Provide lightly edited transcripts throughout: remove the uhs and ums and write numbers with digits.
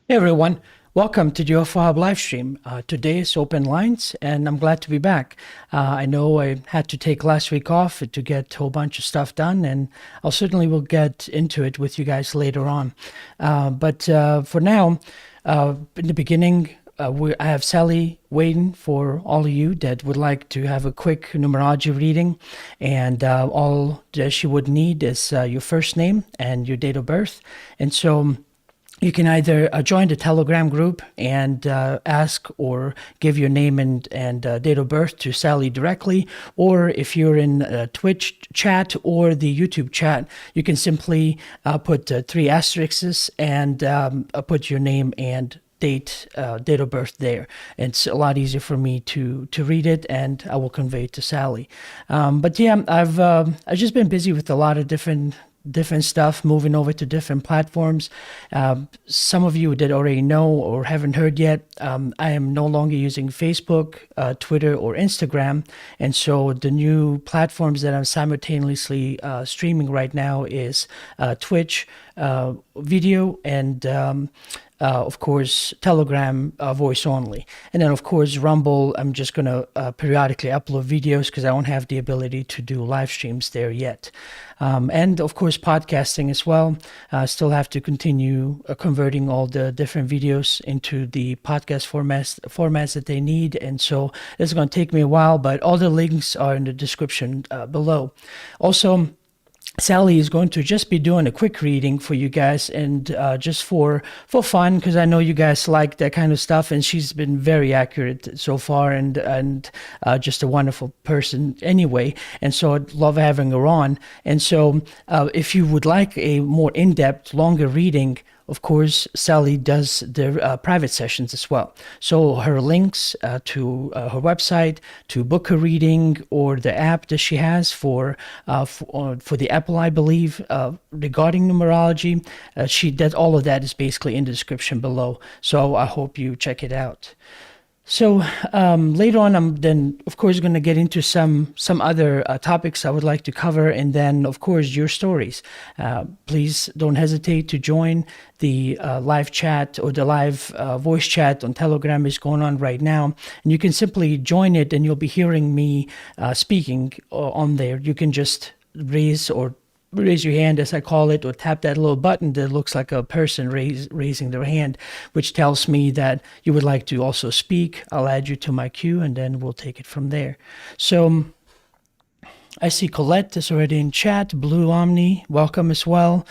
Hey everyone, welcome to the UFO Hub live stream. Today is open lines and I'm glad to be back. I know I had to take last week off to get a whole bunch of stuff done, and I'll certainly will get into it with you guys later on. But for now, in the beginning, I have Sally waiting for all of you that would like to have a quick numerology reading, and all that she would need is your first name and your date of birth. And so you can either join the Telegram group and ask or give your name and date of birth to Sally directly, or if you're in Twitch chat or the YouTube chat, you can simply put 3 asterisks and put your name and date of birth there. It's a lot easier for me to read it, and I will convey it to Sally. But yeah, I've just been busy with a lot of different stuff, moving over to different platforms. Some of you that already know or haven't heard yet, I am no longer using Facebook, Twitter, or Instagram. And so the new platforms that I'm simultaneously streaming right now is Twitch, video, and of course, Telegram voice only. And then, of course, Rumble, I'm just going to periodically upload videos because I don't have the ability to do live streams there yet. And, of course, podcasting as well. Still have to continue converting all the different videos into the podcast formats that they need. And so it's going to take me a while, but all the links are in the description below. Also, Sally is going to just be doing a quick reading for you guys, and just for fun, because I know you guys like that kind of stuff, and she's been very accurate so far, and just a wonderful person anyway, and so I'd love having her on. And so if you would like a more in-depth, longer reading, of course, Sally does the private sessions as well. So her links to her website, to book a reading, or the app that she has for the Apple, I believe, regarding numerology, all of that is basically in the description below. So I hope you check it out. So later on, I'm then, of course, going to get into some other topics I would like to cover, and then, of course, your stories. Please don't hesitate to join the live chat, or the live voice chat on Telegram is going on right now. And you can simply join it, and you'll be hearing me speaking on there. You can just raise your hand, as I call it, or tap that little button that looks like a person raising their hand, which tells me that you would like to also speak. I'll add you to my queue, and then we'll take it from there. So I see Colette is already in chat. Blue Omni, welcome as well.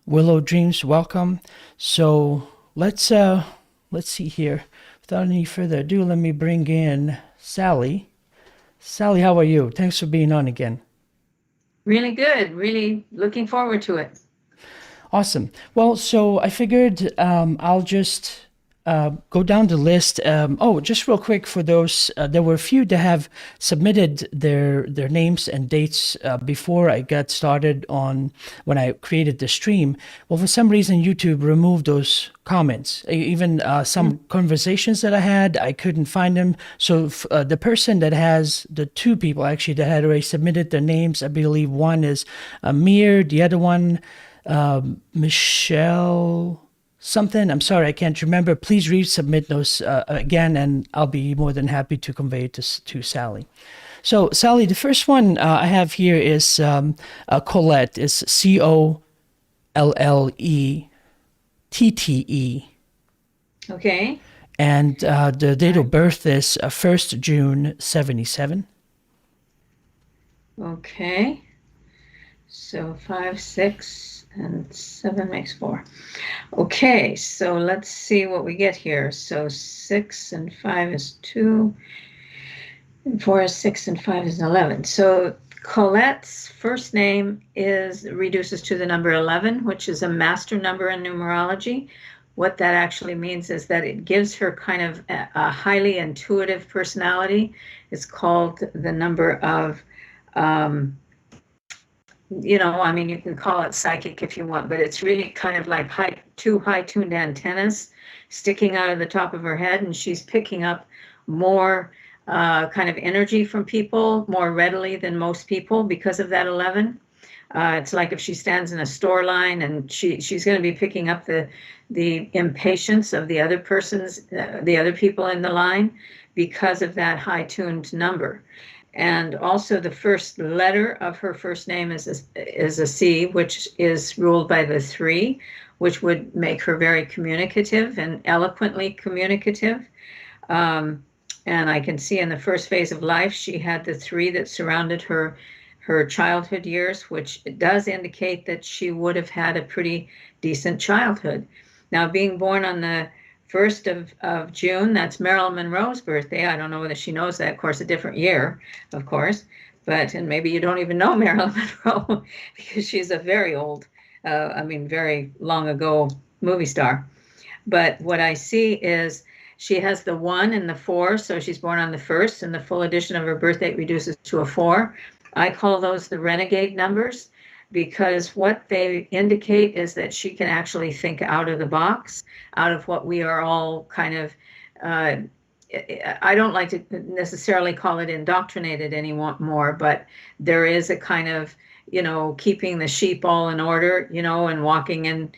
Willow Dreams, welcome. So let's see here. Without any further ado, let me bring in Sally. Sally, how are you? Thanks for being on again. Really good. Really looking forward to it. Awesome. Well, so I figured I'll just go down the list. Just real quick for those, there were a few that have submitted their names and dates before I got started when I created the stream. Well, for some reason, YouTube removed those comments. Even some conversations that I had, I couldn't find them. So the person that has, the two people actually that had already submitted their names, I believe one is Amir, the other one, Michelle something. I'm sorry, I can't remember. Please resubmit those again, and I'll be more than happy to convey it to Sally. So, Sally, the first one I have here is Colette. It's Collettete. Okay. And the date of birth is 1st June 77. Okay. So 5, 6, and 7 makes 4. Okay, so let's see what we get here. So 6 and 5 is 2, and 4 is 6, and 5 is 11. So Colette's first name reduces to the number 11, which is a master number in numerology. What that actually means is that it gives her kind of a highly intuitive personality. It's called the number of you can call it psychic if you want, but it's really kind of like two high-tuned antennas sticking out of the top of her head, and she's picking up more kind of energy from people more readily than most people because of that 11. It's like if she stands in a store line, and she's going to be picking up the impatience of the other people in the line because of that high-tuned number. And also the first letter of her first name is a C, which is ruled by the 3, which would make her very communicative and eloquently communicative. And I can see in the first phase of life, she had the 3 that surrounded her childhood years, which does indicate that she would have had a pretty decent childhood. Now, being born on the 1st of June, that's Marilyn Monroe's birthday. I don't know whether she knows that, of course, a different year, of course. And maybe you don't even know Marilyn Monroe because she's a very old, very long ago movie star. But what I see is she has the 1 and the 4, so she's born on the 1st, and the full addition of her birth date reduces to a 4. I call those the renegade numbers, because what they indicate is that she can actually think out of the box, out of what we are all kind of, I don't like to necessarily call it indoctrinated anymore, but there is a kind of, keeping the sheep all in order, and walking in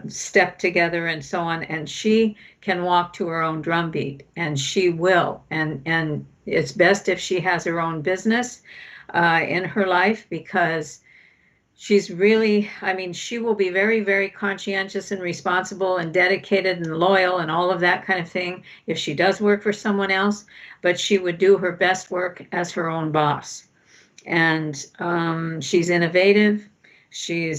step together and so on. And she can walk to her own drumbeat, and she will. And it's best if she has her own business in her life, because she's really, I mean, she will be very, very conscientious and responsible and dedicated and loyal and all of that kind of thing if she does work for someone else, but she would do her best work as her own boss. And she's innovative. She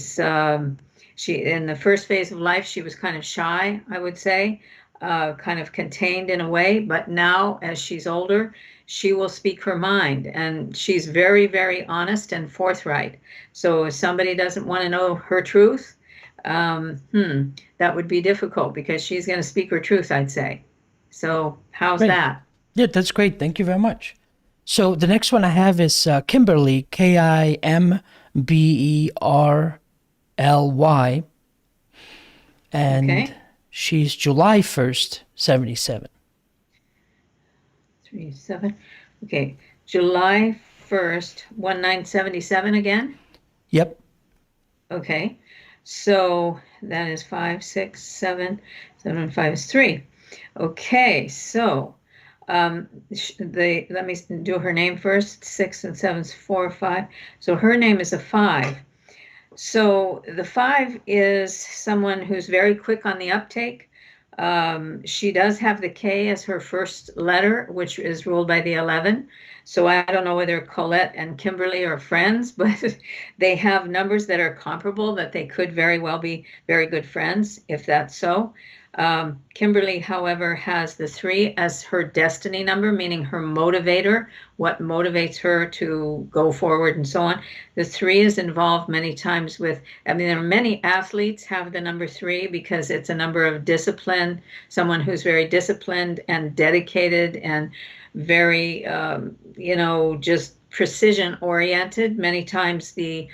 in the first phase of life, she was kind of shy, I would say, kind of contained in a way. But now, as she's older, she will speak her mind, and she's very, very honest and forthright. So if somebody doesn't want to know her truth, that would be difficult, because she's going to speak her truth, I'd say. So how's Great. that? Yeah, that's great. Thank you very much. So the next one I have is Kimberly, Kimberly, and Okay. she's July 1st, 77. 37. Okay. July 1st, 1977 again. Yep. Okay. So that is 5, 6, 7, 7 and 5 is 3. Okay. So let me do her name first. 6 and 7 is 4, 5. So her name is a 5. So the 5 is someone who's very quick on the uptake. She does have the K as her first letter, which is ruled by the 11. So I don't know whether Colette and Kimberly are friends, but they have numbers that are comparable, that they could very well be very good friends, if that's so. Kimberly, however, has the 3 as her destiny number, meaning her motivator, what motivates her to go forward and so on. The 3 is involved many times with, I mean, there are many athletes have the number 3 because it's a number of discipline, someone who's very disciplined and dedicated and very, just precision oriented. Many times the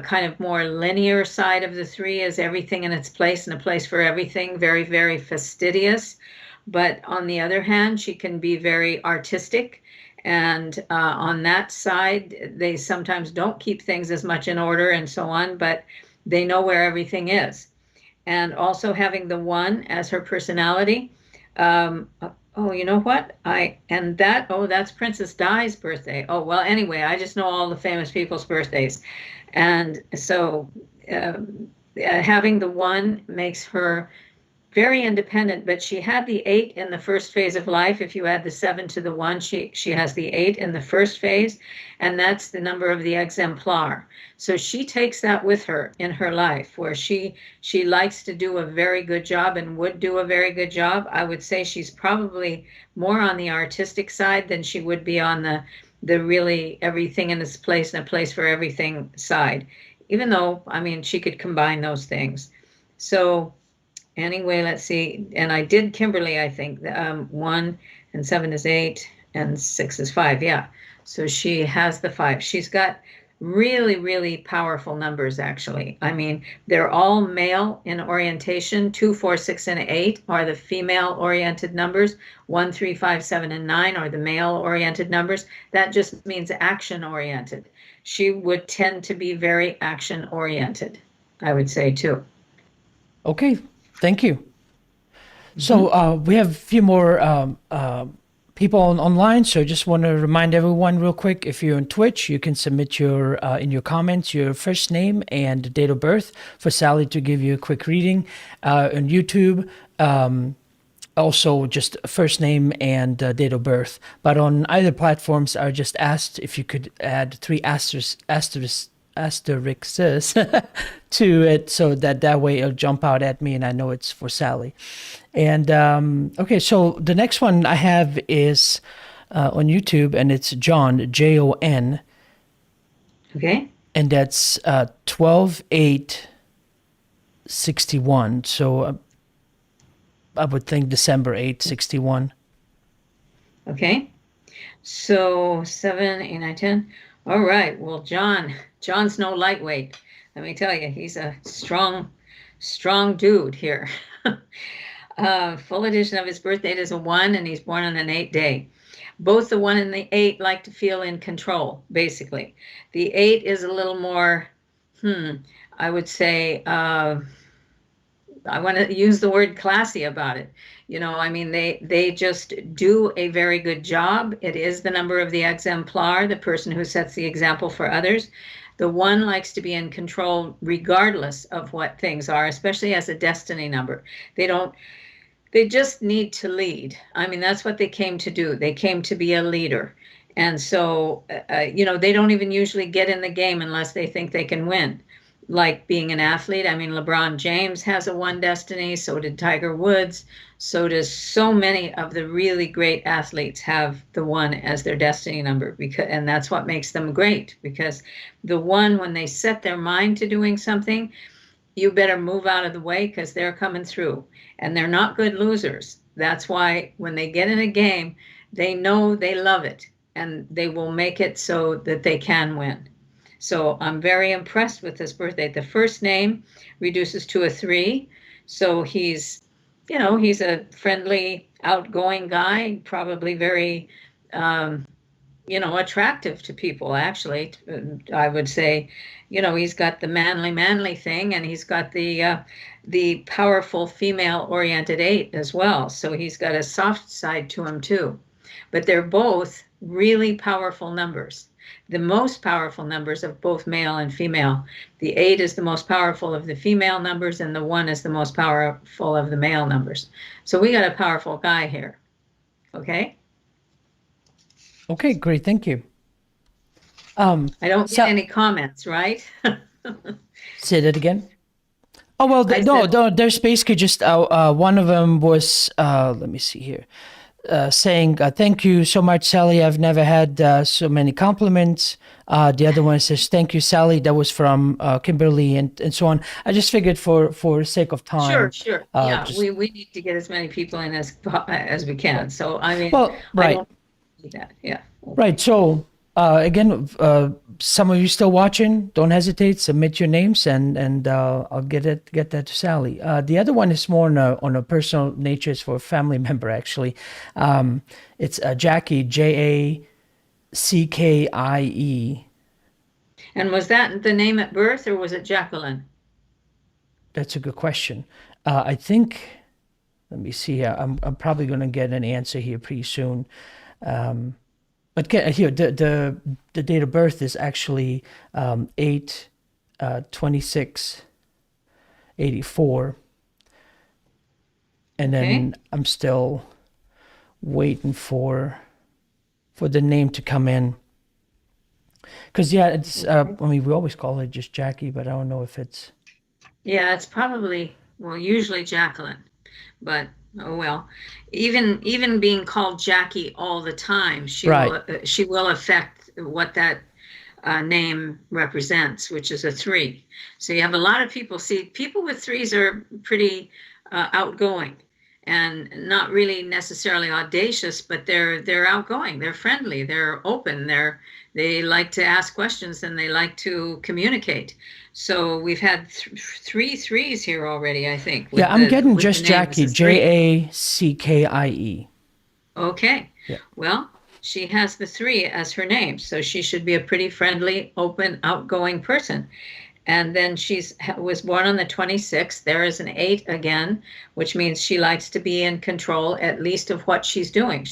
kind of more linear side of the 3 is everything in its place and a place for everything, very, very fastidious. But on the other hand, she can be very artistic. And on that side, they sometimes don't keep things as much in order and so on, but they know where everything is. And also having the 1 as her personality. Oh, you know what? That's Princess Di's birthday. Oh, well, anyway, I just know all the famous people's birthdays. And so having the 1 makes her very independent, but she had the 8 in the first phase of life. If you add the 7 to the 1, she has the 8 in the first phase, and that's the number of the exemplar. So she takes that with her in her life, where she likes to do a very good job and would do a very good job. I would say she's probably more on the artistic side than she would be on the really everything in its place and a place for everything side, even though, I mean, she could combine those things. So anyway, let's see. And I did Kimberly, I think. 1 and 7 is 8 and 6 is 5. Yeah. So she has the 5. She's got really, really powerful numbers, actually. I mean, they're all male in orientation. 2, 4, 6, and 8 are the female-oriented numbers. 1, 3, 5, 7, and 9 are the male-oriented numbers. That just means action-oriented. She would tend to be very action-oriented, I would say, too. Okay. Thank you. So we have a few more people online. So just want to remind everyone real quick, if you're on Twitch, you can submit your in your comments your first name and date of birth for Sally to give you a quick reading. On YouTube, also just first name and date of birth. But on either platforms, I just asked if you could add 3 asterisks to it, so that way it'll jump out at me and I know it's for Sally. And okay, so the next one I have is on YouTube, and it's John, Jon, Okay. and that's 12/8/61. So I would think December 8th, 61. Okay. So 7, 8, 9, 10. All right. Well, John's no lightweight. Let me tell you, he's a strong dude here. Full edition of his birth date is a 1, and he's born on an 8 day. Both the 1 and the 8 like to feel in control, basically. The 8 is a little more, I would say, I want to use the word classy about it. I mean, they just do a very good job. It is the number of the exemplar, the person who sets the example for others. The 1 likes to be in control regardless of what things are, especially as a destiny number. They just need to lead. I mean, that's what they came to do. They came to be a leader. And so, they don't even usually get in the game unless they think they can win. Like being an athlete. I mean, LeBron James has a 1 destiny. So did Tiger Woods. So does so many of the really great athletes have the 1 as their destiny number, and that's what makes them great, because the 1, when they set their mind to doing something, you better move out of the way, because they're coming through, and they're not good losers. That's why when they get in a game, they know they love it, and they will make it so that they can win. So I'm very impressed with this birthday. The first name reduces to a 3. So he's a friendly, outgoing guy, probably very, attractive to people, actually. I would say, he's got the manly thing, and he's got the powerful female-oriented 8 as well. So he's got a soft side to him too. But they're both really powerful numbers. The most powerful numbers of both male and female. The 8 is the most powerful of the female numbers, and the 1 is the most powerful of the male numbers. So we got a powerful guy here. Okay? Okay, great. Thank you. I don't get any comments, right? Say that again. Oh, well, there's basically just one of them was, let me see here. Saying, thank you so much, Sally. I've never had so many compliments. The other one says, thank you, Sally. That was from Kimberly and so on. I just figured for sake of time. Sure. Yeah, we need to get as many people in as we can. So, I mean, right. I don't need that. Yeah. Right. So, again, some of you still watching, don't hesitate, submit your names, and I'll get that to Sally. The other one is more on a personal nature. It's for a family member, actually. It's Jackie, Jackie. And was that the name at birth, or was it Jacqueline? That's a good question. I think, let me see here. I'm probably going to get an answer here pretty soon. But here, the date of birth is actually 8/26/84, and then I'm still waiting for the name to come in. Because it's I mean, we always call it just Jackie, but I don't know if it's. Yeah, it's probably usually Jacqueline, but. Oh well, even being called Jackie all the time, she will affect what that name represents, which is a 3. So you have a lot of people. See, people with 3s are pretty outgoing, and not really necessarily audacious, but they're outgoing. They're friendly. They're open. They like to ask questions, and they like to communicate. So we've had 3 3s here already, I think. Yeah, I'm getting just Jackie, Jackie. Okay. Yeah. Well, she has the 3 as her name, so she should be a pretty friendly, open, outgoing person. And then was born on the 26th. There is an 8 again, which means she likes to be in control, at least of what she's doing.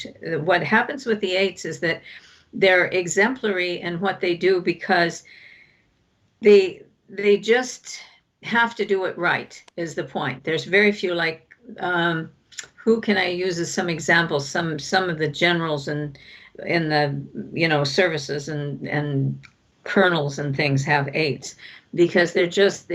What happens with the 8s is that they're exemplary in what they do, because they just have to do it right, is the point. There's very few, like, who can I use as some examples? Some of the generals in the services and colonels and things have 8s, because they just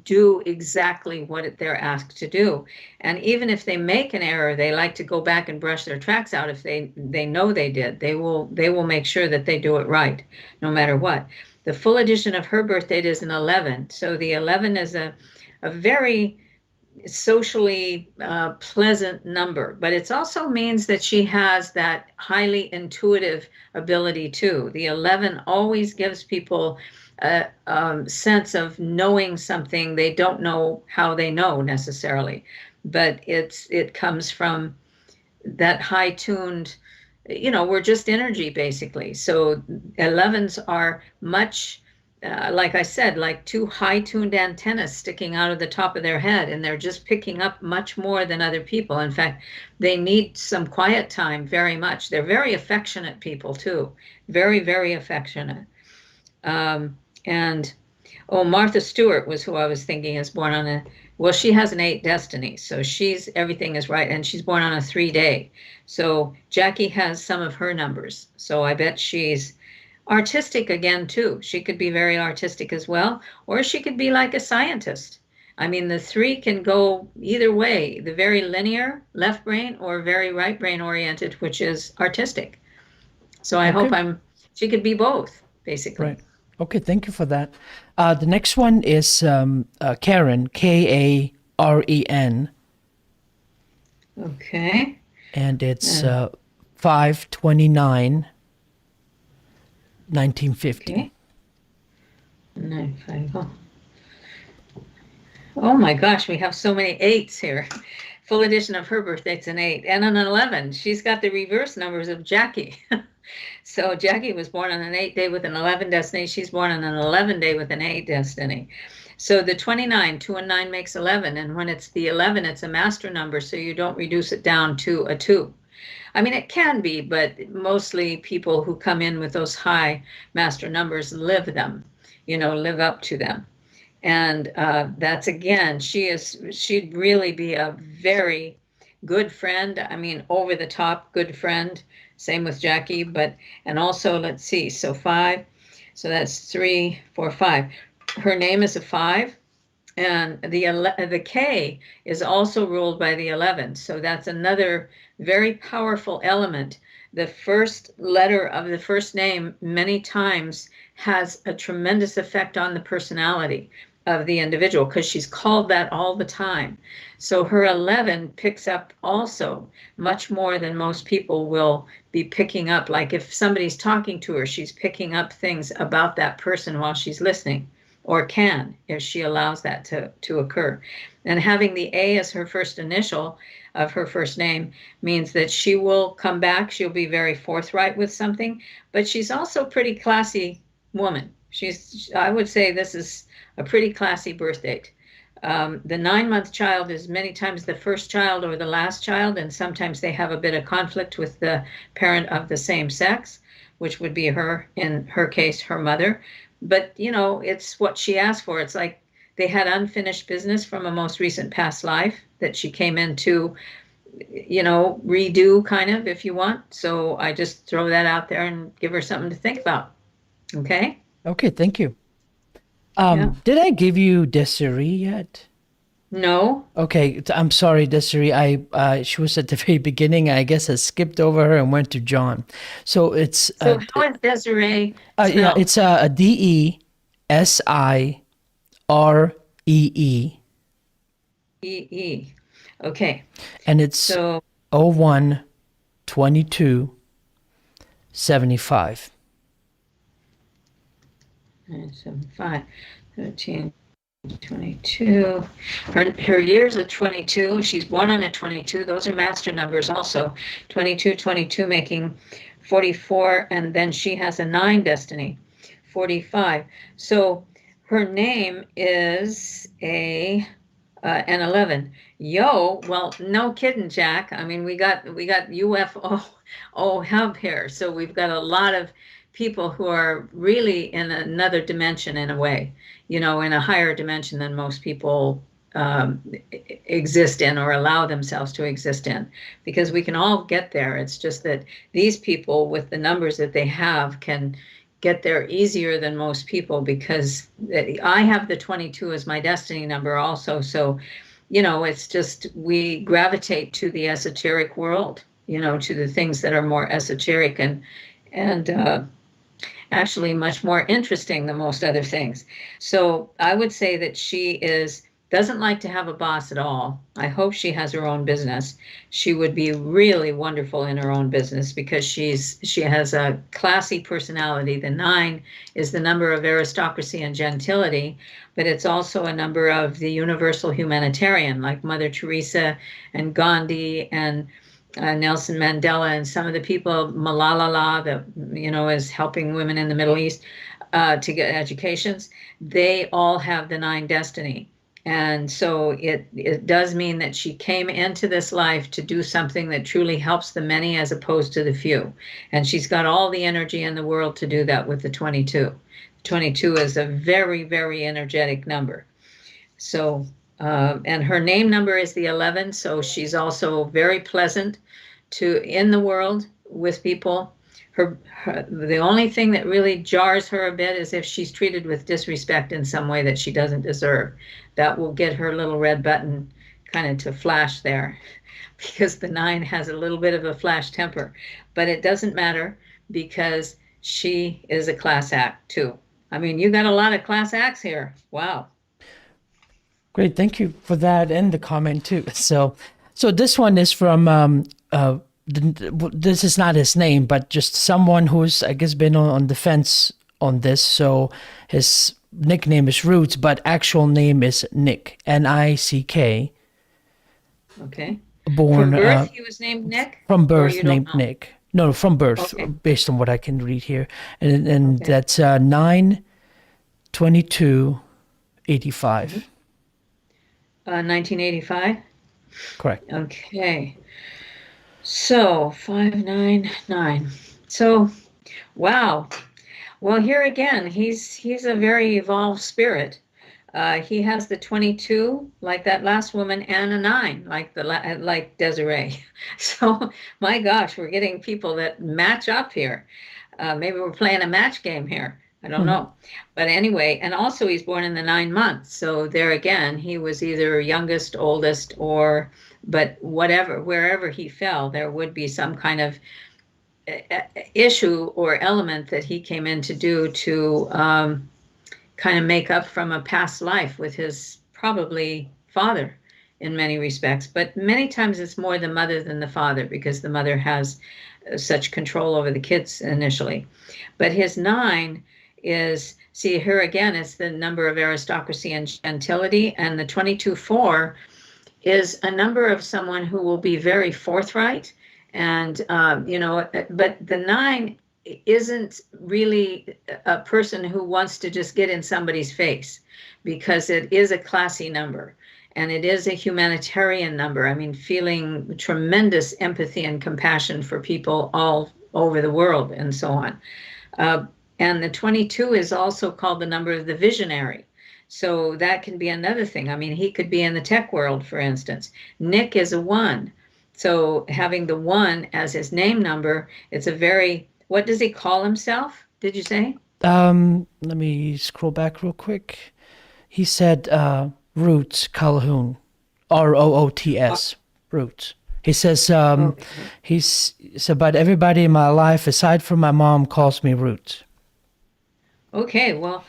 do exactly what they're asked to do. And even if they make an error, they like to go back and brush their tracks out. If they know they did, they will make sure that they do it right, no matter what. The full edition of her birth date is an 11. So the 11 is a very socially pleasant number, but it also means that she has that highly intuitive ability too. The 11 always gives people a sense of knowing something they don't know how they know necessarily. but it comes from that high tuned, we're just energy basically. So 11s are much, like I said, like two high tuned antennas sticking out of the top of their head, and they're just picking up much more than other people. In fact, they need some quiet time very much. They're very affectionate people too, very, very affectionate. And oh, Martha Stewart was who I was thinking is born on well, she has an 8 destiny, so everything is right, and she's born on a 3-day. So Jackie has some of her numbers, so I bet she's artistic again too. She could be very artistic as well, or she could be like a scientist. I mean, the 3 can go either way, the very linear left brain or very right brain oriented, which is artistic. So I hope she could be both, basically. Right. Okay, thank you for that. The next one is Karen, Karen. Okay. And it's 5/29/1950. Okay. 950. Oh my gosh, we have so many 8s here. Full edition of her birthday, it's an 8 and an 11. She's got the reverse numbers of Jackie. So Jackie was born on an 8-day with an 11 destiny. She's born on an 11-day with an 8 destiny. So the 29, 2 and 9 makes 11. And when it's the 11, it's a master number, so you don't reduce it down to a 2. I mean, it can be, but mostly people who come in with those high master numbers live them, live up to them. And that's, again, she'd really be a very good friend. I mean, over the top good friend. Same with Jackie, and also, let's see, so 5, so that's 3, 4, 5. Her name is a 5, and the K is also ruled by the 11. So that's another very powerful element. The first letter of the first name many times has a tremendous effect on the personality of the individual, because she's called that all the time. So her 11 picks up also much more than most people will be picking up. Like if somebody's talking to her, she's picking up things about that person while she's listening, or can, if she allows that to occur. And having the A as her first initial of her first name means that she will come back. She'll be very forthright with something, but she's also a pretty classy woman. I would say this is a pretty classy birth date. The 9-month child is many times the first child or the last child, and sometimes they have a bit of conflict with the parent of the same sex, which would be her, in her case, her mother. But, it's what she asked for. It's like they had unfinished business from a most recent past life that she came in to, redo, kind of, if you want. So I just throw that out there and give her something to think about. Okay? Okay, thank you. Did I give you Desiree yet? No. Okay, I'm sorry, Desiree. She was at the very beginning. I guess I skipped over her and went to John. So it's how is Desiree? yeah, it's a DESIREE. EE. Okay. And it's 01/22/75. 975, 13, 22. Her years are 22. She's born on a 22. Those are master numbers also. 22, 22 making 44, and then she has a 9 destiny, 45. So her name is an 11. Well, no kidding, Jack. I mean, we got UFO hub here. So we've got a lot of people who are really in another dimension, in a way, in a higher dimension than most people exist in or allow themselves to exist in, because we can all get there. It's just that these people with the numbers that they have can get there easier than most people, because I have the 22 as my destiny number also. So, it's just we gravitate to the esoteric world, to the things that are more esoteric and actually much more interesting than most other things. So I would say that she is Doesn't like to have a boss at all. I hope she has her own business. She would be really wonderful in her own business because she has a classy personality. The 9 is the number of aristocracy and gentility, but it's also a number of the universal humanitarian, like Mother Teresa and Gandhi and Nelson Mandela and some of the people, Malala, that is helping women in the Middle East to get educations. They all have the 9 destiny. And so it does mean that she came into this life to do something that truly helps the many as opposed to the few. And she's got all the energy in the world to do that with the 22. 22 is a very, very energetic number. So, and her name number is the 11. So she's also very pleasant in the world with people. The only thing that really jars her a bit is if she's treated with disrespect in some way that she doesn't deserve. That will get her little red button kind of to flash there, because the 9 has a little bit of a flash temper. But it doesn't matter because she is a class act too. I mean, you got a lot of class acts here. Wow. Great, thank you for that and the comment too. So this one is from this is not his name, but just someone who's, I guess, been on the fence on this. So his nickname is Roots, but actual name is Nick, Nick. Okay. Born from birth, he was named Nick. From birth, named Nick. No, from birth, okay. Based on what I can read here, and okay. That's 9/22/85. 1985. Correct. Okay. So 599. So, wow. Well, here again, he's a very evolved spirit. He has the 22, like that last woman, and a 9, like Desiree. So, my gosh, we're getting people that match up here. Maybe we're playing a match game here. I don't know. But anyway, and also he's born in the 9 months. So there again, he was either youngest, oldest, but wherever he fell, there would be some kind of issue or element that he came in to do to kind of make up from a past life with his probably father in many respects. But many times it's more the mother than the father, because the mother has such control over the kids initially. But his 9 is, see, here again, it's the number of aristocracy and gentility, and the 22/4 is a number of someone who will be very forthright, and but the 9 isn't really a person who wants to just get in somebody's face, because it is a classy number and it is a humanitarian number. I mean, feeling tremendous empathy and compassion for people all over the world and so on. And the 22 is also called the number of the visionary. So that can be another thing. I mean, he could be in the tech world, for instance. Nick is a 1. So having the 1 as his name number, it's a very, what does he call himself? Did you say? Let me scroll back real quick. He said Roots Calhoun, Roots, Roots. He says but everybody in my life aside from my mom calls me Roots. Okay, well,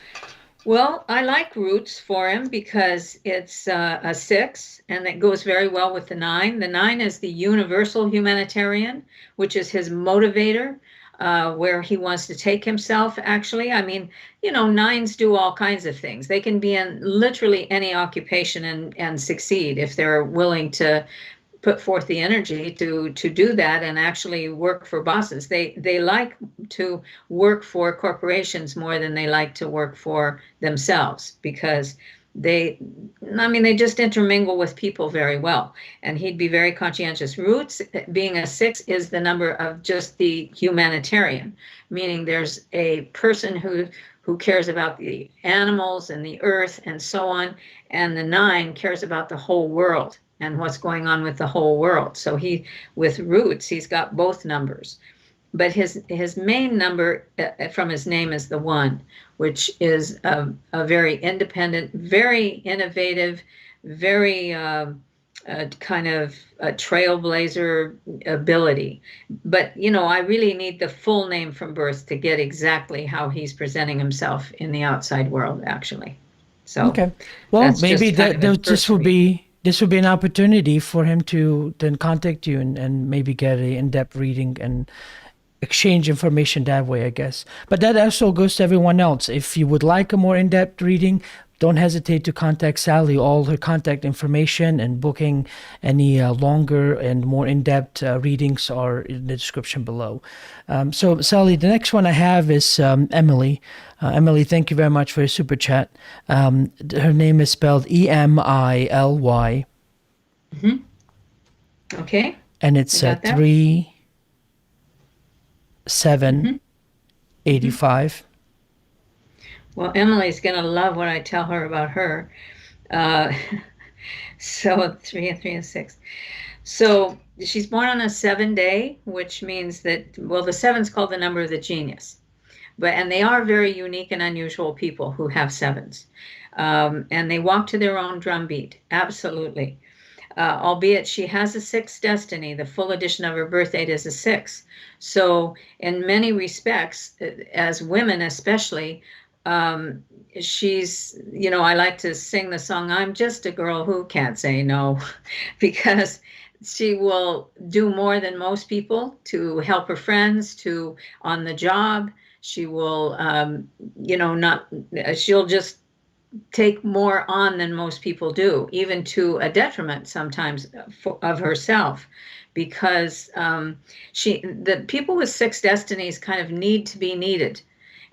I like Roots for him because it's a 6, and it goes very well with the 9. The 9 is the universal humanitarian, which is his motivator, where he wants to take himself, actually. I mean, 9s do all kinds of things. They can be in literally any occupation and succeed if they're willing to put forth the energy to do that and actually work for bosses. They like to work for corporations more than they like to work for themselves, because they just intermingle with people very well. And he'd be very conscientious. Roots, being a 6, is the number of just the humanitarian, meaning there's a person who cares about the animals and the earth and so on. And the 9 cares about the whole world and what's going on with the whole world. So with Roots, he's got both numbers. But his main number from his name is the 1, which is a very independent, very innovative, very kind of a trailblazer ability. But, I really need the full name from birth to get exactly how he's presenting himself in the outside world, actually. So Okay. Well, that's maybe just kind of anniversary. this would be an opportunity for him to then contact you and maybe get a in-depth reading and exchange information that way, I guess. But that also goes to everyone else. If you would like a more in-depth reading, don't hesitate to contact Sally. All her contact information and booking any longer and more in-depth readings are in the description below. So, Sally, the next one I have is Emily. Emily, thank you very much for your super chat. Her name is spelled Emily, Okay, and you it's got that? 3785. Well, Emily's going to love what I tell her about her. Uh, so 3 and 6. So she's born on a 7-day, which means that, well, the seven's called the number of the genius. And they are very unique and unusual people who have sevens. And they walk to their own drumbeat, absolutely. Albeit she has a 6 destiny, the full edition of her birth date is a 6. So in many respects, as women especially, she's, I like to sing the song, I'm just a girl who can't say no, because she will do more than most people to help her friends, to on the job. She will, not, she'll just take more on than most people do, even to a detriment sometimes of herself, because the people with 6 destinies kind of need to be needed.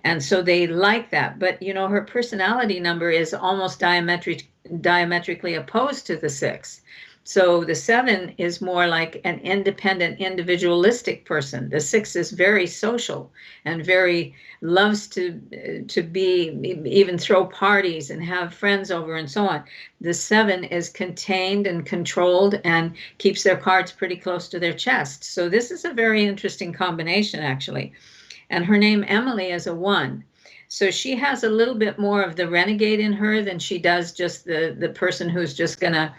And so they like that. But, her personality number is almost diametrically opposed to the 6. So the 7 is more like an independent, individualistic person. The 6 is very social and very loves to be, even throw parties and have friends over and so on. The 7 is contained and controlled and keeps their cards pretty close to their chest. So this is a very interesting combination, actually. And her name, Emily, is a 1. So she has a little bit more of the renegade in her than she does just the person who's just going to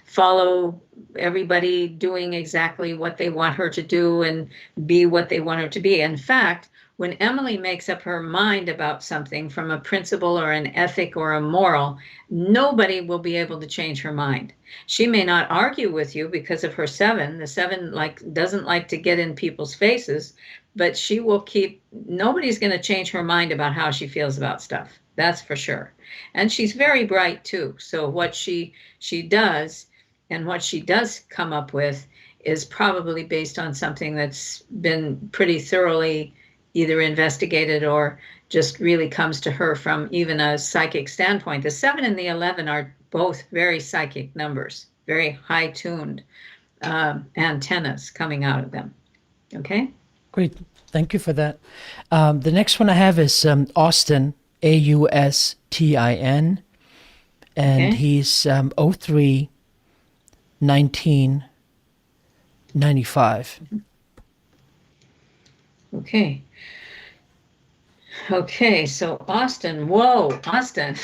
follow everybody doing exactly what they want her to do and be what they want her to be. In fact, when Emily makes up her mind about something from a principle or an ethic or a moral, nobody will be able to change her mind. She may not argue with you because of her 7. The 7 doesn't like to get in people's faces, but she will nobody's going to change her mind about how she feels about stuff. That's for sure. And she's very bright too. So what she does and what she does come up with is probably based on something that's been pretty thoroughly either investigated or just really comes to her from even a psychic standpoint. The 7 and the 11 are both very psychic numbers, very high-tuned antennas coming out of them. Okay? Great. Thank you for that. The next one I have is Austin, Austin, and Okay. he's 03 1995. Okay. Okay, so Austin, whoa, Austin.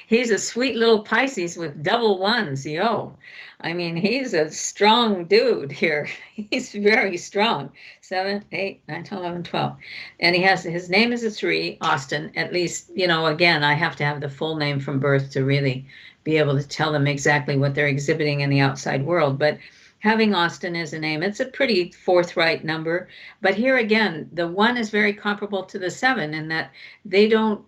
He's a sweet little Pisces with double 1s, yo. I mean, he's a strong dude here. He's very strong. 7, 8, 9, 10, 11, 12. And his name is a 3, Austin. At least, again, I have to have the full name from birth to really be able to tell them exactly what they're exhibiting in the outside world. But having Austin as a name, it's a pretty forthright number. But here again, the 1 is very comparable to the 7 in that they don't,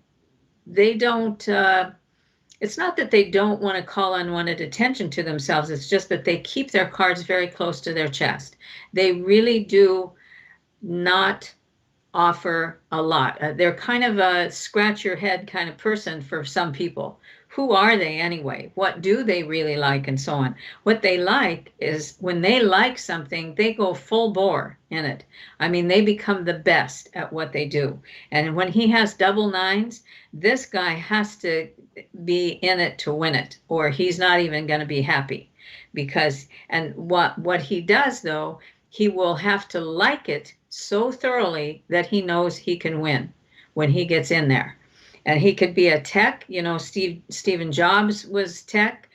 it's not that they don't want to call unwanted attention to themselves. It's just that they keep their cards very close to their chest. They really do not offer a lot. They're kind of a scratch your head kind of person for some people. Who are they anyway? What do they really like and so on? What they like is when they like something, they go full bore in it. I mean, they become the best at what they do. And when he has double 9s, this guy has to be in it to win it, or he's not even going to be happy. And what he does though, he will have to like it so thoroughly that he knows he can win when he gets in there. And he could be a tech, Stephen Jobs was tech,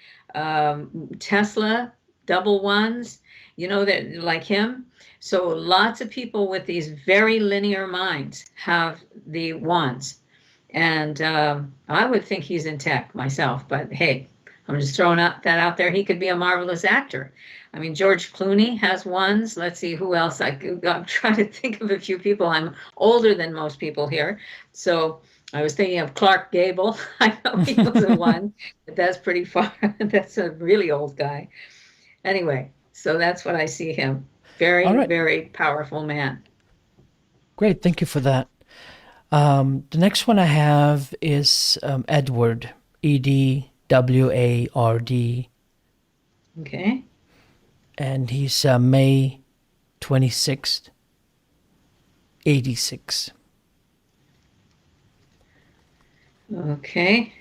Tesla, double 1s, that like him. So lots of people with these very linear minds have the 1s. And I would think he's in tech myself, but hey, I'm just throwing that out there. He could be a marvelous actor. I mean, George Clooney has ones. Let's see who else. I'm trying to think of a few people. I'm older than most people here. So I was thinking of Clark Gable. I know he was a one, but that's pretty far. That's a really old guy. Anyway, so that's what I see him. All Very, right. very powerful man. Great. Thank you for that. The next one I have is Edward, Edward, Okay. and he's May 26th, 86. Okay.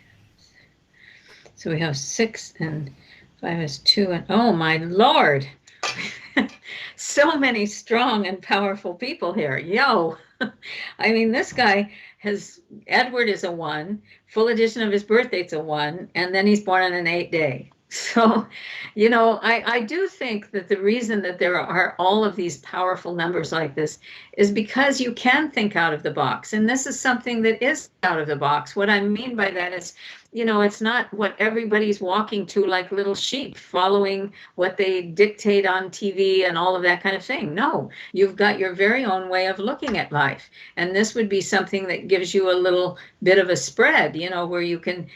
So we have 6 and 5 is 2 and oh my Lord. So many strong and powerful people here. Yo. I mean, this guy has Edward is a 1, full edition of his birth date's a 1, and then he's born on an 8 day. So, I do think that the reason that there are all of these powerful numbers like this is because you can think out of the box. And this is something that is out of the box. What I mean by that is, it's not what everybody's walking to like little sheep following what they dictate on TV and all of that kind of thing. No, you've got your very own way of looking at life. And this would be something that gives you a little bit of a spread, where you can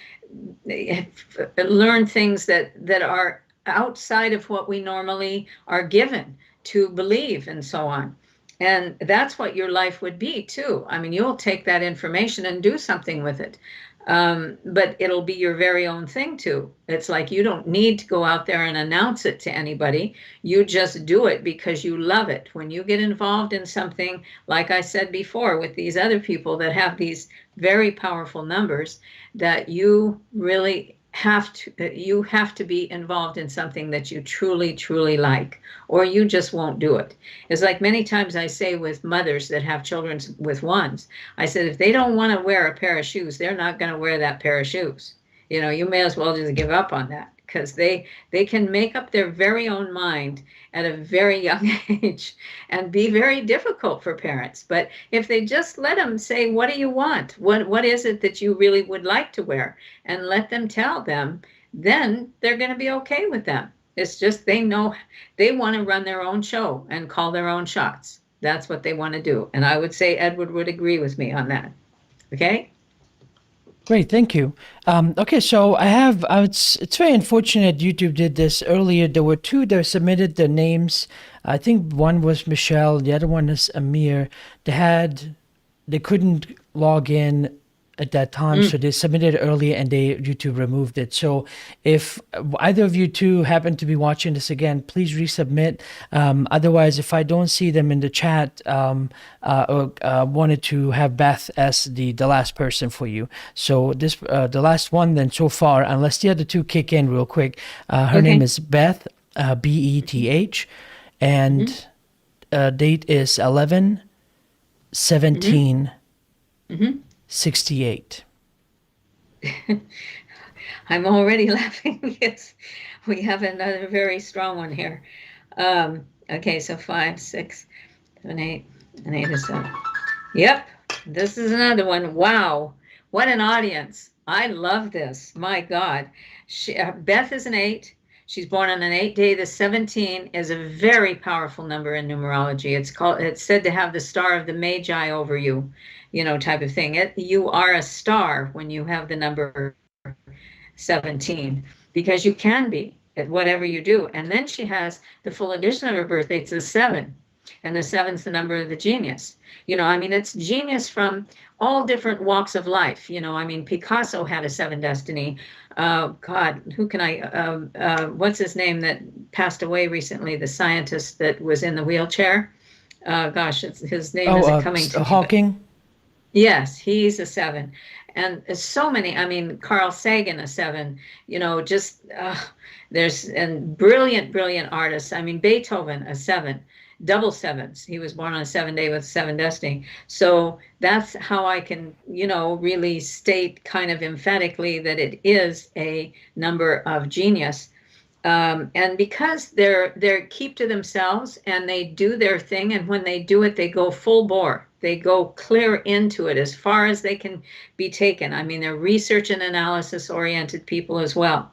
learn things that are outside of what we normally are given to believe and so on. And that's what your life would be too. I mean, you'll take that information and do something with it. But it'll be your very own thing too. It's like you don't need to go out there and announce it to anybody. You just do it because you love it. When you get involved in something, like I said before, with these other people that have these very powerful numbers, that you really have to be involved in something that you truly, truly like, or you just won't do it. It's like many times I say with mothers that have children with ones, I said, if they don't want to wear a pair of shoes, they're not going to wear that pair of shoes. You may as well just give up on that, because they can make up their very own mind at a very young age and be very difficult for parents. But if they just let them say, what do you want? What is it that you really would like to wear? And let them tell them, then they're going to be okay with them. It's just they know they want to run their own show and call their own shots. That's what they want to do. And I would say Edward would agree with me on that. Okay? Great, thank you. Okay, so it's very unfortunate YouTube did this earlier. There were two that submitted their names. I think one was Michelle, the other one is Amir. They couldn't log in at that time, so they submitted earlier and YouTube removed it. So if either of you two happen to be watching this again, please resubmit. Otherwise, if I don't see them in the chat, wanted to have Beth as the last person for you. So this the last one then so far, unless the other two kick in real quick. Her name is Beth, Beth, and date is 11/17. 68. I'm already laughing. Yes, we have another very strong one here. Okay, so 5, 6, 7, 8, and 8 is 7. Yep, this is another one. Wow, what an audience. I love this. My God. Beth is an 8. She's born on an 8 day. The 17 is a very powerful number in numerology. It's said to have the star of the Magi over you, type of thing. You are a star when you have the number 17, because you can be at whatever you do. And then she has the full edition of her birthday. It's a 7. And the 7's the number of the genius. It's genius from all different walks of life. Picasso had a 7 destiny. God, who can what's his name that passed away recently? The scientist that was in the wheelchair. Gosh, his name isn't coming to me. Hawking? Yes, he's a 7. And so many, Carl Sagan, a 7, and brilliant artists. Beethoven, a 7. Double 7s. He was born on a 7 day with 7 destiny. So that's how I can, really state kind of emphatically that it is a number of genius. And because they're keep to themselves and they do their thing, and when they do it, they go full bore. They go clear into it as far as they can be taken. I mean, they're research and analysis oriented people as well.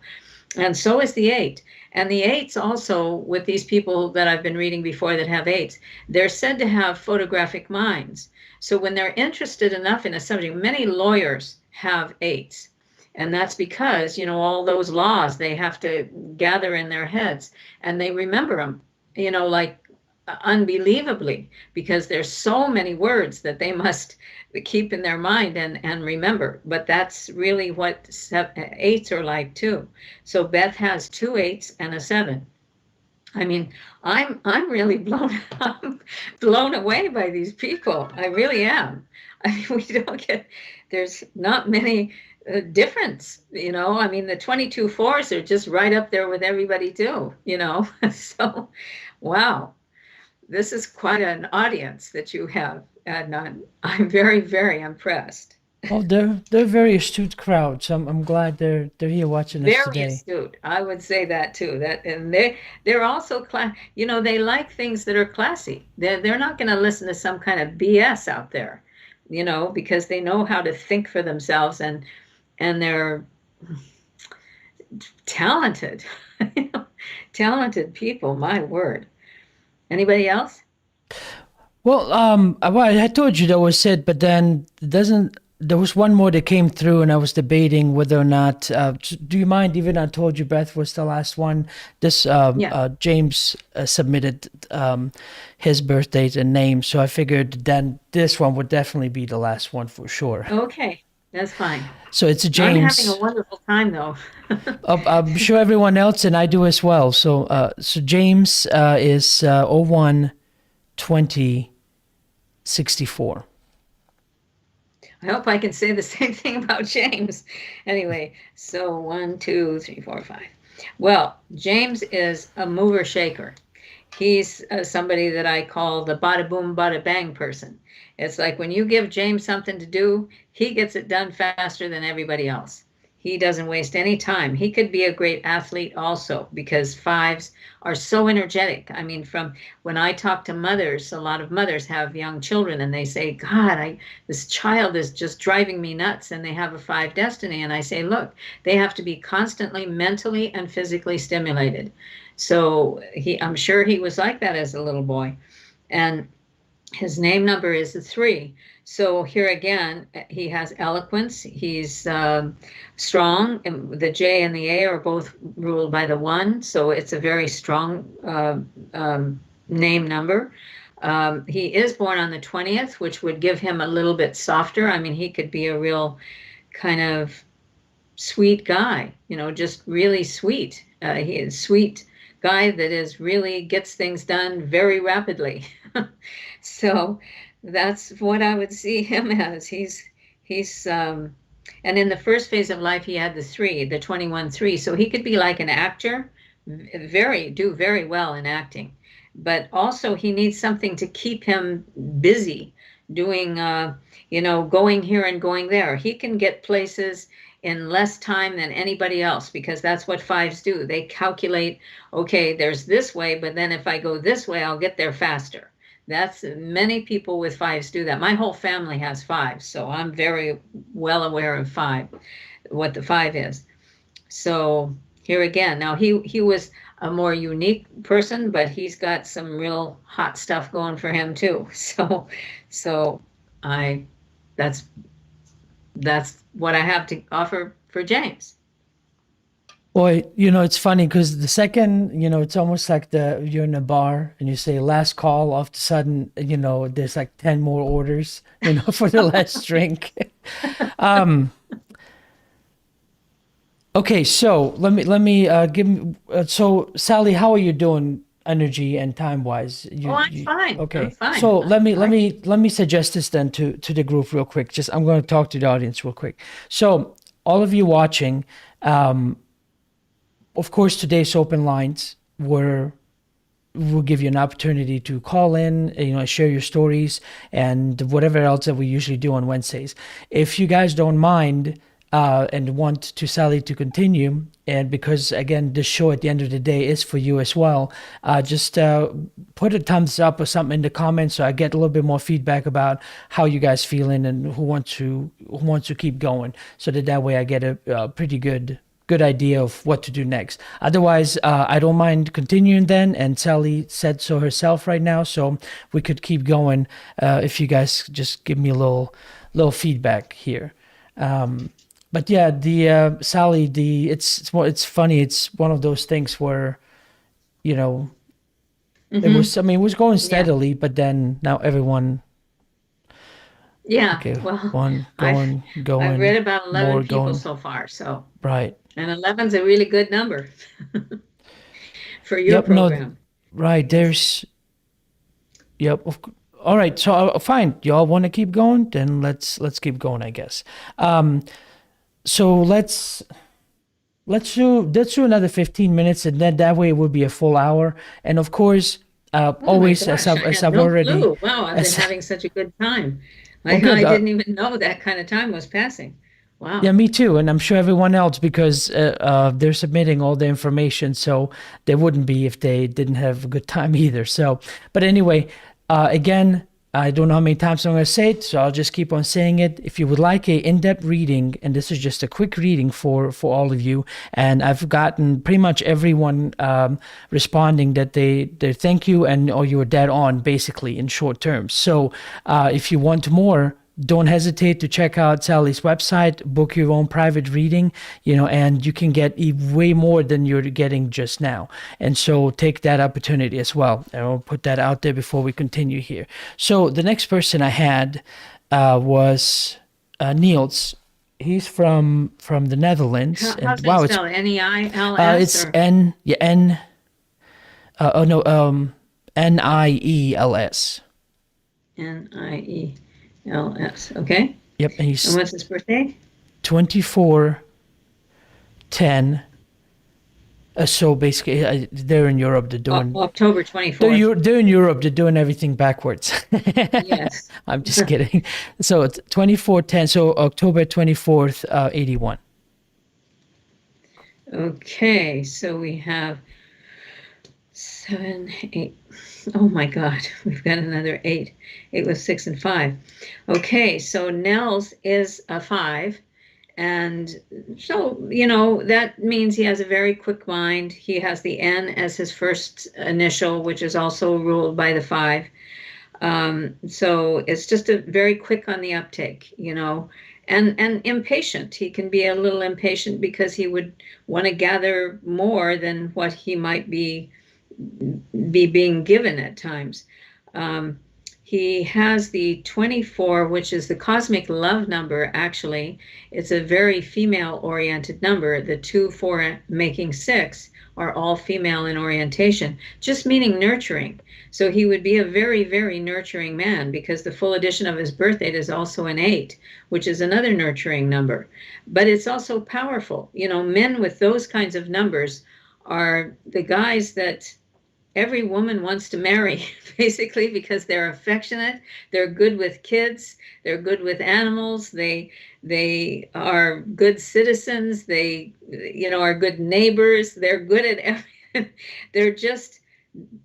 And so is the eight. And the eights also, with these people that I've been reading before that have eights, they're said to have photographic minds. So when they're interested enough in a subject, many lawyers have eights. And that's because, all those laws they have to gather in their heads and they remember them, like unbelievably, because there's so many words that they must keep in their mind and remember. But that's really what eights are like too. So Beth has 2 8s and a 7. I mean, I'm really blown away by these people. I really am. I mean, there's not many difference, I mean, the 22 4s are just right up there with everybody too, So, wow. This is quite an audience that you have, Adnan. I'm very, very impressed. Well, they're a very astute crowd, so I'm glad they're here watching us Very today. astute. I would say that too. And they're also they like things that are classy. They're not going to listen to some kind of BS out there, because they know how to think for themselves and they're talented, talented people. My word. Anybody else? Well, I told you that was it, but then there was one more that came through, and I was debating whether or not. Do you mind? Even I told you Beth was the last one. This Yeah. James submitted his birth date and name, so I figured then this one would definitely be the last one for sure. Okay, that's fine. So it's a I'm having a James. wonderful time though. I'm sure everyone else and I do as well. So James is 01 20 64. I hope I can say the same thing about James. Anyway, so 1, 2, 3, 4, 5. Well, James is a mover shaker. He's somebody that I call the bada boom, bada bang person. It's like when you give James something to do, he gets it done faster than everybody else. He doesn't waste any time. He could be a great athlete also because 5s are so energetic. I mean, from when I talk to mothers, a lot of mothers have young children and they say, God, this child is just driving me nuts, and they have a 5 destiny. And I say, look, they have to be constantly mentally and physically stimulated. So I'm sure he was like that as a little boy. And his name number is the 3. So here again, he has eloquence. He's strong. And the J and the A are both ruled by the 1. So it's a very strong name number. He is born on the 20th, which would give him a little bit softer. I mean, he could be a real kind of sweet guy, just really sweet. He is sweet guy that is really gets things done very rapidly. So that's what I would see him as. He's and in the first phase of life he had the 3, the 21 3. So he could be like an actor, do very well in acting. But also he needs something to keep him busy doing going here and going there. He can get places in less time than anybody else because that's what 5s do. They calculate, okay, there's this way, but then if I go this way, I'll get there faster. That's many people with 5s do that. My whole family has 5s, so I'm very well aware of 5, what the 5 is. So here again, now he was a more unique person, but he's got some real hot stuff going for him too. So that's what I have to offer for James. Boy, it's funny because the second, it's almost like you're in a bar and you say last call, all of a sudden, there's like 10 more orders, for the last drink. Okay, so let me so Sally, how are you doing energy and time wise? I'm fine. Okay. I'm fine. So let me suggest this then to the group real quick. I'm going to talk to the audience real quick. So all of you watching, of course, today's open lines will give you an opportunity to call in, share your stories and whatever else that we usually do on Wednesdays. If you guys don't mind, and want to Sally to continue. And because again, the show at the end of the day is for you as well. Just put a thumbs up or something in the comments so I get a little bit more feedback about how you guys feeling and who wants to keep going. So that way I get a pretty good idea of what to do next. Otherwise, I don't mind continuing then. And Sally said so herself right now, so we could keep going if you guys just give me a little feedback here. But yeah, the Sally, it's funny. It's one of those things where you know it Hmm. was. I mean, it was going Yeah. steadily, but then now everyone Yeah. okay, Well, one I've I've going, read about 11 more people going. so far, so Right. and 11's a really good number for your Yep. No. program. Right. Yes. Yep. All right. So fine. Y'all want to keep going? Then let's keep going, I guess. Um. So let's do another 15 minutes, and then that way it would be a full hour. And of course, Oh my always as gosh, I've I as had I've no already clue. Wow, I've been as having such a good time. well, good. I didn't even know that kind of time was passing. Yeah, Wow. me too, and I'm sure everyone else because they're submitting all the information, so they wouldn't be if they didn't have a good time either. So, but anyway, again, I don't know how many times I'm going to say it, so I'll just keep on saying it. If you would like a in-depth reading, and this is just a quick reading for all of you, and I've gotten pretty much everyone responding that they thank you and or you were dead on basically in short terms. So, if you want more, don't hesitate to check out Sally's website, book your own private reading, and you can get way more than you're getting just now. And so take that opportunity as well. And I'll put that out there before we continue here. So the next person I had was Niels. He's from the Netherlands, How's and that wow, it's spelled? Neils it's or N yeah N oh no Niels. Niels? Okay. Yep, and And he's what's his birthday? 24/10. So basically, they're in Europe. October 24th. They're in Europe. They're doing everything backwards. Yes. I'm just kidding. So it's 24/10. So October 24th, 81. Okay, so we have 7, 8. Oh my God, we've got another 8. It was 6 and 5. Okay, so Nels is a 5. And so, that means he has a very quick mind. He has the N as his first initial, which is also ruled by the 5. So it's just a very quick on the uptake, and impatient. He can be a little impatient because he would want to gather more than what he might be being given at times. Um, he has the 24, which is the cosmic love number, actually. It's a very female-oriented number. The 2, 4, making 6 are all female in orientation, just meaning nurturing. So he would be a very, very nurturing man because the full edition of his birth date is also an 8, which is another nurturing number. But it's also powerful. Men with those kinds of numbers are the guys that every woman wants to marry, basically, because they're affectionate, they're good with kids, they're good with animals, they are good citizens, they are good neighbors, they're good at everything. They're just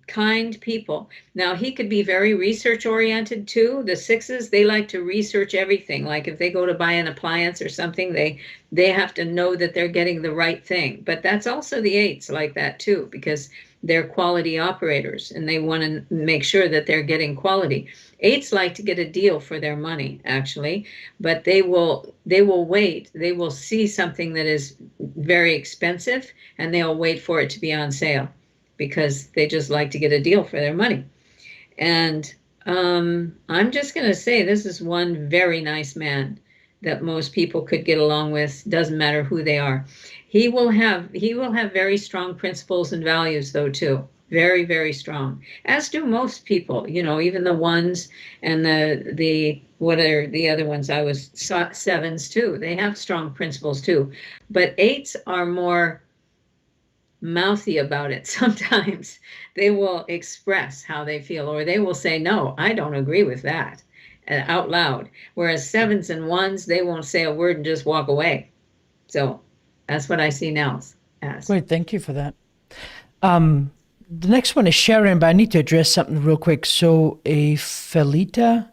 kind people. Now, he could be very research oriented too. The 6s, they like to research everything. Like if they go to buy an appliance or something, they have to know that they're getting the right thing. But that's also the 8s like that too, because they're quality operators and they want to make sure that they're getting quality. 8s like to get a deal for their money, actually, but they will wait. They will see something that is very expensive and they'll wait for it to be on sale because they just like to get a deal for their money. And I'm just going to say this is one very nice man that most people could get along with. Doesn't matter who they are. He will have very strong principles and values, though, too. Very, very strong, as do most people. Even the 1s and the what are the other ones? I was 7s too. They have strong principles too, but 8s are more mouthy about it. Sometimes they will express how they feel, or they will say, no, I don't agree with that, out loud. Whereas 7s and 1s, they won't say a word and just walk away. So that's what I see now as. Great, thank you for that. The next one is Sharon, but I need to address something real quick. So a Felita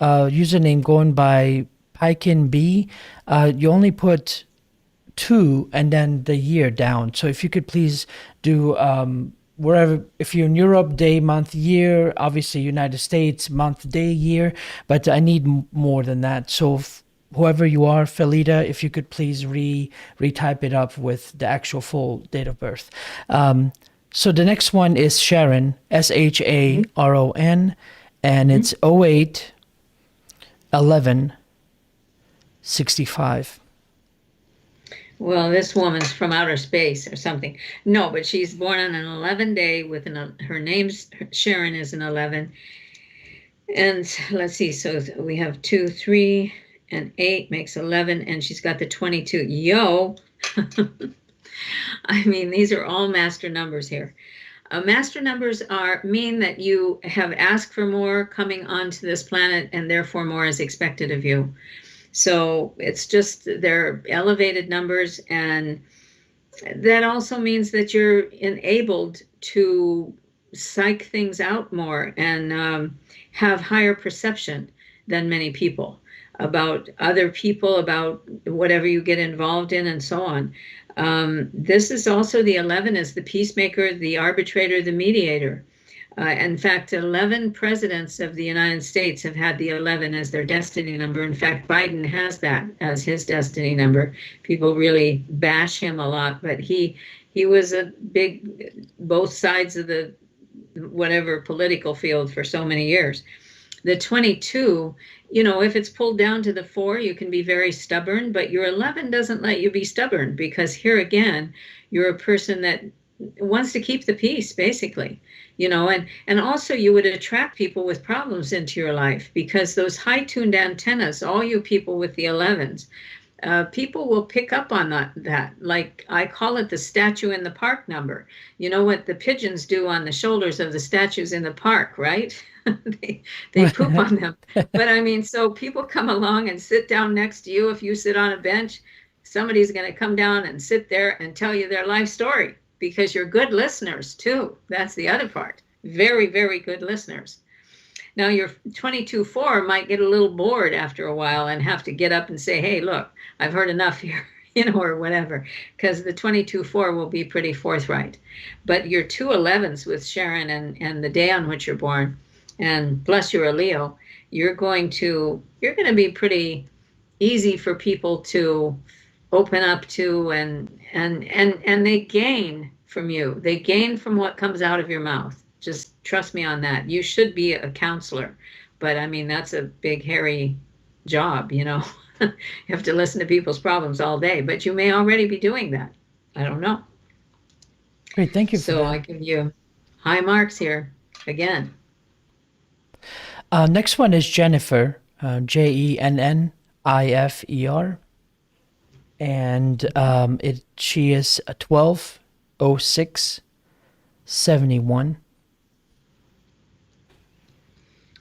username going by Pikin B, you only put 2 and then the year down. So if you could please do wherever, if you're in Europe, day, month, year, obviously United States, month, day, year, but I need more than that. So whoever you are, Felita, if you could please retype it up with the actual full date of birth. So the next one is Sharon, Sharon, and it's 08 11 65. Well, this woman's from outer space or something. No, but she's born on an 11 day with her name's Sharon is an 11. And let's see, so we have 2, 3, and 8 makes 11, and she's got the 22. Yo! I mean, these are all master numbers here. Master numbers mean that you have asked for more coming onto this planet, and therefore more is expected of you. So it's just they're elevated numbers, and that also means that you're enabled to psych things out more and have higher perception than many people about other people, about whatever you get involved in, and so on. This is also the 11 is the peacemaker, the arbitrator, the mediator. In fact, 11 presidents of the United States have had the 11 as their destiny number. In fact, Biden has that as his destiny number. People really bash him a lot, but he was a big, both sides of the whatever political field for so many years. The 22, if it's pulled down to the 4, you can be very stubborn, but your 11 doesn't let you be stubborn, because here again, you're a person that wants to keep the peace, basically, and also you would attract people with problems into your life, because those high-tuned antennas, all you people with the 11s, people will pick up on that. Like I call it the statue in the park number. You know what the pigeons do on the shoulders of the statues in the park, right? they poop on them. But I mean, so people come along and sit down next to you. If you sit on a bench, somebody's going to come down and sit there and tell you their life story, because you're good listeners too. That's the other part. Very, very good listeners. Now your 22-4 might get a little bored after a while and have to get up and say, hey, look, I've heard enough here, or whatever, because the 22-4 will be pretty forthright. But your 2 11s with Sharon and the day on which you're born, and plus you're a Leo, you're going to be pretty easy for people to open up to, and they gain from you. They gain from what comes out of your mouth. Just trust me on that. You should be a counselor, but I mean, that's a big, hairy job, You have to listen to people's problems all day, but you may already be doing that. I don't know. Great, thank you for that. So I give you high marks here again. Next one is Jennifer, Jennifer, and she is 12/06/71.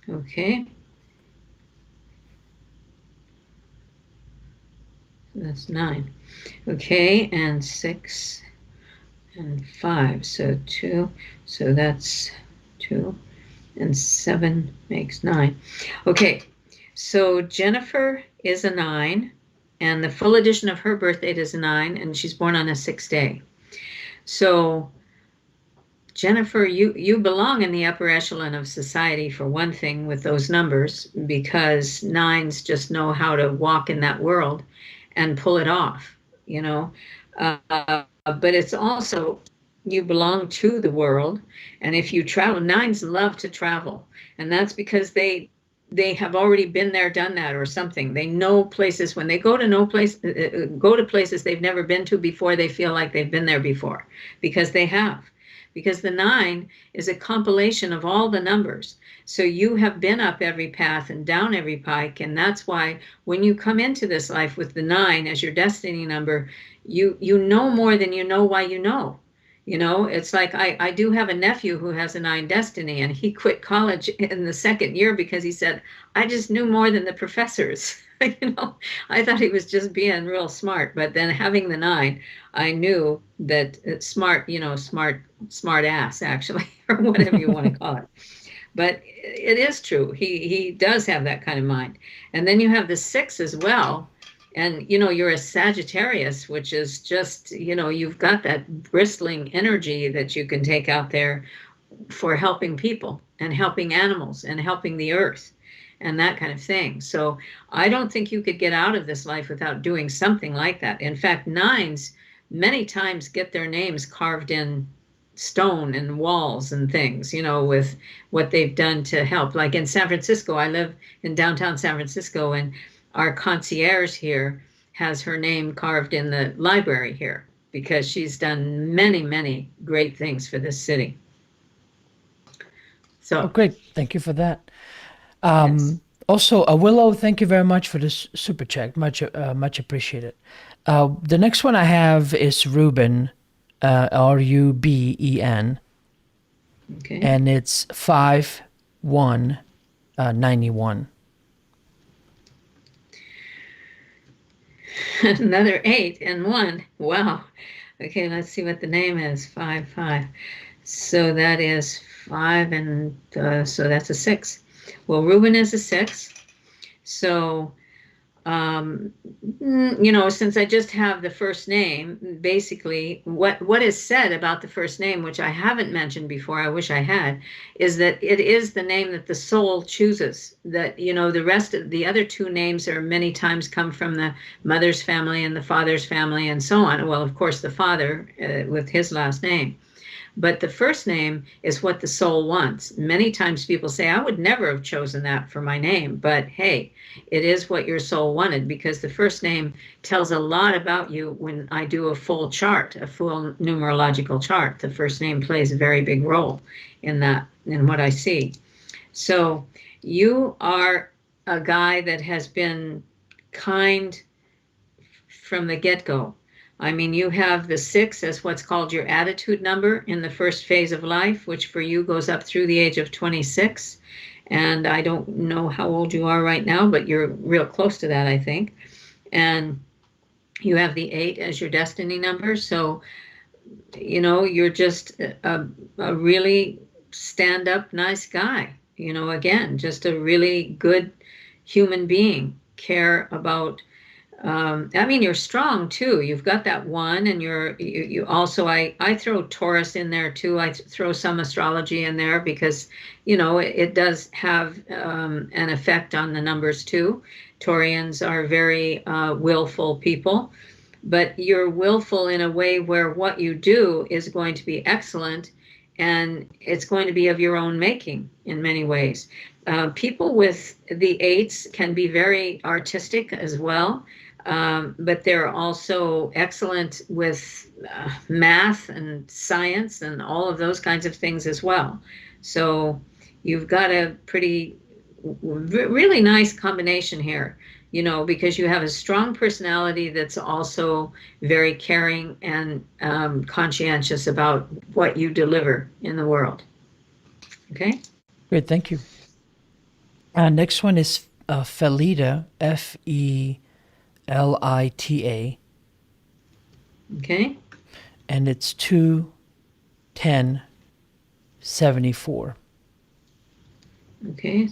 Okay. That's 9. Okay, and 6 and 5. So 2. So that's 2. And 7 makes 9. Okay, so Jennifer is a 9, and the full edition of her birth date is a 9, and she's born on a 6th day. So Jennifer, you belong in the upper echelon of society, for one thing, with those numbers, because 9s just know how to walk in that world and pull it off, but it's also, you belong to the world. And if you travel, 9s love to travel, and that's because they have already been there, done that, or something. They know places. When they go to places they've never been to before, they feel like they've been there before, because they have. Because the 9 is a compilation of all the numbers. So you have been up every path and down every pike, and that's why when you come into this life with the 9 as your destiny number, you know more than you know why you know. You know, it's like I do have a nephew who has a 9 destiny, and he quit college in the second year because he said, I just knew more than the professors. You know, I thought he was just being real smart, but then having the 9, I knew that it's smart, you know, smart ass actually, or whatever you want to call it. But it is true. He does have that kind of mind. And then you have the 6 as well. And you know, you're a Sagittarius, which is just, you know, you've got that bristling energy that you can take out there for helping people and helping animals and helping the earth and that kind of thing. So I don't think you could get out of this life without doing something like that. In fact, 9s many times get their names carved in stone and walls and things, you know, with what they've done to help. Like in San Francisco, I live in downtown San Francisco, and our concierge here has her name carved in the library here because she's done many, many great things for this city. Oh, So, great. Thank you for that. yes. Also, Willow, thank you very much for this super chat. Much appreciated. The next one I have is Ruben, Ruben, Okay. and it's 5/1/91. Another 8 and 1. Wow. Okay, let's see what the name is. 5, 5. So that is 5, and so that's a 6. Well, Reuben is a 6. So, you know, since I just have the first name, basically what is said about the first name, which I haven't mentioned before, I wish I had, is that it is the name that the soul chooses. That, you know, the rest of the other 2 names are many times come from the mother's family and the father's family and so on. Well, of course, the father with his last name. But the first name is what the soul wants. Many times people say, I would never have chosen that for my name. But hey, it is what your soul wanted, because the first name tells a lot about you. When I do a full chart, a full numerological chart, the first name plays a very big role in that, in what I see. So you are a guy that has been kind from the get-go. I mean, you have the 6 as what's called your attitude number in the first phase of life, which for you goes up through the age of 26. And I don't know how old you are right now, but you're real close to that, I think. And you have the 8 as your destiny number. So, you know, you're just a really stand-up, nice guy. You know, again, just a really good human being. Care about I mean, you're strong too. You've got that 1, and you also, I throw Taurus in there too. I throw some astrology in there because, you know, it does have an effect on the numbers too. Taurians are very willful people, but you're willful in a way where what you do is going to be excellent, and it's going to be of your own making in many ways. People with the 8s can be very artistic as well. But they're also excellent with math and science and all of those kinds of things as well. So you've got a really nice combination here, you know, because you have a strong personality that's also very caring and conscientious about what you deliver in the world. Okay? Great, thank you. Next one is Felita, Felita, Okay? and it's 2/10/74. Okay.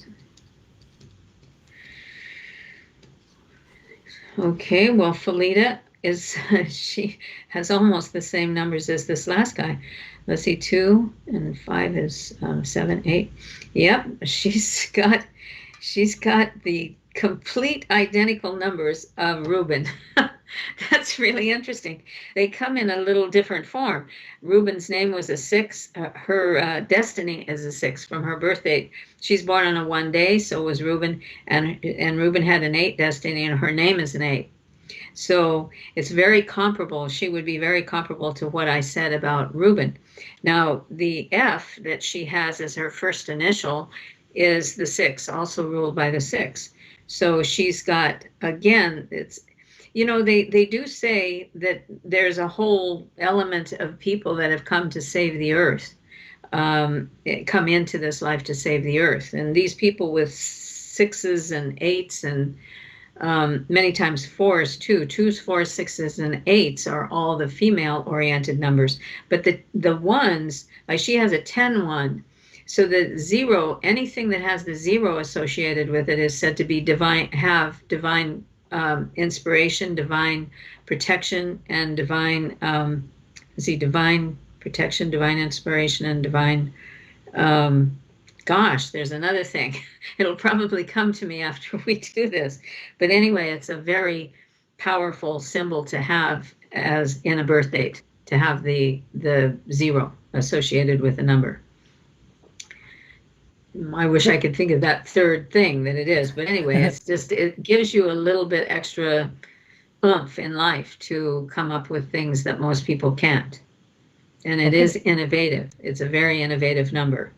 Okay, well, Felita is, she has almost the same numbers as this last guy. Let's see, 2 and 5 is 7, 8. Yep, she's got the complete identical numbers of Reuben. That's really interesting. They come in a little different form. Reuben's name was a 6. Her destiny is a 6 from her birth date. She's born on a 1 day, so was Reuben, and Reuben had an 8 destiny, and her name is an 8. So it's very comparable. She would be very comparable to what I said about Reuben. Now, the F that she has as her first initial is the 6, also ruled by the 6. So she's got, again, they do say that there's a whole element of people that have come to save the earth, come into this life to save the earth. And these people with sixes and eights and many times fours too. Twos, fours, sixes, and eights are all the female-oriented numbers. But the ones, like she has a 10-1. So the zero, anything that has the zero associated with it is said to be divine, have divine inspiration, divine protection, and divine, divine protection, divine inspiration, and divine, gosh, there's another thing. It'll probably come to me after we do this. But anyway, it's a very powerful symbol to have as in a birth date, to have the zero associated with a number. I wish I could think of that third thing that it is. But anyway, it gives you a little bit extra oomph in life to come up with things that most people can't. And it is innovative. It's a very innovative number.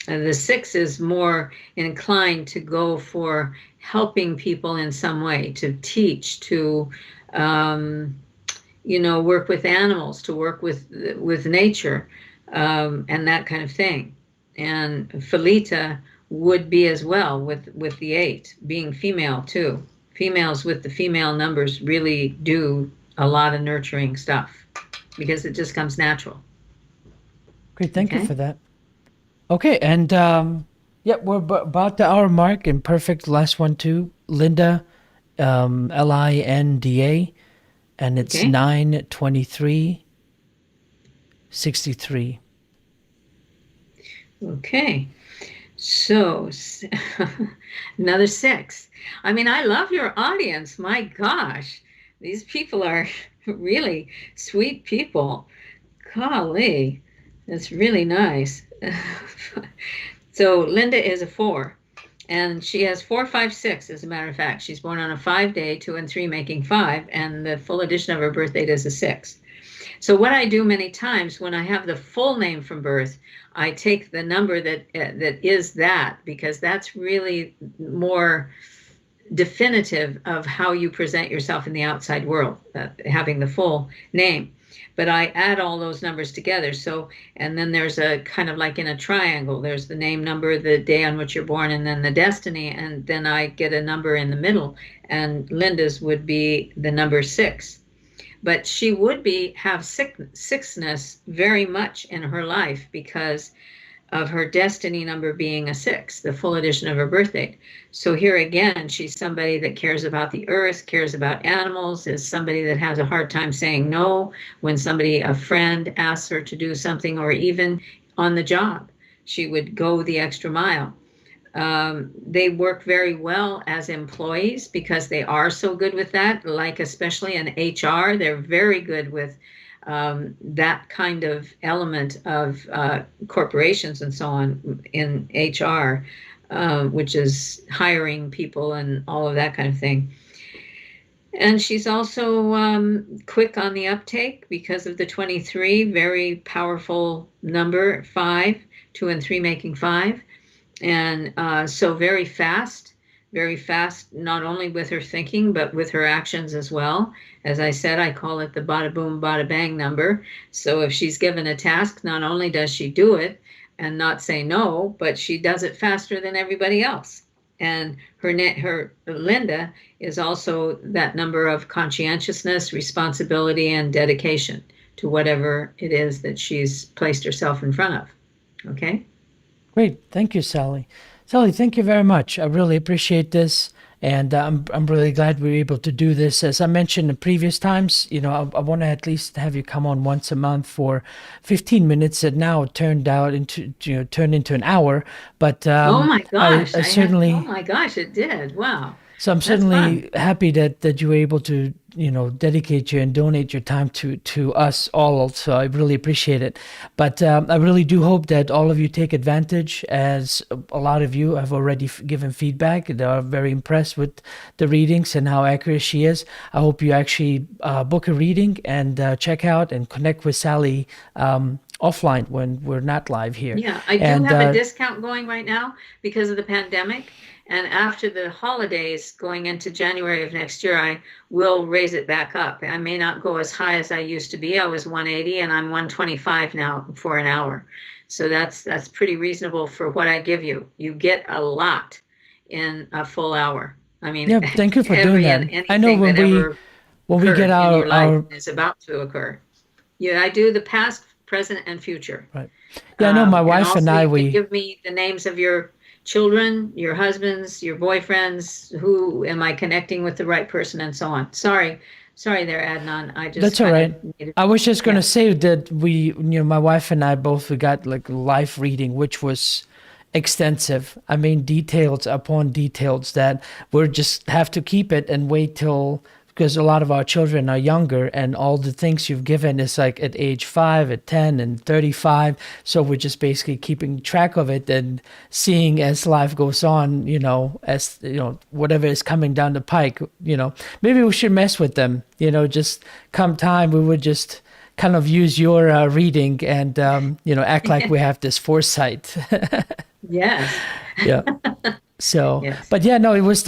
The 6 is more inclined to go for helping people in some way, to teach, to work with animals, to work with nature, and that kind of thing. And Felita would be as well with the 8, being female too. Females with the female numbers really do a lot of nurturing stuff because it just comes natural. Great, thank you for that. Okay, and we're about the hour mark, and perfect last one too. Linda, Linda, and it's 9/23/63. Okay, so another 6. I mean, I love your audience. My gosh, these people are really sweet people. Golly, that's really nice. So Linda is a 4, and she has 4, 5, 6. As a matter of fact, she's born on a 5-day, 2 and 3 making 5, and the full edition of her birth date is a 6. So what I do many times when I have the full name from birth, I take the number that is that, because that's really more definitive of how you present yourself in the outside world, having the full name. But I add all those numbers together. So, and then there's a kind of like in a triangle, there's the name, number, the day on which you're born, and then the destiny. And then I get a number in the middle, and Linda's would be the number 6. But she would have sixness very much in her life because of her destiny number being a 6, the full edition of her birth date. So here again, she's somebody that cares about the earth, cares about animals, is somebody that has a hard time saying no when a friend asks her to do something, or even on the job. She would go the extra mile. They work very well as employees because they are so good with that, like especially in HR, they're very good with that kind of element of corporations and so on in HR, which is hiring people and all of that kind of thing. And she's also quick on the uptake because of the 23, very powerful number, 5, 2 and 3 making 5. And so very fast, not only with her thinking, but with her actions as well. As I said, I call it the bada boom, bada bang number. So if she's given a task, not only does she do it and not say no, but she does it faster than everybody else. And her Linda is also that number of conscientiousness, responsibility, and dedication to whatever it is that she's placed herself in front of. Okay? Great. Thank you, Sally. Sally, thank you very much. I really appreciate this. And I'm really glad we were able to do this. As I mentioned in previous times, I want to at least have you come on once a month for 15 minutes. And now it turned into an hour. But oh my gosh! I certainly. Oh my gosh! It did. Wow. So I'm certainly happy that you were able to, dedicate you and donate your time to us all. So I really appreciate it. But I really do hope that all of you take advantage, as a lot of you have already given feedback. They are very impressed with the readings and how accurate she is. I hope you actually book a reading and check out and connect with Sally offline when we're not live here. Yeah, I do have a discount going right now because of the pandemic. And after the holidays, going into January of next year, I will raise it back up. I may not go as high as I used to be. I was 180 and I'm 125 now for an hour. So that's pretty reasonable for what I give you. You get a lot in a full hour. I mean, Yeah, thank you for doing every that. and I know anything that ever when we get occurred in your life our is about to occur. Yeah, I do the past, present, and future. right. Yeah, I know my And wife and also, I you can we give me the names of your children, your husbands, your boyfriends. Who am I connecting with the right person, and so on. Sorry there, Adnan. I just That's all kind of right. needed. I was just Yeah. gonna say that my wife and I both we got like live reading, which was extensive. I mean, details upon details that we're just have to keep it and wait till because a lot of our children are younger and all the things you've given is like at age 5, at 10 and 35. So we're just basically keeping track of it and seeing as life goes on, as whatever is coming down the pike, maybe we should mess with them, just come time we would just kind of use your reading and act like we have this foresight. Yes. Yeah. So, Yes. but yeah, no, it was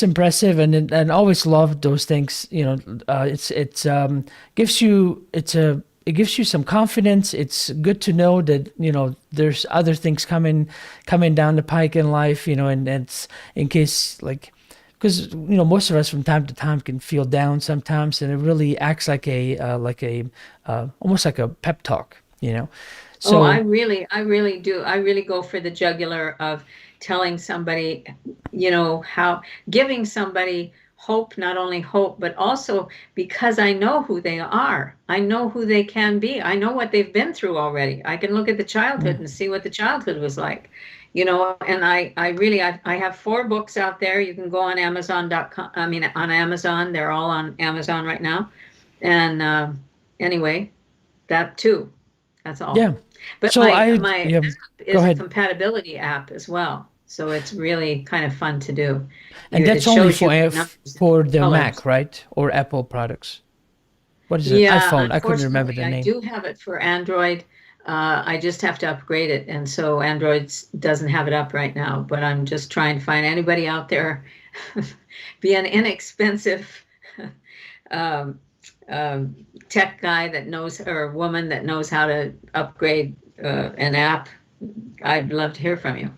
impressive, and always loved those things. Gives you it gives you some confidence. It's good to know that there's other things coming down the pike in life. And it's in case like because most of us from time to time can feel down sometimes, and it really acts like a almost like a pep talk. Oh, So I really do. I really go for the jugular of telling somebody, how giving somebody hope, not only hope, but also because I know who they are. I know who they can be. I know what they've been through already. I can look at the childhood mm, and see what the childhood was like, and I have 4 books out there. You can go on Amazon.com. I mean, on Amazon, they're all on Amazon right now. And anyway, that too. That's all. yeah. But So my yeah, app go is a ahead. compatibility app as well. So it's really kind of fun to do. And It that's only shows you the numbers and for the Mac, colors. right? Or Apple products. What is it? Yeah, iPhone. I couldn't remember unfortunately, the I name. do have it for Android. I just have to upgrade it, and so Android doesn't have it up right now. But I'm just trying to find anybody out there, be an inexpensive um, tech guy that knows or woman that knows how to upgrade an app. I'd love to hear from you.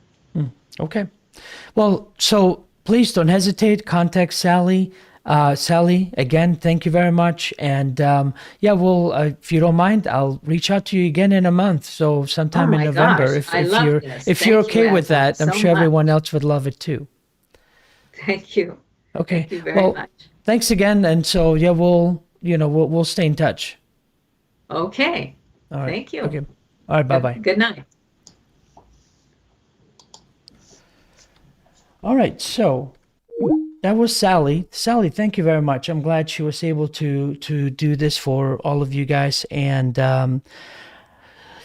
Okay. Well, so please don't hesitate. Contact Sally. Sally, again, thank you very much. And yeah, well, if you don't mind, I'll reach out to you again in a month. So Oh sometime in my November, gosh, I love this. if you're Thank you, okay with Adnan, that, I'm so sure much. everyone else would love it too. Thank you. Okay. Thank you very Well, much. thanks again. And so yeah, we'll stay in touch. Okay. All right. Thank you. Okay. All right. Bye bye. Good night. All right. So that was Sally. Sally, thank you very much. I'm glad she was able to do this for all of you guys. And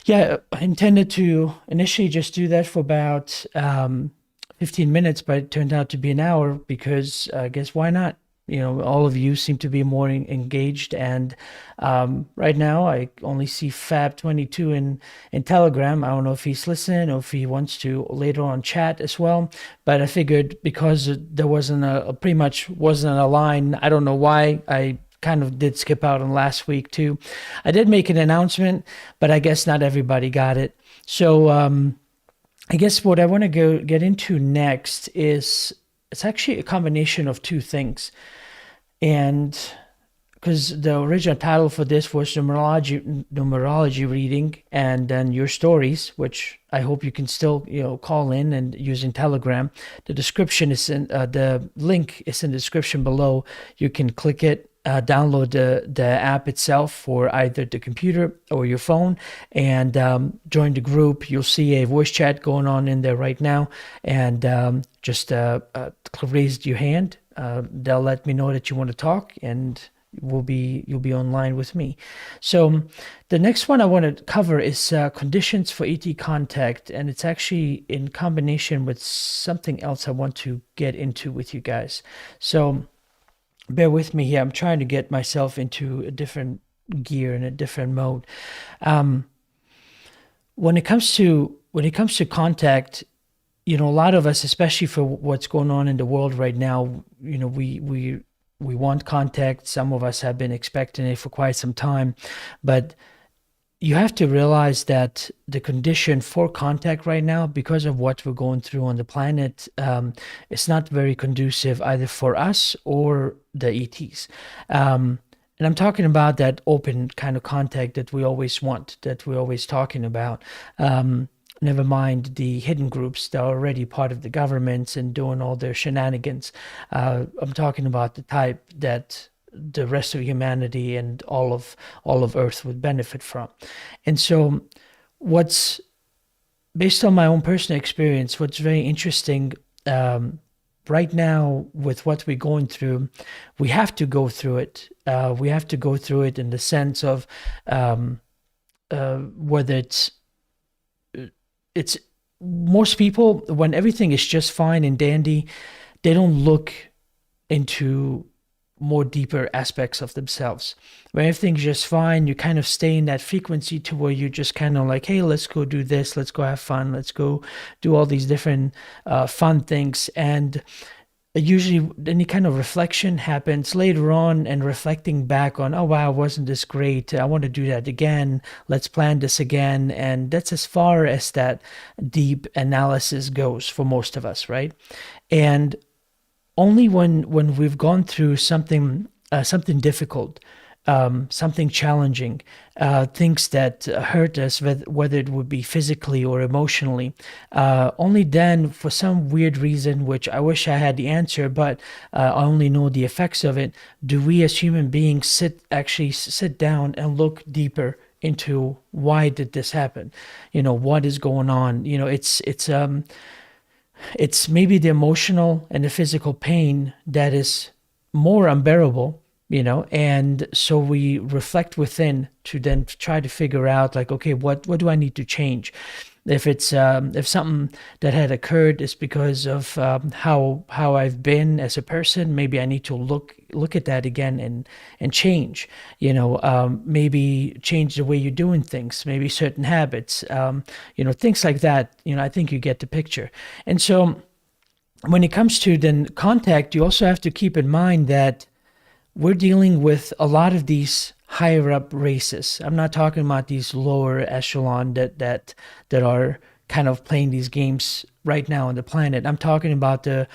yeah, I intended to initially just do that for about 15 minutes, but it turned out to be an hour because I guess why not? All of you seem to be more engaged. And right now, I only see Fab22 in Telegram. I don't know if he's listening or if he wants to later on chat as well. But I figured because there wasn't pretty much wasn't a line. I don't know why I kind of did skip out on last week too. I did make an announcement, but I guess not everybody got it. So I guess what I want to get into next is it's actually a combination of two things. And because the original title for this was numerology reading and then your stories, which I hope you can still call in and using Telegram. The description is in the link is in the description below. You can click it, download the app itself for either the computer or your phone, and join the group. You'll see a voice chat going on in there right now, and just raise your hand. They'll let me know that you want to talk, and you'll be online with me. So the next one I want to cover is conditions for ET contact, and it's actually in combination with something else I want to get into with you guys. So bear with me here. I'm trying to get myself into a different gear and a different mode. When it comes to contact, a lot of us, especially for what's going on in the world right now, we want contact. Some of us have been expecting it for quite some time, but you have to realize that the condition for contact right now, because of what we're going through on the planet, it's not very conducive either for us or the ETs. And I'm talking about that open kind of contact that we always want, that we're always talking about. Never mind the hidden groups that are already part of the governments and doing all their shenanigans. I'm talking about the type that the rest of humanity and all of Earth would benefit from. And so, what's based on my own personal experience, what's very interesting right now with what we're going through, we have to go through it. We have to go through it in the sense of whether it's most people, when everything is just fine and dandy, they don't look into more deeper aspects of themselves. When everything's just fine, you kind of stay in that frequency to where you just kind of like, hey, let's go do this, let's go have fun, let's go do all these different fun things. And usually any kind of reflection happens later on, and reflecting back on, oh wow, wasn't this great, I want to do that again, let's plan this again. And that's as far as that deep analysis goes for most of us, right? And only when we've gone through something difficult, something challenging, things that hurt us, whether it would be physically or emotionally, only then, for some weird reason, which I wish I had the answer, but I only know the effects of it, do we as human beings actually sit down and look deeper into why did this happen? What is going on? It's maybe the emotional and the physical pain that is more unbearable, and so we reflect within to then try to figure out, like, okay, what do I need to change? If something that had occurred is because of how I've been as a person, maybe I need to look at that again and change. Maybe change the way you're doing things, maybe certain habits, things like that. I think you get the picture. And so when it comes to then contact, you also have to keep in mind that we're dealing with a lot of these higher up races. I'm not talking about these lower echelon that are kind of playing these games right now on the planet. I'm talking about the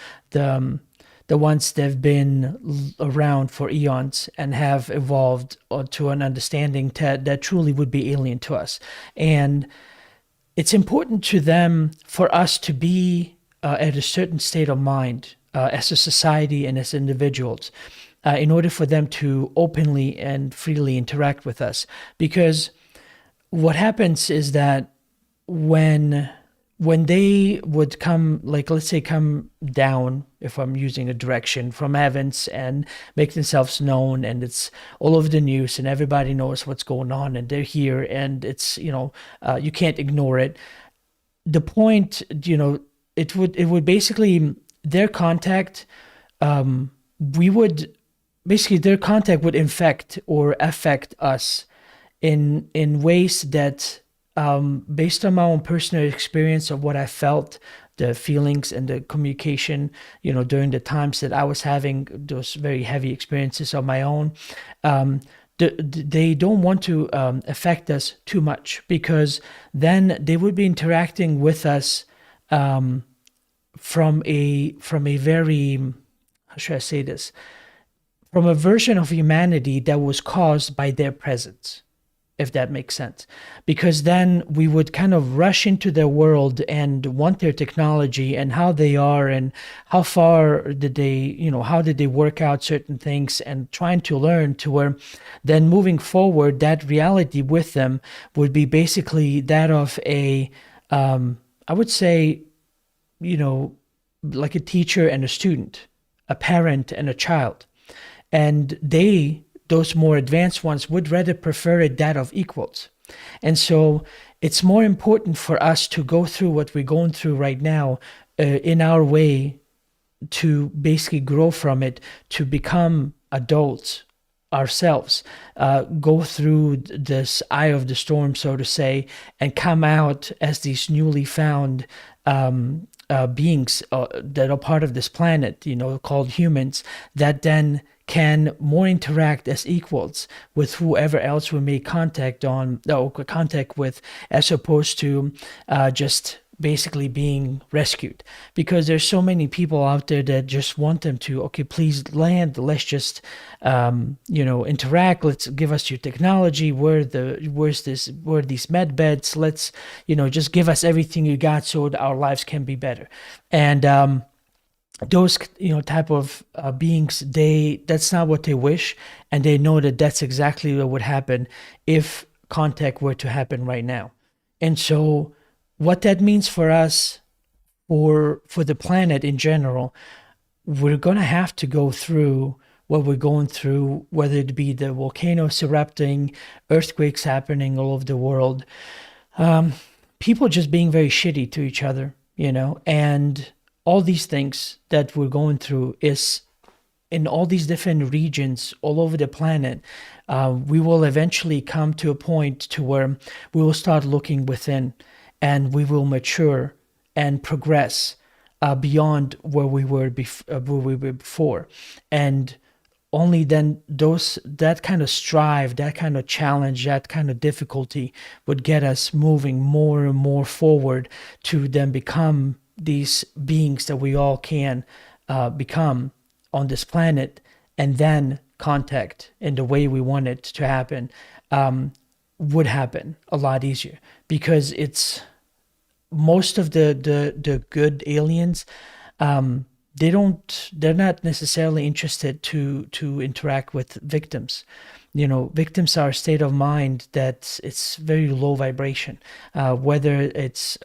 ones that have been around for eons and have evolved to an understanding that truly would be alien to us. And it's important to them for us to be at a certain state of mind as a society and as individuals, in order for them to openly and freely interact with us. Because what happens is that when they would come, like, let's say, come down, if I'm using a direction, from heavens and make themselves known, and it's all over the news and everybody knows what's going on and they're here, and it's, you can't ignore it. The point, it would basically, their contact, their contact would infect or affect us in ways that, based on my own personal experience of what I felt, the feelings and the communication, during the times that I was having those very heavy experiences of my own, they don't want to affect us too much, because then they would be interacting with us from a very, how should I say this? From a version of humanity that was caused by their presence, if that makes sense. Because then we would kind of rush into their world and want their technology and how they are and how far did they, how did they work out certain things, and trying to learn to where then moving forward, that reality with them would be basically that of I would say, like a teacher and a student, a parent and a child. And those more advanced ones, would rather prefer that of equals. And so it's more important for us to go through what we're going through right now in our way, to basically grow from it, to become adults ourselves, go through this eye of the storm, so to say, and come out as these newly found beings that are part of this planet, called humans, that then can more interact as equals with whoever else we make contact with, as opposed to just basically being rescued. Because there's so many people out there that just want them to, okay, please land, let's just interact, let's give us your technology, where are these med beds, let's just give us everything you got so that our lives can be better. And those type of beings, that's not what they wish, and they know that that's exactly what would happen if contact were to happen right now. And so what that means for us, for the planet in general, we're going to have to go through what we're going through, whether it be the volcanoes erupting, earthquakes happening all over the world, people just being very shitty to each other, and all these things that we're going through is in all these different regions all over the planet. We will eventually come to a point to where we will start looking within, and we will mature and progress beyond where we were before. And only then that kind of strive, that kind of challenge, that kind of difficulty would get us moving more and more forward to then become these beings that we all can become on this planet, and then contact in the way we want it to happen would happen a lot easier, because it's most of the good aliens, they're not necessarily interested to interact with victims. Victims are a state of mind that it's very low vibration, whether it's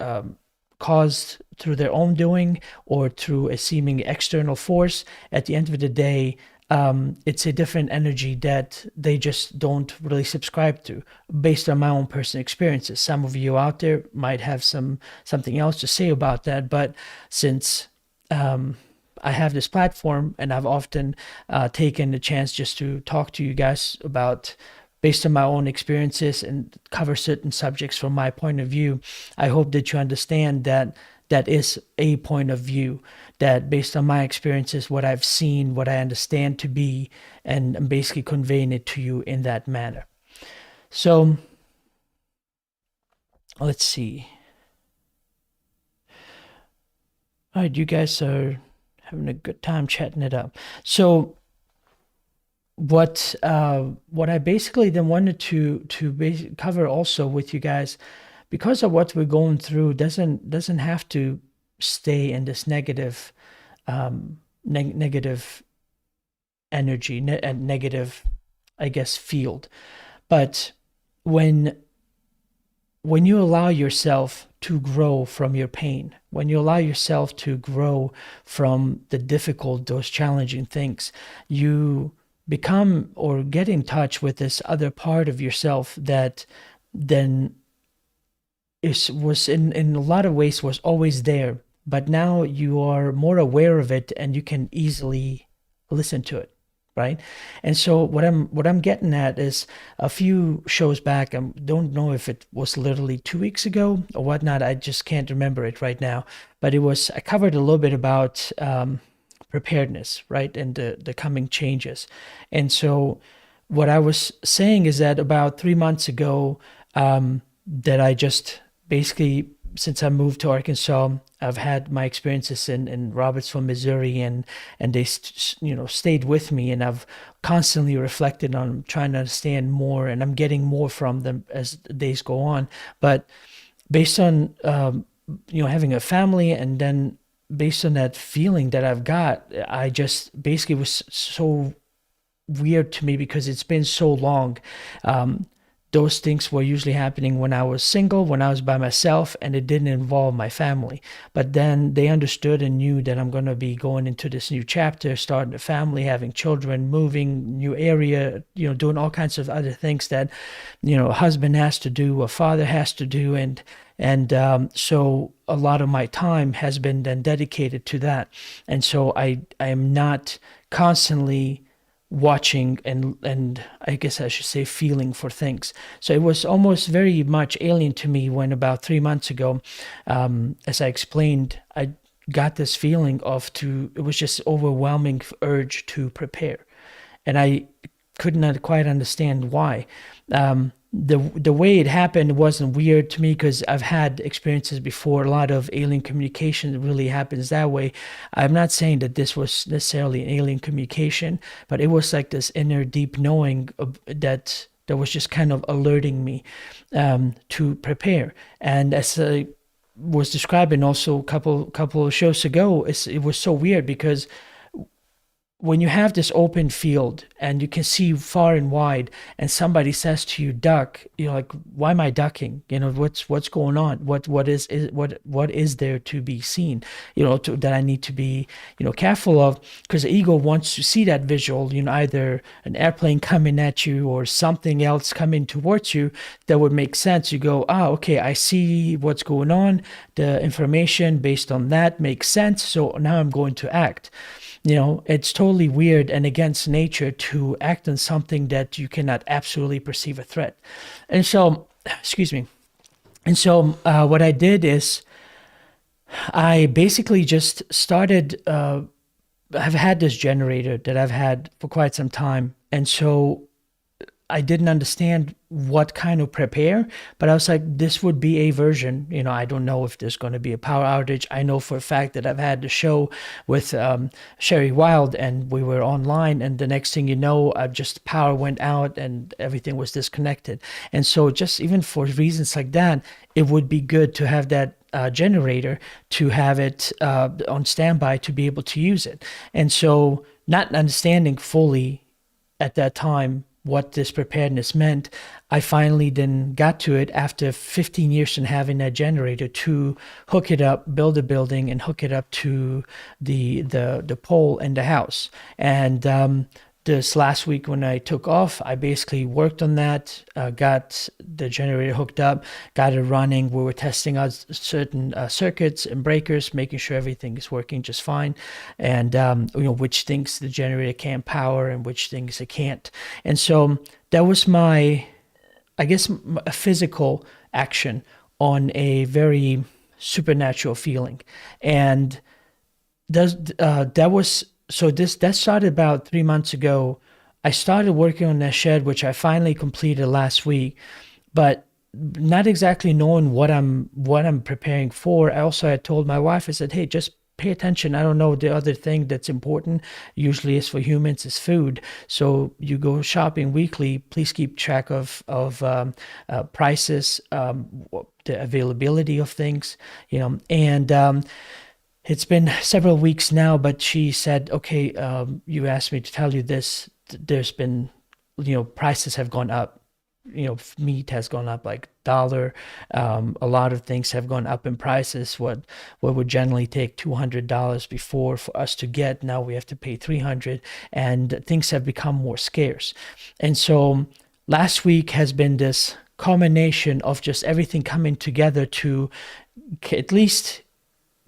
caused through their own doing or through a seeming external force. At the end of the day, it's a different energy that they just don't really subscribe to, based on my own personal experiences. Some of you out there might have something else to say about that, but since I have this platform, and I've often taken the chance just to talk to you guys about, based on my own experiences, and cover certain subjects from my point of view, I hope that you understand that that is a point of view, that based on my experiences, what I've seen, what I understand to be, and I'm basically conveying it to you in that manner. So let's see. All right, you guys are having a good time chatting it up. So what I basically then wanted to cover also with you guys, because of what we're going through, doesn't have to stay in this negative negative energy, negative, I guess, field. But when you allow yourself to grow from your pain, when you allow yourself to grow from the difficult, those challenging things, you become or get in touch with this other part of yourself that then was in a lot of ways was always there, but now you are more aware of it and you can easily listen to it, right? And so what I'm getting at is, a few shows back, I don't know if it was literally 2 weeks ago or whatnot, I just can't remember it right now, but I covered a little bit about preparedness, right, and the coming changes. And so what I was saying is that about 3 months ago, that I just basically, since I moved to Arkansas, I've had my experiences in Robertsville, Missouri, and they stayed with me, and I've constantly reflected on trying to understand more, and I'm getting more from them as the days go on. But based on having a family, and then based on that feeling that I've got, I just basically was so weird to me, because it's been so long. Those things were usually happening when I was single, when I was by myself, and it didn't involve my family. But then they understood and knew that I'm going to be going into this new chapter, starting a family, having children, moving, new area, doing all kinds of other things that, a husband has to do, a father has to do. And so a lot of my time has been then dedicated to that. And so I am not constantly watching and I guess I should say feeling for things. So it was almost very much alien to me when about 3 months ago, as I explained, I got this feeling it was just overwhelming urge to prepare. And I could not quite understand why. The way it happened wasn't weird to me because I've had experiences before. A lot of alien communication really happens that way. I'm not saying that this was necessarily an alien communication, but it was like this inner deep knowing that was just kind of alerting me to prepare. And as I was describing also a couple of shows ago, it was so weird because when you have this open field and you can see far and wide, and somebody says to you duck, you're like, why am I ducking? What's going on? What is there to be seen, that I need to be careful of, because the ego wants to see that visual, either an airplane coming at you or something else coming towards you that would make sense. You go, okay, I see what's going on, the information based on that makes sense, so now I'm going to act. It's totally weird and against nature to act on something that you cannot absolutely perceive a threat. And so, excuse me. And so, what I did is I basically just started. I've had this generator that I've had for quite some time. And so I didn't understand what kind of prepare, but I was like, this would be a version. I don't know if there's going to be a power outage. I know for a fact that I've had the show with Sherry Wild, and we were online, and the next thing you know, just power went out and everything was disconnected. And so just even for reasons like that, it would be good to have that generator, to have it on standby to be able to use it. And so not understanding fully at that time what this preparedness meant, I finally then got to it after 15 years in having that generator to hook it up, build a building, and hook it up to the pole in the house. And this last week when I took off, I basically worked on that, got the generator hooked up, got it running. We were testing out certain circuits and breakers, making sure everything is working just fine, and which things the generator can power and which things it can't. And so that was my, I guess, a physical action on a very supernatural feeling. And that was so that started about 3 months ago. I started working on that shed, which I finally completed last week, but not exactly knowing what I'm preparing for. I also had told my wife, I said, hey, just pay attention. I don't know, the other thing that's important usually is for humans is food. So you go shopping weekly, please keep track of prices, the availability of things, and it's been several weeks now, but she said, okay, you asked me to tell you this. There's been, prices have gone up. Meat has gone up like $1. A lot of things have gone up in prices. What would generally take $200 before for us to get, now we have to pay $300, and things have become more scarce. And so last week has been this culmination of just everything coming together to at least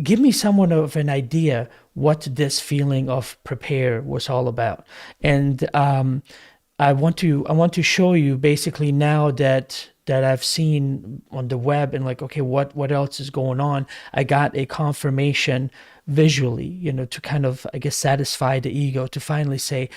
give me somewhat of an idea what this feeling of prepare was all about. And I want to show you basically now that I've seen on the web and like, okay, what else is going on? I got a confirmation visually, to kind of, I guess, satisfy the ego to finally say,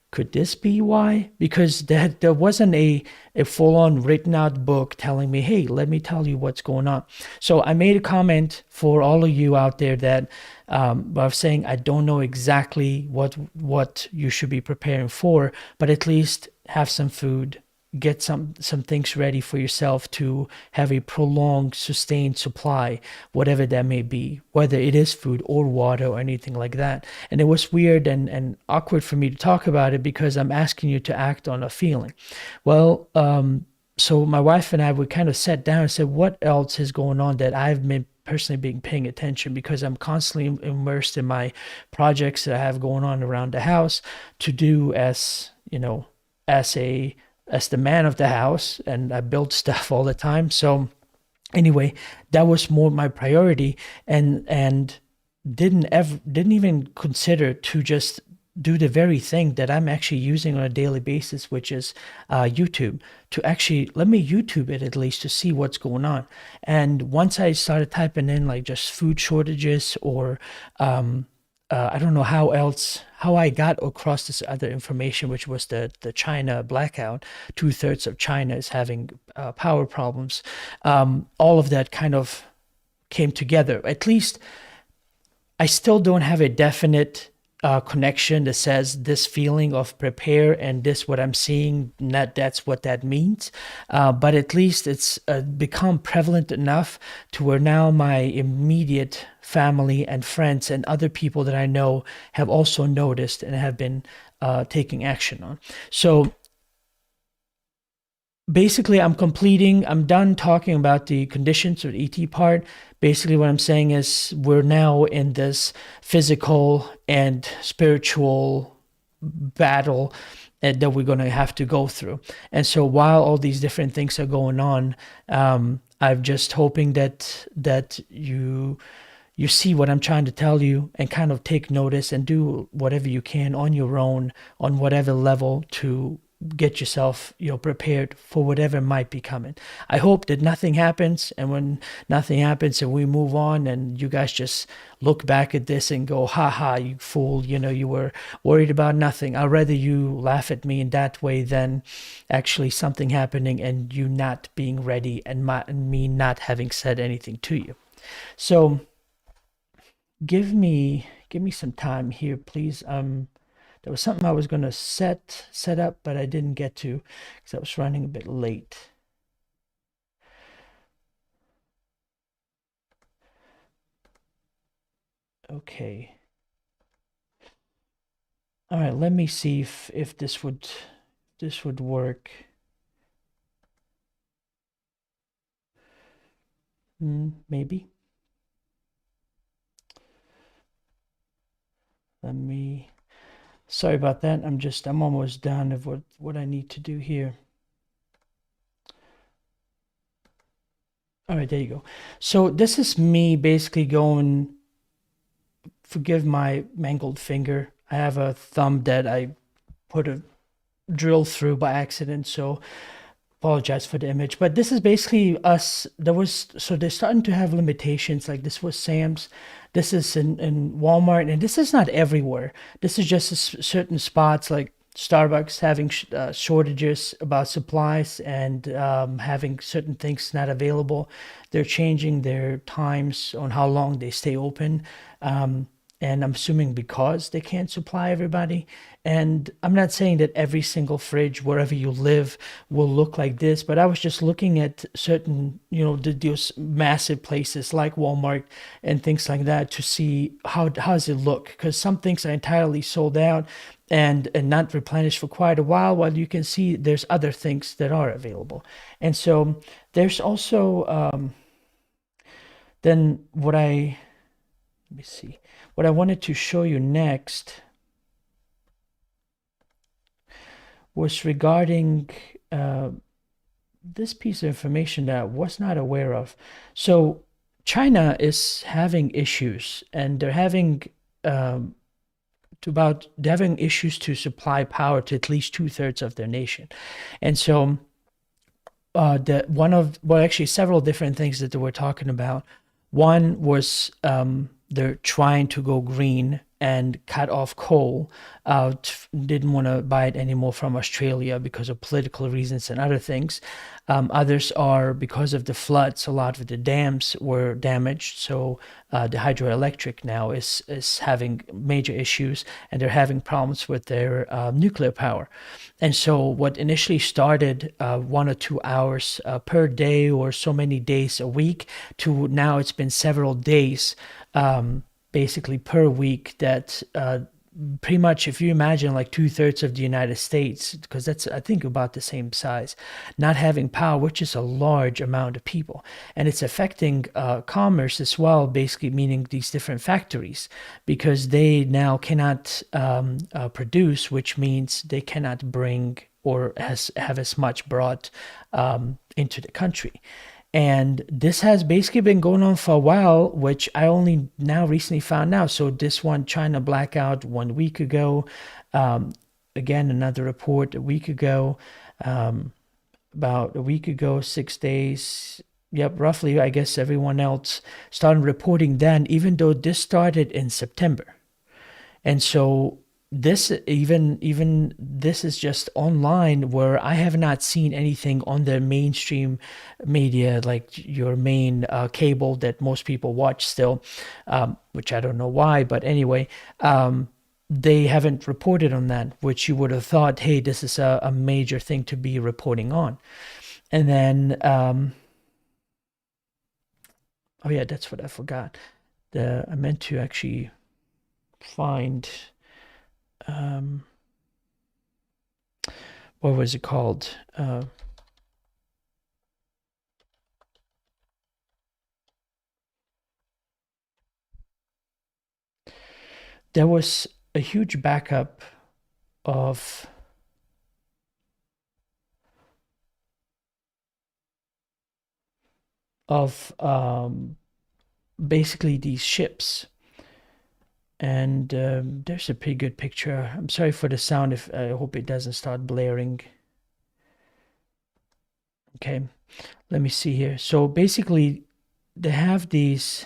could this be why? Because there wasn't a full-on written out book telling me, hey, let me tell you what's going on. So I made a comment for all of you out there that I was saying I don't know exactly what you should be preparing for, but at least have some food, get some things ready for yourself to have a prolonged, sustained supply, whatever that may be, whether it is food or water or anything like that. And it was weird and awkward for me to talk about it because I'm asking you to act on a feeling. Well, so my wife and I would kind of sat down and said, what else is going on that I've been personally being paying attention, because I'm constantly immersed in my projects that I have going on around the house to do as the man of the house, and I build stuff all the time. So anyway, that was more my priority, and didn't even consider to just do the very thing that I'm actually using on a daily basis, which is YouTube, to actually let me YouTube it at least to see what's going on. And once I started typing in like just food shortages or I don't know how I got across this other information, which was the China blackout. 2/3 of China is having power problems. All of that kind of came together. At least I still don't have a definite connection that says this feeling of prepare and this what I'm seeing, that's what that means. But at least it's become prevalent enough to where now my immediate family and friends and other people that I know have also noticed and have been taking action on. So basically I'm done talking about the conditions or ET part. Basically what I'm saying is we're now in this physical and spiritual battle that we're going to have to go through. And so while all these different things are going on, I'm just hoping that you see what I'm trying to tell you and kind of take notice and do whatever you can on your own, on whatever level, to get yourself, prepared for whatever might be coming. I hope that nothing happens, and when nothing happens and we move on and you guys just look back at this and go, ha ha, you fool, you were worried about nothing. I'd rather you laugh at me in that way than actually something happening and you not being ready and me not having said anything to you. So give me some time here, please. There was something I was going to set up, but I didn't get to because I was running a bit late. Okay. All right, let me see if this would work. Maybe. Sorry about that. I'm almost done of what I need to do here. All right, there you go. So this is me basically going, forgive my mangled finger. I have a thumb that I put a drill through by accident, so apologize for the image. But this is basically us. So they're starting to have limitations. Like this was Sam's. This is in Walmart, and this is not everywhere. This is just certain spots like Starbucks having shortages about supplies and having certain things not available. They're changing their times on how long they stay open. And I'm assuming because they can't supply everybody. And I'm not saying that every single fridge wherever you live will look like this, but I was just looking at certain, those massive places like Walmart and things like that to see how does it look, because some things are entirely sold out and not replenished for quite a while you can see there's other things that are available. And so there's also then let me see. What I wanted to show you next was regarding this piece of information that I was not aware of. So China is having issues, and they're having issues to supply power to at least 2/3 of their nation. And so actually several different things that they were talking about. One was they're trying to go green and cut off coal. Didn't want to buy it anymore from Australia because of political reasons and other things. Others are because of the floods. A lot of the dams were damaged, so the hydroelectric now is having major issues, and they're having problems with their nuclear power. And so what initially started 1 or 2 hours per day or so many days a week to now it's been several days basically per week that pretty much, if you imagine like 2/3 of the United States, because that's I think about the same size, not having power, which is a large amount of people, and it's affecting commerce as well, basically meaning these different factories, because they now cannot produce, which means they cannot bring or have as much brought into the country. And this has basically been going on for a while, which I only now recently found out. So this one, China blackout 1 week ago. Um, Again, another report a week ago. About a week ago, 6 days. Yep, roughly, I guess everyone else started reporting then, even though this started in September. And so even this is just online where I have not seen anything on the mainstream media, like your main cable that most people watch still, which I don't know why, but anyway, they haven't reported on that, which you would have thought, hey, this is a major thing to be reporting on. And then, oh yeah, that's what I forgot. I meant to actually find, um, what was it called? There was a huge backup of basically these ships. And there's a pretty good picture. I'm sorry for the sound. If I hope it doesn't start blaring. Okay, let me see here. So basically, they have these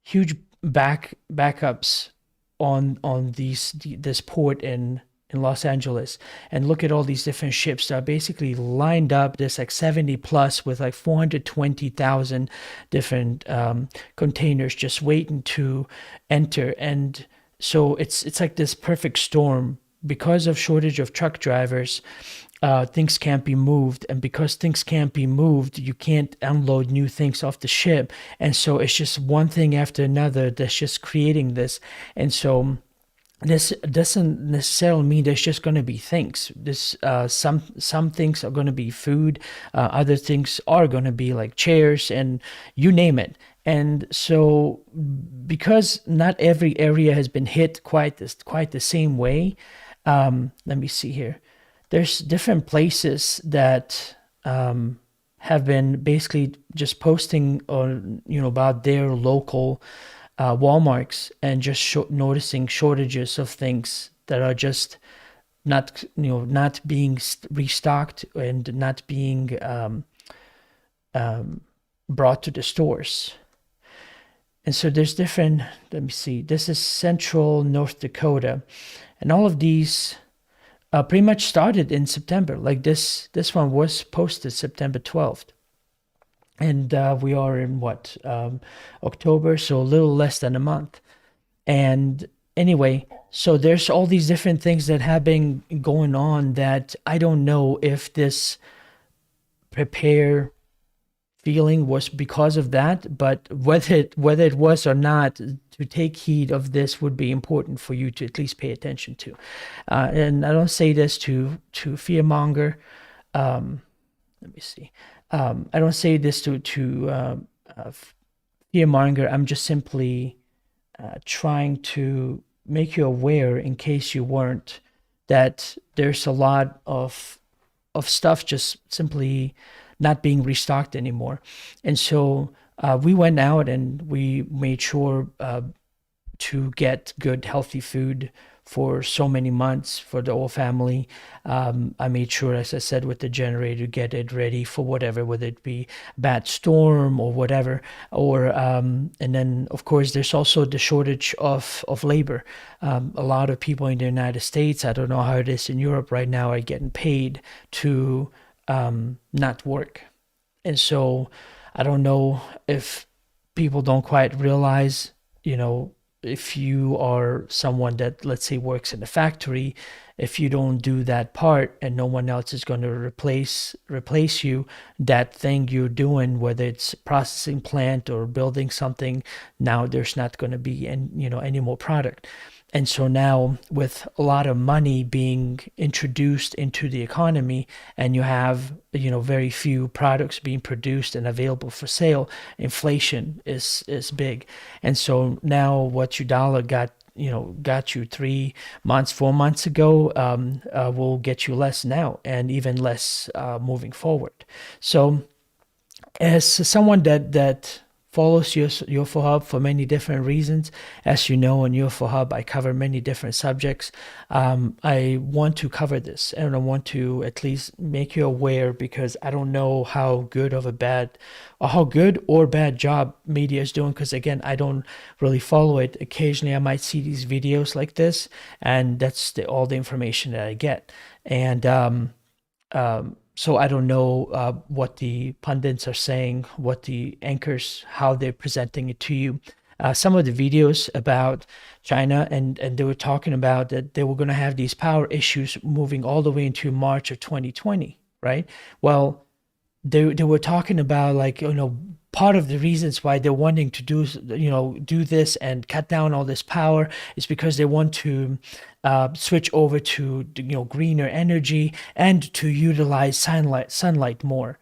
huge backups on this port in Los Angeles, and look at all these different ships that are basically lined up. There's like 70 plus with like 420,000 different containers just waiting to enter. And so it's like this perfect storm because of shortage of truck drivers. Things can't be moved, and because things can't be moved, you can't unload new things off the ship, and so it's just one thing after another that's just creating this. And so this doesn't necessarily mean there's just going to be things. Some things are going to be food, other things are going to be like chairs, and you name it. And so because not every area has been hit quite the same way, let me see here. There's different places that have been basically just posting on, about their local Walmarts, and just noticing shortages of things that are just not being restocked and not being brought to the stores. And so there's different, let me see, this is central North Dakota, and all of these pretty much started in September. Like this one was posted September 12th. And we are in what, October, so a little less than a month. And anyway, so there's all these different things that have been going on that I don't know if this prepare feeling was because of that, but whether it was or not, to take heed of this would be important for you to at least pay attention to. And I don't say this to fearmonger. Let me see. I don't say this to fearmonger. I'm just simply trying to make you aware, in case you weren't, that there's a lot of stuff just simply not being restocked anymore. And so we went out and we made sure to get good, healthy food for so many months for the whole family. I made sure, as I said, with the generator, get it ready for whatever, whether it be bad storm or whatever. Or and then, of course, there's also the shortage of labor. A lot of people in the United States, I don't know how it is in Europe right now, are getting paid to not work. And so I don't know if people don't quite realize, if you are someone that, let's say, works in a factory, if you don't do that part and no one else is going to replace you, that thing you're doing, whether it's processing plant or building something, now there's not going to be any more product. And so now, with a lot of money being introduced into the economy, and you have, very few products being produced and available for sale, inflation is big. And so now what your dollar got you 3 months, 4 months ago, will get you less now, and even less moving forward. So as someone that follows UFO Hub for many different reasons, as you know, on UFO Hub, I cover many different subjects. I want to cover this, and I want to at least make you aware because I don't know how good of a bad, or how good or bad job media is doing. Because again, I don't really follow it. Occasionally, I might see these videos like this, and that's all the information that I get. And so I don't know what the pundits are saying, what the anchors, how they're presenting it to you. Some of the videos about China, and they were talking about that they were going to have these power issues moving all the way into March of 2020, right? Well, they were talking about, like, part of the reasons why they're wanting to do this and cut down all this power is because they want to switch over to greener energy and to utilize sunlight more.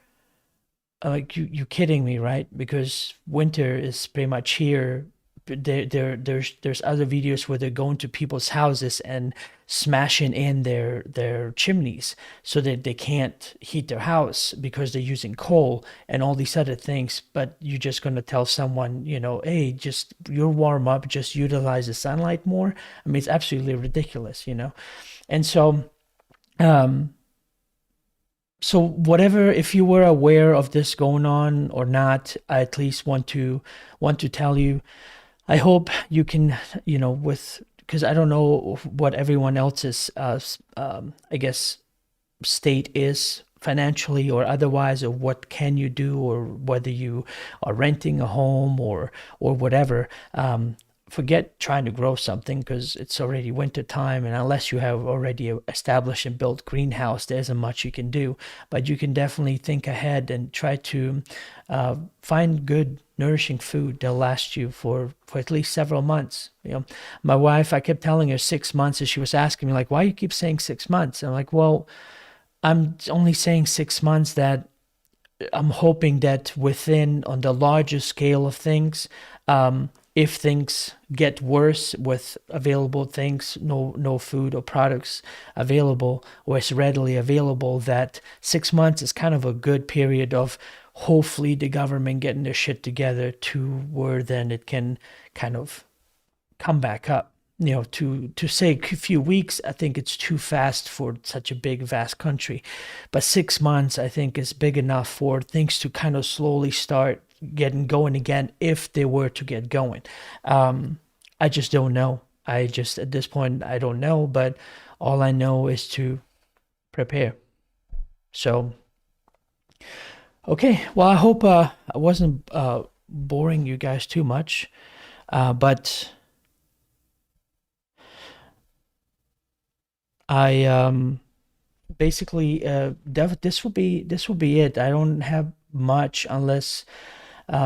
Like, you kidding me, right? Because winter is pretty much here. There's other videos where they're going to people's houses and smashing in their chimneys so that they can't heat their house because they're using coal and all these other things. But you're just going to tell someone, hey, just you're warm up, just utilize the sunlight more. I mean, it's absolutely ridiculous. And so whatever, if you were aware of this going on or not, I at least want to tell you. I hope you can, with, because I don't know what everyone else's, I guess, state is financially or otherwise, or what can you do, or whether you are renting a home or whatever. Forget trying to grow something because it's already winter time, and unless you have already established and built greenhouse, there isn't much you can do. But you can definitely think ahead and try to find good nourishing food that'll last you for at least several months. My wife, I kept telling her 6 months, and she was asking me, like, why you keep saying 6 months? I'm like, well, I'm only saying 6 months that I'm hoping that within, on the larger scale of things, if things get worse with available things, no food or products available, or it's readily available, that 6 months is kind of a good period of hopefully the government getting their shit together to where then it can kind of come back up. To say a few weeks, I think it's too fast for such a big, vast country. But 6 months, I think, is big enough for things to kind of slowly start getting going again, if they were to get going. I just don't know. At this point, I don't know, but all I know is to prepare. So, okay. Well, I hope I wasn't boring you guys too much. But I basically this will be it. I don't have much unless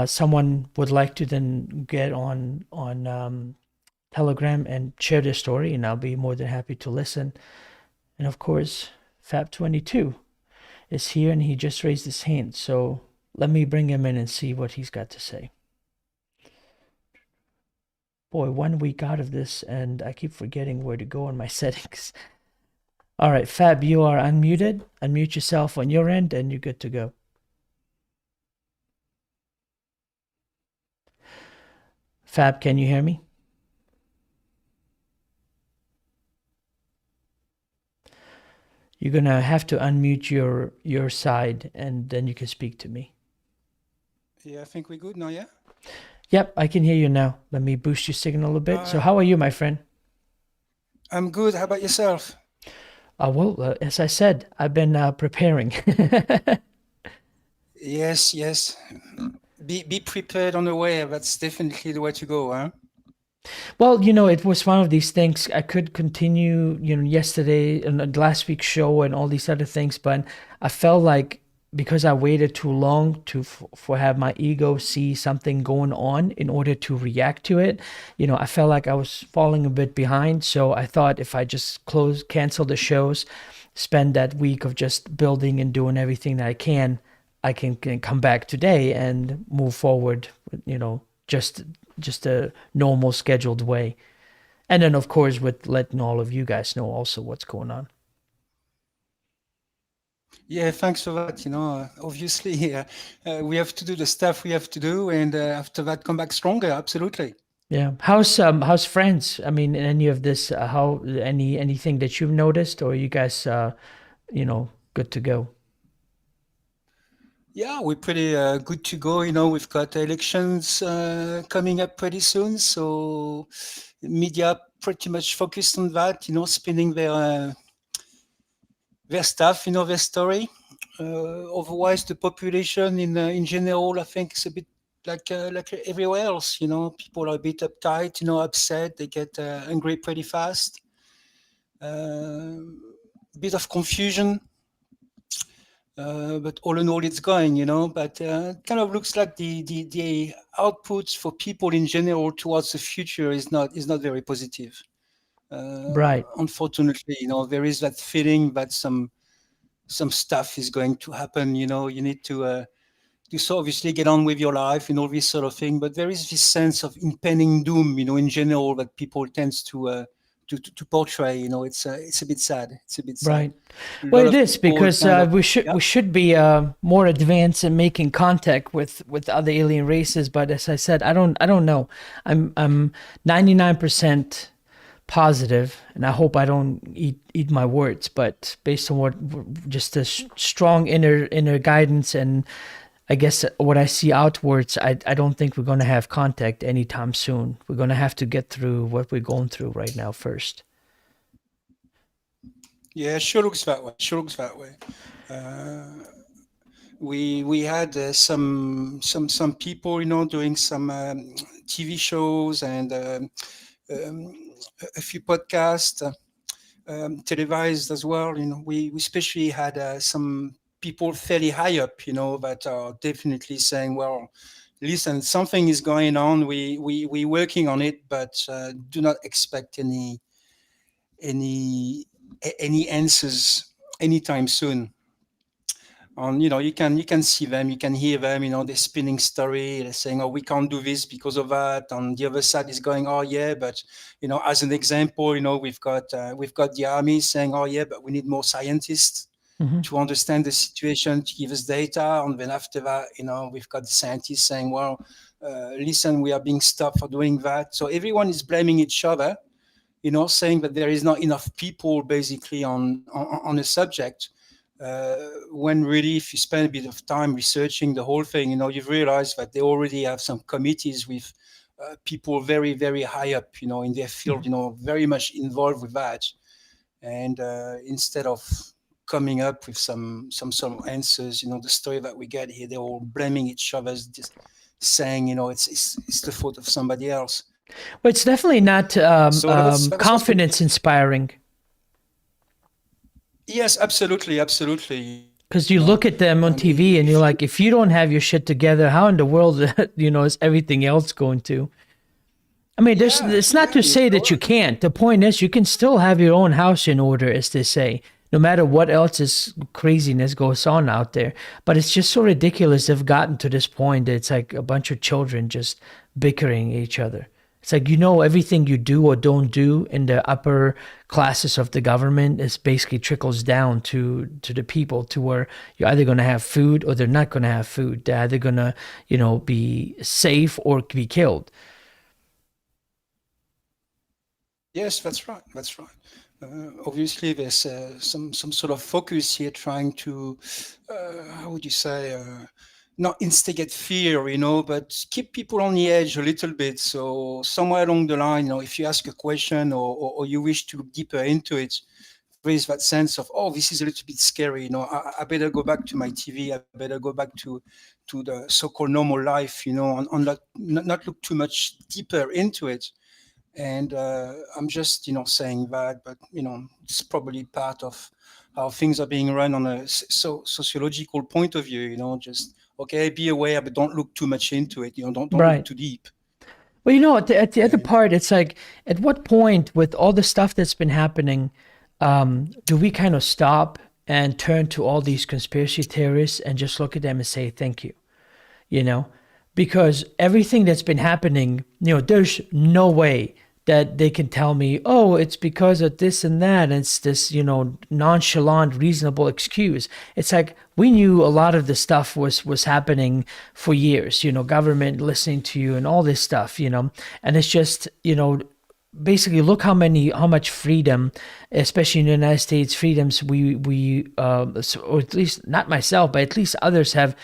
someone would like to then get on Telegram and share their story, and I'll be more than happy to listen. And of course, Fab22 is here, and he just raised his hand. So let me bring him in and see what he's got to say. Boy, 1 week out of this, and I keep forgetting where to go in my settings. All right, Fab, you are unmuted. Unmute yourself on your end, and you're good to go. Fab, can you hear me? You're gonna have to unmute your side, and then you can speak to me. Yeah, I think we're good now, yeah? Yep, I can hear you now. Let me boost your signal a bit. So how are you, my friend? I'm good. How about yourself? Well, as I said, I've been preparing. Yes. Be prepared on the way. That's definitely the way to go, huh? Well, it was one of these things. I could continue, yesterday and last week's show and all these other things, but I felt like, because I waited too long for have my ego see something going on in order to react to it, I felt like I was falling a bit behind. So I thought, if I just cancel the shows, spend that week of just building and doing everything that I can come back today and move forward, just a normal scheduled way. And then, of course, with letting all of you guys know also what's going on. Yeah, thanks for that. Obviously, we have to do the stuff we have to do, and after that, come back stronger. Absolutely. Yeah. How's friends? I mean, any of this, how anything that you've noticed, or you guys, good to go? Yeah, we're pretty good to go. We've got elections coming up pretty soon, so media pretty much focused on that. Spinning their stuff, their story. Otherwise, the population in general, I think, is a bit like everywhere else. People are a bit uptight, upset. They get angry pretty fast. A bit of confusion, but all in all, it's going. But it kind of looks like the output for people in general towards the future is not very positive. Right. Unfortunately, there is that feeling that some stuff is going to happen. You need to so obviously get on with your life and all this sort of thing. But there is this sense of impending doom, in general, that people tends to portray. It's a bit sad. It's a bit sad. Right. A Well, lot it of is people because kind of, we should yeah. we should be more advanced in making contact with other alien races. But as I said, I don't know. I'm 99% positive, and I hope I don't eat my words. But based on what just a strong inner guidance, and I guess what I see outwards, I don't think we're going to have contact anytime soon. We're going to have to get through what we're going through right now first. Yeah, sure looks that way. Sure looks that way. Uh, we had some people, doing some TV shows and a few podcasts, televised as well. We especially had some people fairly high up, that are definitely saying, "Well, listen, something is going on. We working on it, but do not expect any any answers anytime soon." On you can see them, you can hear them, they're spinning story, they're saying, "Oh, we can't do this because of that." On the other side is going, "Oh yeah, but as an example, we've got the army saying, 'Oh yeah, but we need more scientists Hmm. to understand the situation, to give us data.'" And then after that, we've got the scientists saying, "Well, listen, we are being stopped for doing that." So everyone is blaming each other, saying that there is not enough people basically on a subject. When really, if you spend a bit of time researching the whole thing, you've realized that they already have some committees with people very, very high up, in their field, very much involved with that. And instead of coming up with some sort of answers, the story that we get here, they're all blaming each other, just saying, it's the fault of somebody else. Well, it's definitely not So that's what's been. confidence inspiring Yes, absolutely, absolutely. because you look at them on TV and you're If you, like, if you don't have your shit together, how in the world, is everything else going to? I mean, there's yeah, it's not yeah, to you're say that you correct. can't. The point is, you can still have your own house in order, as they say, no matter what else is craziness goes on out there. But it's just so ridiculous they've gotten to this point that it's like a bunch of children just bickering each other. It's like, everything you do or don't do in the upper classes of the government is basically trickles down to the people, to where you're either going to have food or they're not going to have food. They're either going to, be safe or be killed. Yes, that's right. That's right. Obviously, there's some sort of focus here, trying to, how would you say, not instigate fear, but keep people on the edge a little bit. So somewhere along the line, if you ask a question, or you wish to look deeper into it, there is that sense of, "Oh, this is a little bit scary. I better go back to my TV. I better go back to the so-called normal life. On not look too much deeper into it." And I'm just, saying that, but it's probably part of how things are being run on a sociological point of view. Just, okay, be aware, but don't look too much into it. Don't look Right. too deep. Well, at the other And part, it's like, at what point, with all the stuff that's been happening, do we kind of stop and turn to all these conspiracy theorists and just look at them and say thank you? You know, because everything that's been happening, there's no way that they can tell me, oh, it's because of this and that. And it's this, nonchalant, reasonable excuse. It's like we knew a lot of the stuff was happening for years, government listening to you and all this stuff, and it's just, basically look how much freedom, especially in the United States, freedoms or at least not myself, but at least others have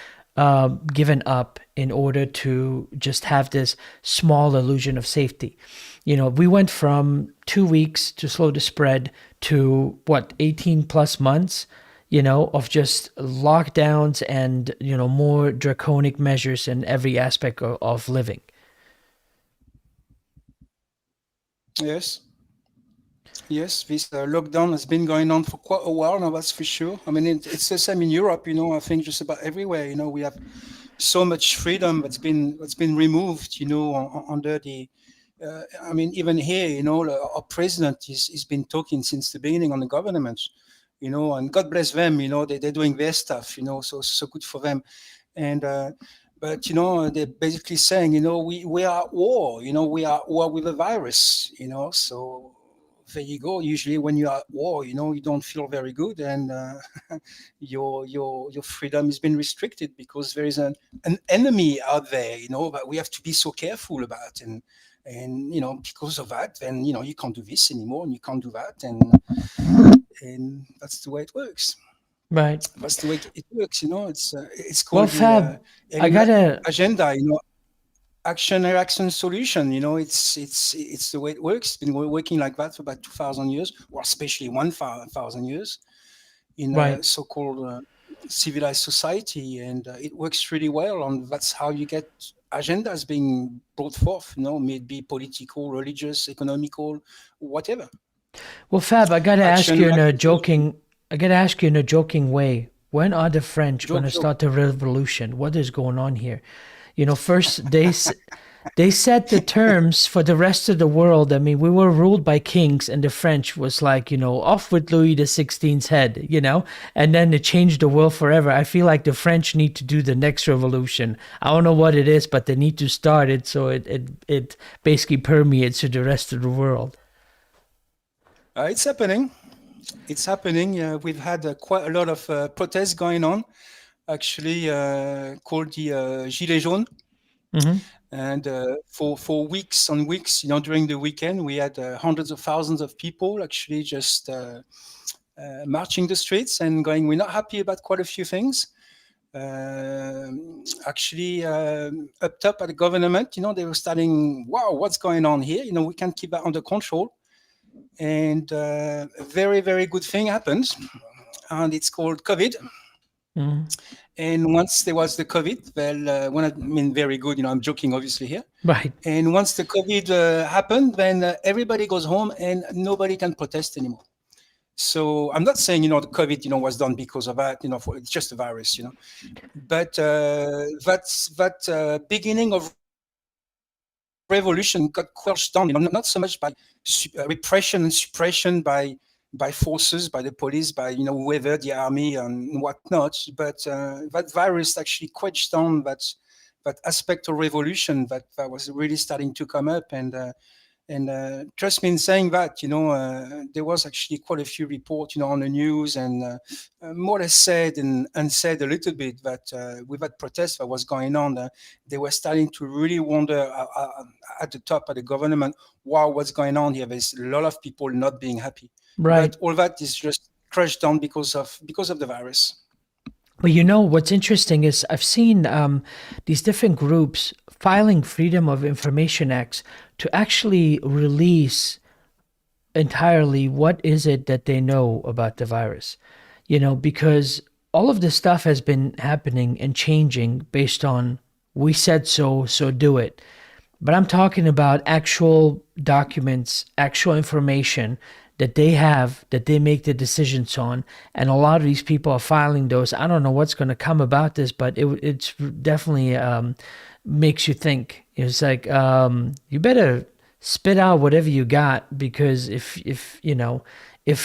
given up in order to just have this small illusion of safety. We went from 2 weeks to slow the spread to 18 plus months, of just lockdowns and, more draconic measures in every aspect of living. Yes. Yes, this lockdown has been going on for quite a while now, that's for sure. I mean, it's the same in Europe, I think just about everywhere, we have so much freedom that's been removed, under the, I mean, even here, our president he's been talking since the beginning on the government, and God bless them, they're doing their stuff, so good for them. And, but they're basically saying, we are at war, we are at war with a virus, so there you go. Usually, when you are at war, you don't feel very good, and your freedom has been restricted because there is an enemy out there, that we have to be so careful about, and because of that, then you can't do this anymore, and you can't do that, and that's the way it works. Right. That's the way it works. It's Well, called Fab, I the gotta. agenda. Action solution. It's the way it works. It's been working like that for about 2,000 years, or especially 1,000 years in Right. a so-called civilized society, and it works really well. And that's how you get agendas being brought forth. May it be political, religious, economical, whatever. Well, Fab, I gotta ask Action, you in a action solution. joking. I gotta ask you in a joking way. When are the French Joke, gonna joke. start the revolution? What is going on here? First they set the terms for the rest of the world. I mean, we were ruled by kings, and the French was like, off with Louis the XVI's head, and then it changed the world forever. I feel like the French need to do the next revolution. I don't know what it is, but they need to start it so it basically permeates to the rest of the world. It's happening. It's happening. We've had quite a lot of protests going on, actually called the Gilets jaunes. Mm-hmm. And for weeks on weeks, during the weekend, we had hundreds of thousands of people actually just marching the streets and going, we're not happy about quite a few things. Actually, up top at the government, they were starting, wow, what's going on here? We can't keep that under control. And a very, very good thing happened. And it's called COVID. Mm-hmm. And once there was the COVID, well, when I mean very good, I'm joking obviously here. Right. And once the COVID happened, then everybody goes home and nobody can protest anymore. So I'm not saying, the COVID, was done because of that, it's just a virus, But that beginning of revolution got quashed down, not so much by repression and suppression by forces, by the police, by whoever, the army and whatnot, but that virus actually quashed down that aspect of revolution that was really starting to come up. And trust me in saying that, there was actually quite a few reports, on the news, and more or less said and unsaid a little bit that with that protest that was going on, they were starting to really wonder at the top of the government, wow, what's going on here? There's a lot of people not being happy. Right. But all that is just crushed down because of the virus. Well, what's interesting is I've seen these different groups filing Freedom of Information Acts to actually release entirely what is it that they know about the virus. Because all of this stuff has been happening and changing based on we said so, so do it. But I'm talking about actual documents, actual information that they have, that they make the decisions on. And a lot of these people are filing those. I don't know what's going to come about this, but it's definitely makes you think. It's like, you better spit out whatever you got, because if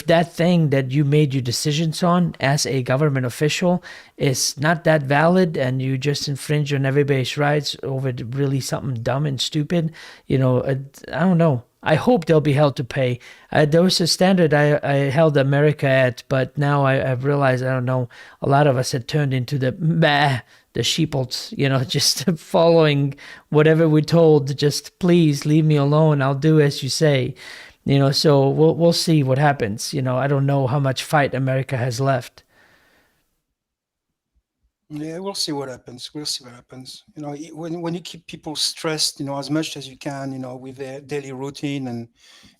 that thing that you made your decisions on as a government official is not that valid, and you just infringe on everybody's rights over really something dumb and stupid, I don't know. I hope they'll be held to pay. There was a standard I held America at, but now I've realized, I don't know, a lot of us had turned into the sheeples, just following whatever we're told. Just please leave me alone. I'll do as you say. So we'll see what happens. I don't know how much fight America has left. Yeah, we'll see what happens. We'll see what happens. When you keep people stressed, as much as you can, with their daily routine,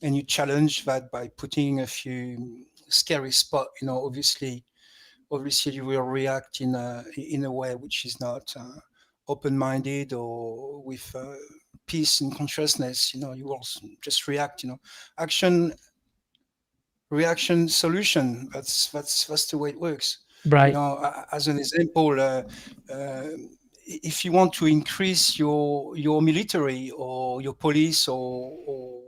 and you challenge that by putting a few scary spot, obviously you will react in a way which is not open-minded or with peace and consciousness. You will just react. Action, reaction, solution. That's the way it works. Right. As an example, if you want to increase your military or your police or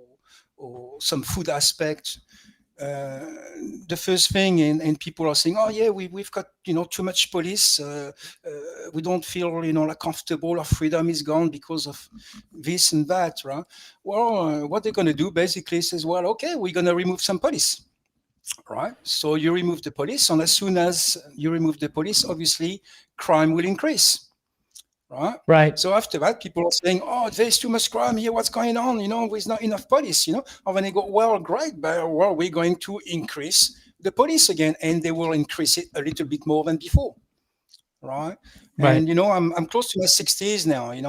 some food aspect, the first thing, and people are saying, oh yeah, we've got too much police, we don't feel like comfortable, our freedom is gone because of this and that, right? Well, what they're going to do basically says, well, okay, we're going to remove some police. Right. So you remove the police, and as soon as you remove the police, obviously crime will increase. Right. Right. So after that, people are saying, "Oh, there's too much crime here. What's going on? There's not enough police." And then they go, "Well, great, but we're going to increase the police again, and they will increase it a little bit more than before." Right. Right. And I'm close to my 60s now. And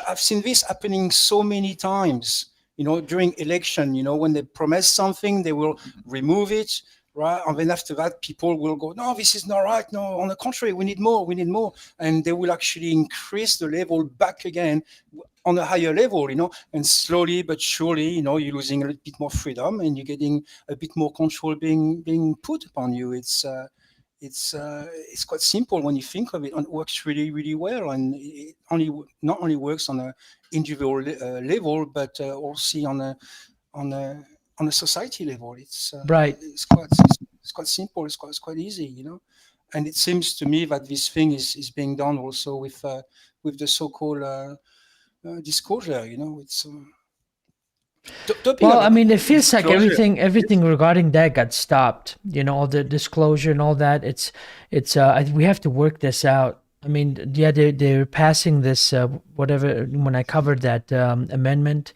I've seen this happening so many times. During election, when they promise something, they will remove it, right? And then after that, people will go, no, this is not right. No, on the contrary, we need more. And they will actually increase the level back again on a higher level, and slowly but surely, you're losing a little bit more freedom, and you're getting a bit more control being put upon you. It's quite simple when you think of it, and it works really, really well. And it not only works on an individual level, but also on a society level. Right. It's quite simple. It's quite easy, And it seems to me that this thing is being done also with the so-called disclosure. It's. Well, I mean, it feels like disclosure. everything regarding that got stopped. All the disclosure and all that. We have to work this out. I mean, yeah, they're passing this whatever. When I covered that amendment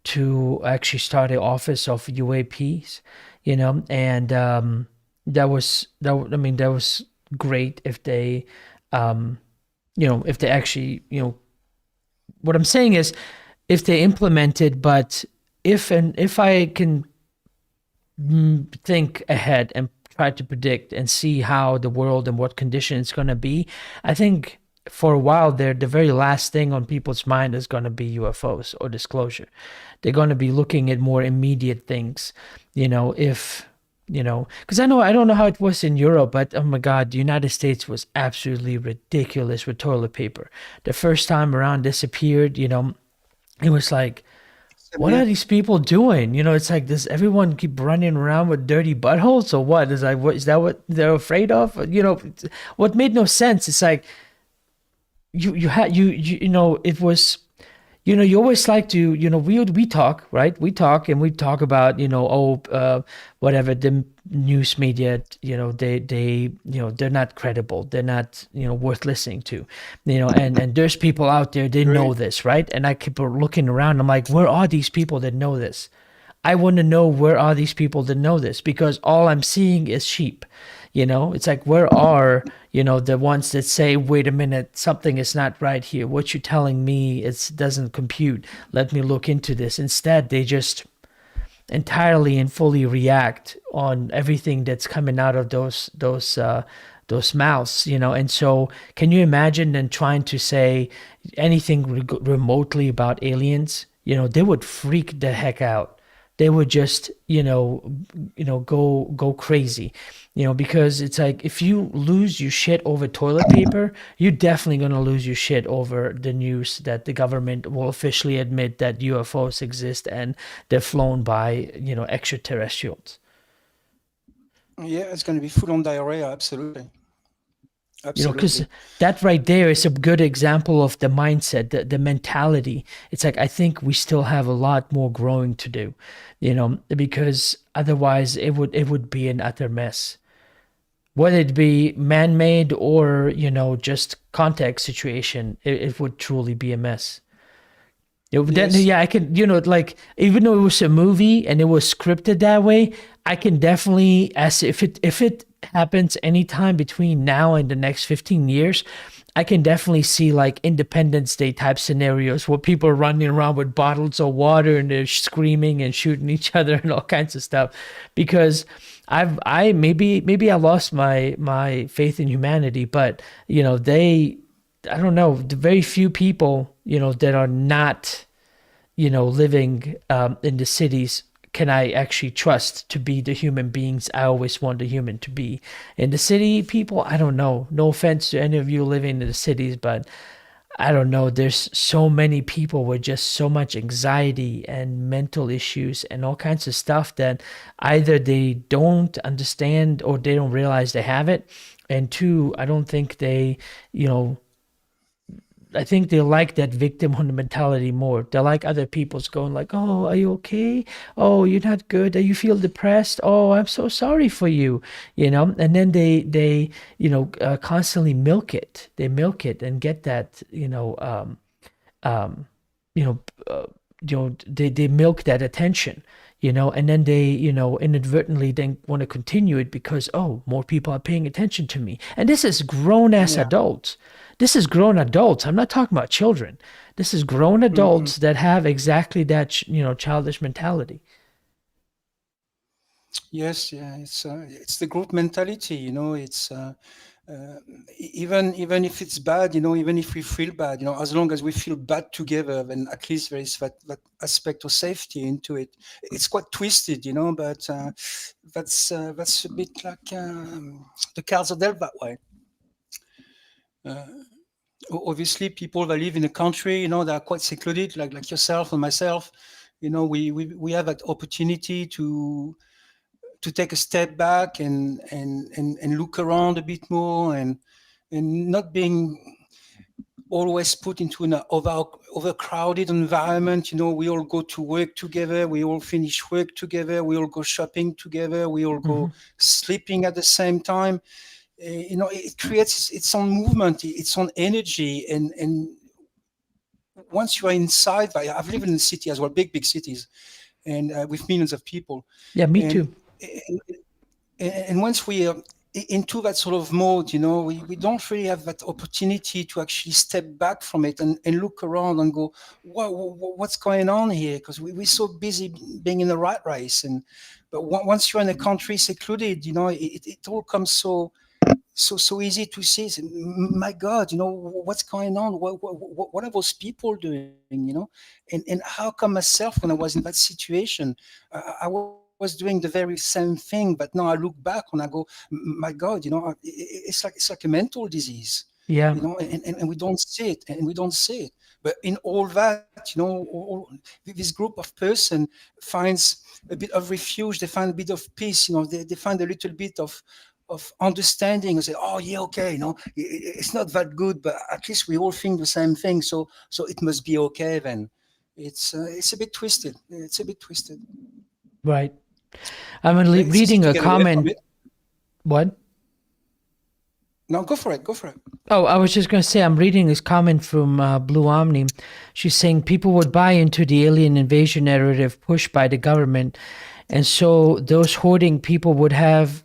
to actually start the office of UAPs, and that was I mean, that was great if they, if they actually, what I'm saying is, if they implemented, but if I can think ahead and try to predict and see how the world and what condition it's going to be, I think for a while there, the very last thing on people's mind is going to be UFOs or disclosure. They're going to be looking at more immediate things, because I don't know how it was in Europe, but oh my God, the United States was absolutely ridiculous with toilet paper. The first time around disappeared, it was like, what are these people doing? It's like, does everyone keep running around with dirty buttholes or what? Is that what they're afraid of? What made no sense. It's like it was, you always like to, we talk, right? We talk and we talk about, whatever the news media, they're not credible. They're not, worth listening to, and there's people out there, they know this, right? And I keep looking around. I'm like, where are these people that know this? I want to know, where are these people that know this? Because all I'm seeing is sheep. It's like, where are, the ones that say, wait a minute, something is not right here. What you're telling me, it doesn't compute. Let me look into this. Instead, they just entirely and fully react on everything that's coming out of those mouths, and so can you imagine them trying to say anything remotely about aliens? They would freak the heck out. They would just go crazy, because it's like, if you lose your shit over toilet paper, you're definitely going to lose your shit over the news that the government will officially admit that UFOs exist and they're flown by extraterrestrials. Yeah, it's going to be full on diarrhea. Absolutely. Because Absolutely. that right there is a good example of the mindset, the mentality. It's like, I think we still have a lot more growing to do, because otherwise it would be an utter mess. Whether it be man-made or, just context situation, it would truly be a mess. Yes. Yeah, I can, like, even though it was a movie and it was scripted that way, I can definitely, as if it happens anytime between now and the next 15 years, I can definitely see like Independence Day type scenarios where people are running around with bottles of water and they're screaming and shooting each other and all kinds of stuff. Because maybe I lost my faith in humanity, but I don't know, the very few people, that are not, living in the cities can I actually trust to be the human beings I always want a human to be. In the city, people, I don't know. No offense to any of you living in the cities, but I don't know. There's so many people with just so much anxiety and mental issues and all kinds of stuff that either they don't understand or they don't realize they have it. And two, I don't think you know, I think they like that victim mentality more. They like other people's going like, "Oh, are you okay? Oh, you're not good. You feel depressed. Oh, I'm so sorry for you." And then they constantly milk it. They milk it and get that um, you know they milk that attention. And then they inadvertently then want to continue it because, oh, more people are paying attention to me. And this is grown ass Yeah. adults. This is grown adults. I'm not talking about children. This is grown Mhm. adults that have exactly that childish mentality. Yes, yeah, it's the group mentality, it's uh, even if it's bad, even if we feel bad, as long as we feel bad together, then at least there is that aspect of safety into it. It's quite twisted, but that's a bit like the cards are dealt that way. Uh, Obviously, people that live in a country, that are quite secluded, like yourself and myself, we have that opportunity to take a step back and look around a bit more and not being always put into an overcrowded environment. We all go to work together, we all finish work together, we all go shopping together, we all go Hmm. sleeping at the same time. It creates its own movement, its own energy, and once you are inside, I've lived in the city as well, big cities, and with millions of people, Yeah, me and too. and once we are into that sort of mode, we don't really have that opportunity to actually step back from it and look around and go, what's going on here? Because we're so busy being in the rat race. But once you're in a country secluded, it all comes so easy to see. My God, what's going on? What are those people doing? And how come myself, when I was in that situation, I was doing the very same thing, but now I look back and I go, my God, it's like a mental disease, Yeah. and we don't see it, and we don't see it. But in all that, this group of person finds a bit of refuge. They find a bit of peace. They find a little bit of understanding and say, oh yeah, okay, it's not that good, but at least we all think the same thing. So it must be okay then. It's a bit twisted. It's a bit twisted. Right. I'm But it's easy reading to a get away from comment. it. What? No, go for it. Go for it. Oh, I was just going to say, I'm reading this comment from Blue Omni. She's saying people would buy into the alien invasion narrative pushed by the government. And so those hoarding people would have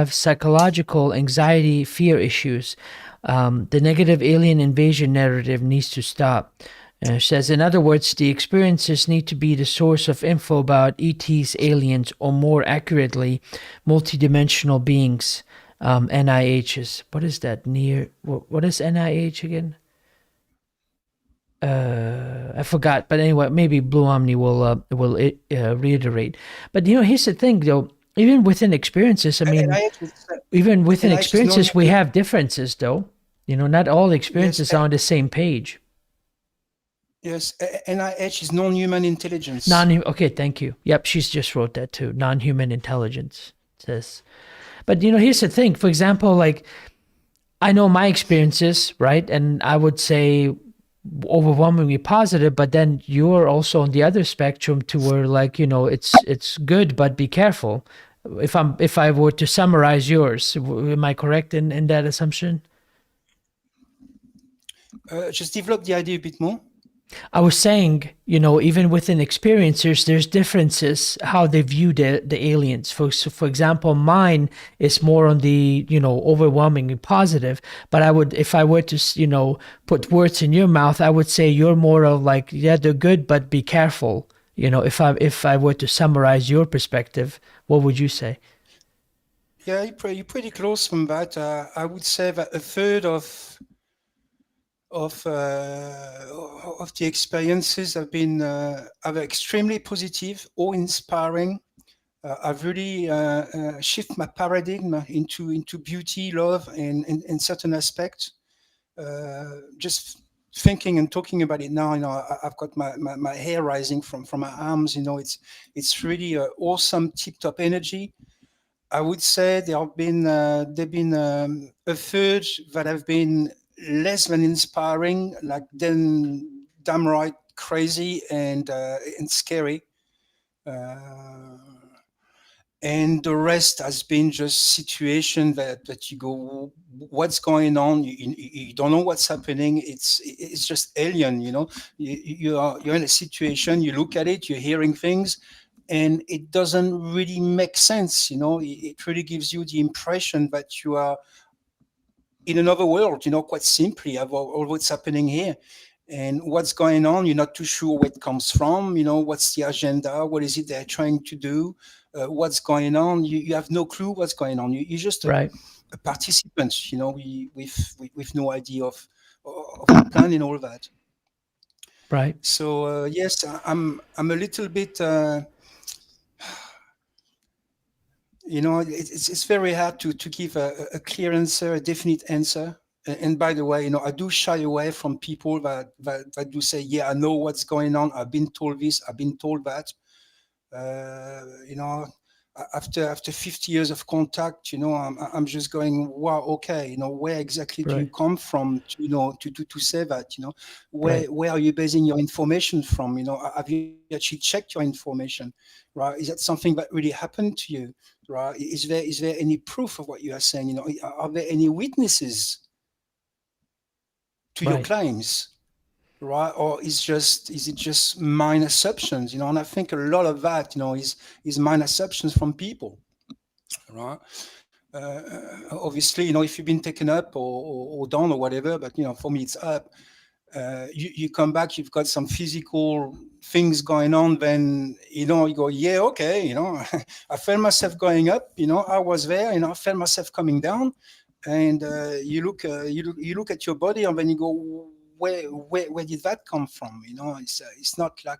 psychological anxiety, fear issues. The negative alien invasion narrative needs to stop. She says, in other words, the experiences need to be the source of info about ETs, aliens, or more accurately, multidimensional beings. NIHs. What is that? What is NIH again? I forgot. But anyway, maybe Blue Omni will reiterate. But here's the thing, though. Even within experiences, I mean, NIH is, even within NIH is non experiences, we have differences, though. Not all yes, experiences are on the same page. yes. NIH is non-human intelligence. Okay, thank you. Yep, she's just wrote that too. Non-human intelligence says. But here's the thing. For example, like I know my experiences, right? And I would say overwhelmingly positive, but then you're also on the other spectrum to where, like, it's good, but be careful. If I were to summarize yours, am I correct in that assumption? Just develop the idea a bit more. I was saying, even within experiencers, there's differences how they view the aliens. For example, mine is more on the, overwhelmingly positive. But if I were to, put words in your mouth, I would say you're more of like, yeah, they're good, but be careful. If I were to summarize your perspective, what would you say? Yeah, you're pretty close from that. I would say that a third of the experiences have been either extremely positive or inspiring. I've really shifted my paradigm into beauty, love, and certain aspects. Just thinking and talking about it now, I've got my hair rising from my arms. It's really awesome, tip-top energy. I would say there have been a third that have been less than inspiring, like then damn right crazy and scary. Uh, and the rest has been just situation that you go, what's going on, you don't know what's happening, it's just alien, you're in a situation, you look at it, you're hearing things, and it doesn't really make sense. It really gives you the impression that you are in another world, quite simply, of all what's happening here. And what's going on, you're not too sure where it comes from, what's the agenda, what is it they're trying to do, what's going on. You have no clue what's going on. You're just a, Right, a participant, with no idea of the plan and all that. right, So yes, I'm a little bit, it's very hard to give a clear answer, a definite answer. And by the way, I do shy away from people that do say, yeah, I know what's going on. I've been told this, I've been told that. Uh, you know, after 50 years of contact, I'm just going, wow, okay, where exactly do you right, come from, to say that, right, where are you basing your information from? Have you actually checked your information, right? Is that something that really happened to you, right? Is there any proof of what you are saying? Are there any witnesses to your right. claims? Right, or is it just mine assumptions? And I think a lot of that, is mine assumptions from people, right? Obviously, if you've been taken up or down or whatever, but for me it's up. You come back, you've got some physical things going on, then you go, yeah, okay, I felt myself going up, I was there, I felt myself coming down, and you look at your body, and then you go, where did that come from? It's not like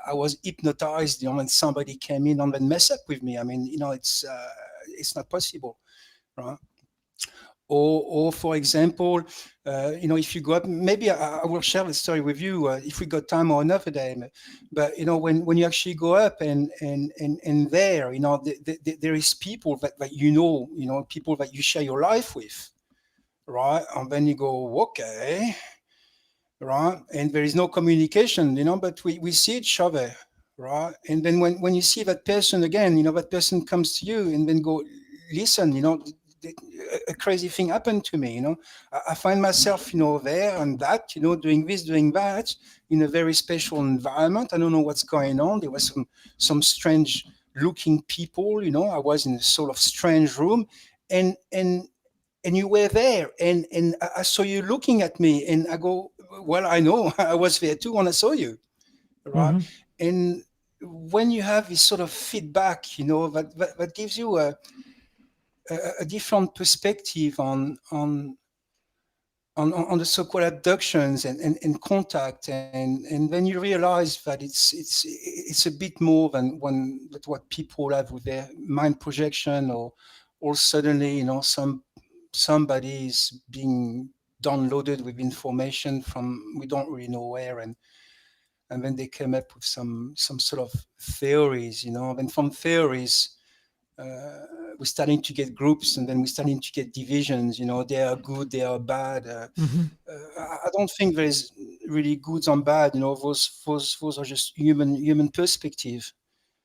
I was hypnotized, and somebody came in and then mess up with me. I mean, it's not possible, right? Or for example, if you go up, maybe I will share the story with you if we got time or another day. But when you actually go up and there, there is people that people that you share your life with, right? And then you go, okay, right? And there is no communication, but we see each other, right? And then when you see that person again, that person comes to you and then go, listen, a crazy thing happened to me. I find myself, there and that, doing this, doing that, in a very special environment. I don't know what's going on. There was some strange looking people. I was in a sort of strange room, and you were there, and I saw you looking at me, and I go, well, I know, I was there too when I saw you, right? Mm-hmm. And when you have this sort of feedback, that gives you a different perspective on the so-called abductions and contact, and then you realize that it's a bit more than what people have with their mind projection, or suddenly somebody is being downloaded with information from we don't really know where, and then they came up with some sort of theories, and from theories, we're starting to get groups, and then we're starting to get divisions. They are good, they are bad. I don't think there's really goods and bad. Those are just human perspective.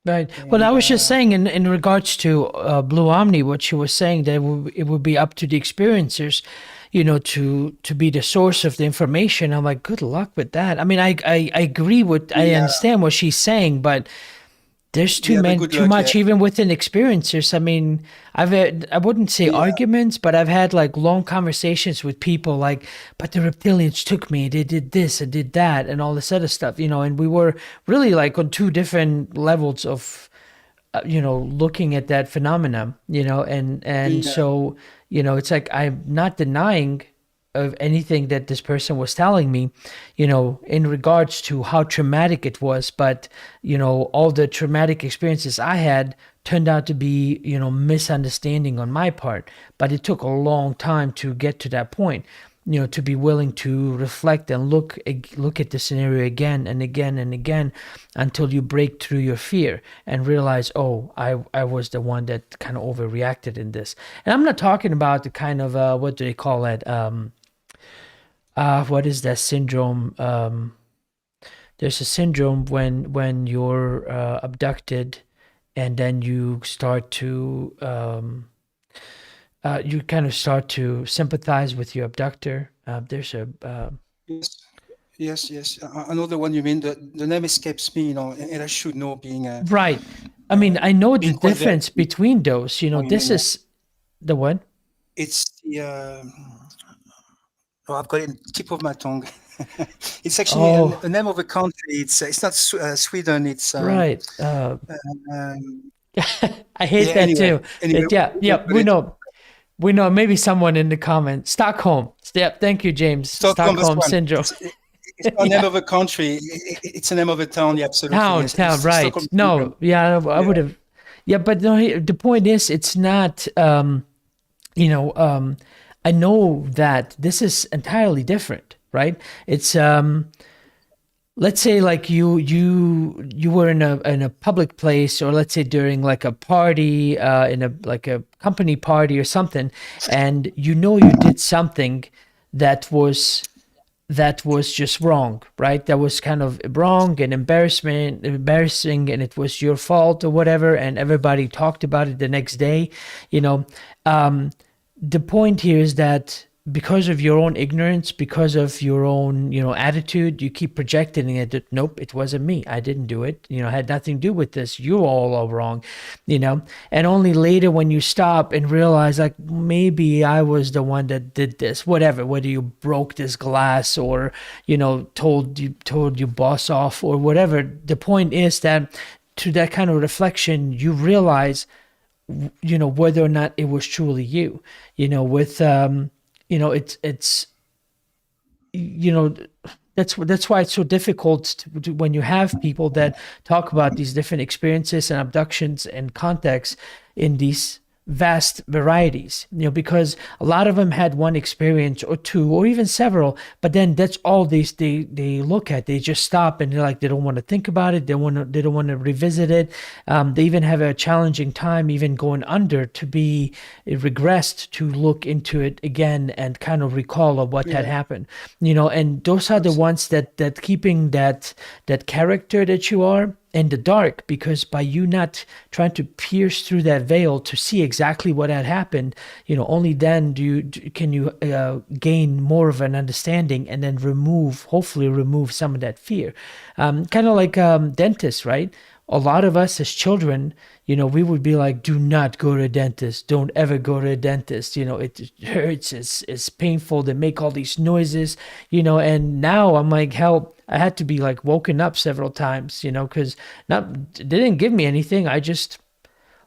Right. Well, I And was just saying in regards to Blue Omni, what she was saying that it would be up to the experiencers, to be the source of the information. I'm like, good luck with that. I mean, I agree with, I understand what she's saying, but there's too much even within experiencers. I mean, I've had, I wouldn't say arguments, but I've had like long conversations with people like, but the reptilians took me, they did this and did that and all this other stuff, and we were really like on two different levels of, looking at that phenomenon, and so, it's like, I'm not denying of anything that this person was telling me, in regards to how traumatic it was. But, all the traumatic experiences I had turned out to be, misunderstanding on my part. But it took a long time to get to that point, to be willing to reflect and look at the scenario again and again and again until you break through your fear and realize, oh, I was the one that kind of overreacted in this. And I'm not talking about the kind of, what do they call it? What is that syndrome? There's a syndrome when you're abducted, and then you start to you kind of start to sympathize with your abductor. There's a yes. I know the one you mean. The name escapes me, and I should know, being right. I mean, I know the difference between those. This is the one. It's the. I've got it in the tip of my tongue. It's actually a name of a country. It's not Sweden. It's right. I hate that too. Anyway, we know. Maybe someone in the comments. Stockholm. Yep. Thank you, James. Stockholm syndrome. It's not a name of a country. It's a name of a town. Yeah, absolutely. Town. Right. No. Yeah. I would have. Yeah, but no. The point is, it's not. I know that this is entirely different, right? It's let's say like you were in a public place, or let's say during like a party, in a company party or something, and you did something that was just wrong, right? That was kind of wrong and embarrassing, and it was your fault or whatever, and everybody talked about it the next day, the point here is that because of your own ignorance, because of your own, attitude, you keep projecting it that, nope, it wasn't me. I didn't do it. I had nothing to do with this. You all are wrong, and only later when you stop and realize like, maybe I was the one that did this, whatever, whether you broke this glass or, told your boss off or whatever. The point is that through that kind of reflection, you realize, whether or not it was truly you, with, it's, that's why it's so difficult when you have people that talk about these different experiences and abductions and contexts in these vast varieties, because a lot of them had one experience or two or even several, but then that's all they look at. They just stop and they're like, they don't want to think about it. They don't want to revisit it. They even have a challenging time even going under to be regressed to look into it again and kind of recall of what had happened, and those are the ones that keeping that character that you are in the dark, because by you not trying to pierce through that veil to see exactly what had happened, only then can you gain more of an understanding and then hopefully remove some of that fear. Kind of like dentists, right? A lot of us as children, we would be like, do not go to a dentist. Don't ever go to a dentist. It hurts. It's painful. They make all these noises, and now I'm like, hell, I had to be like woken up several times, because they didn't give me anything. I just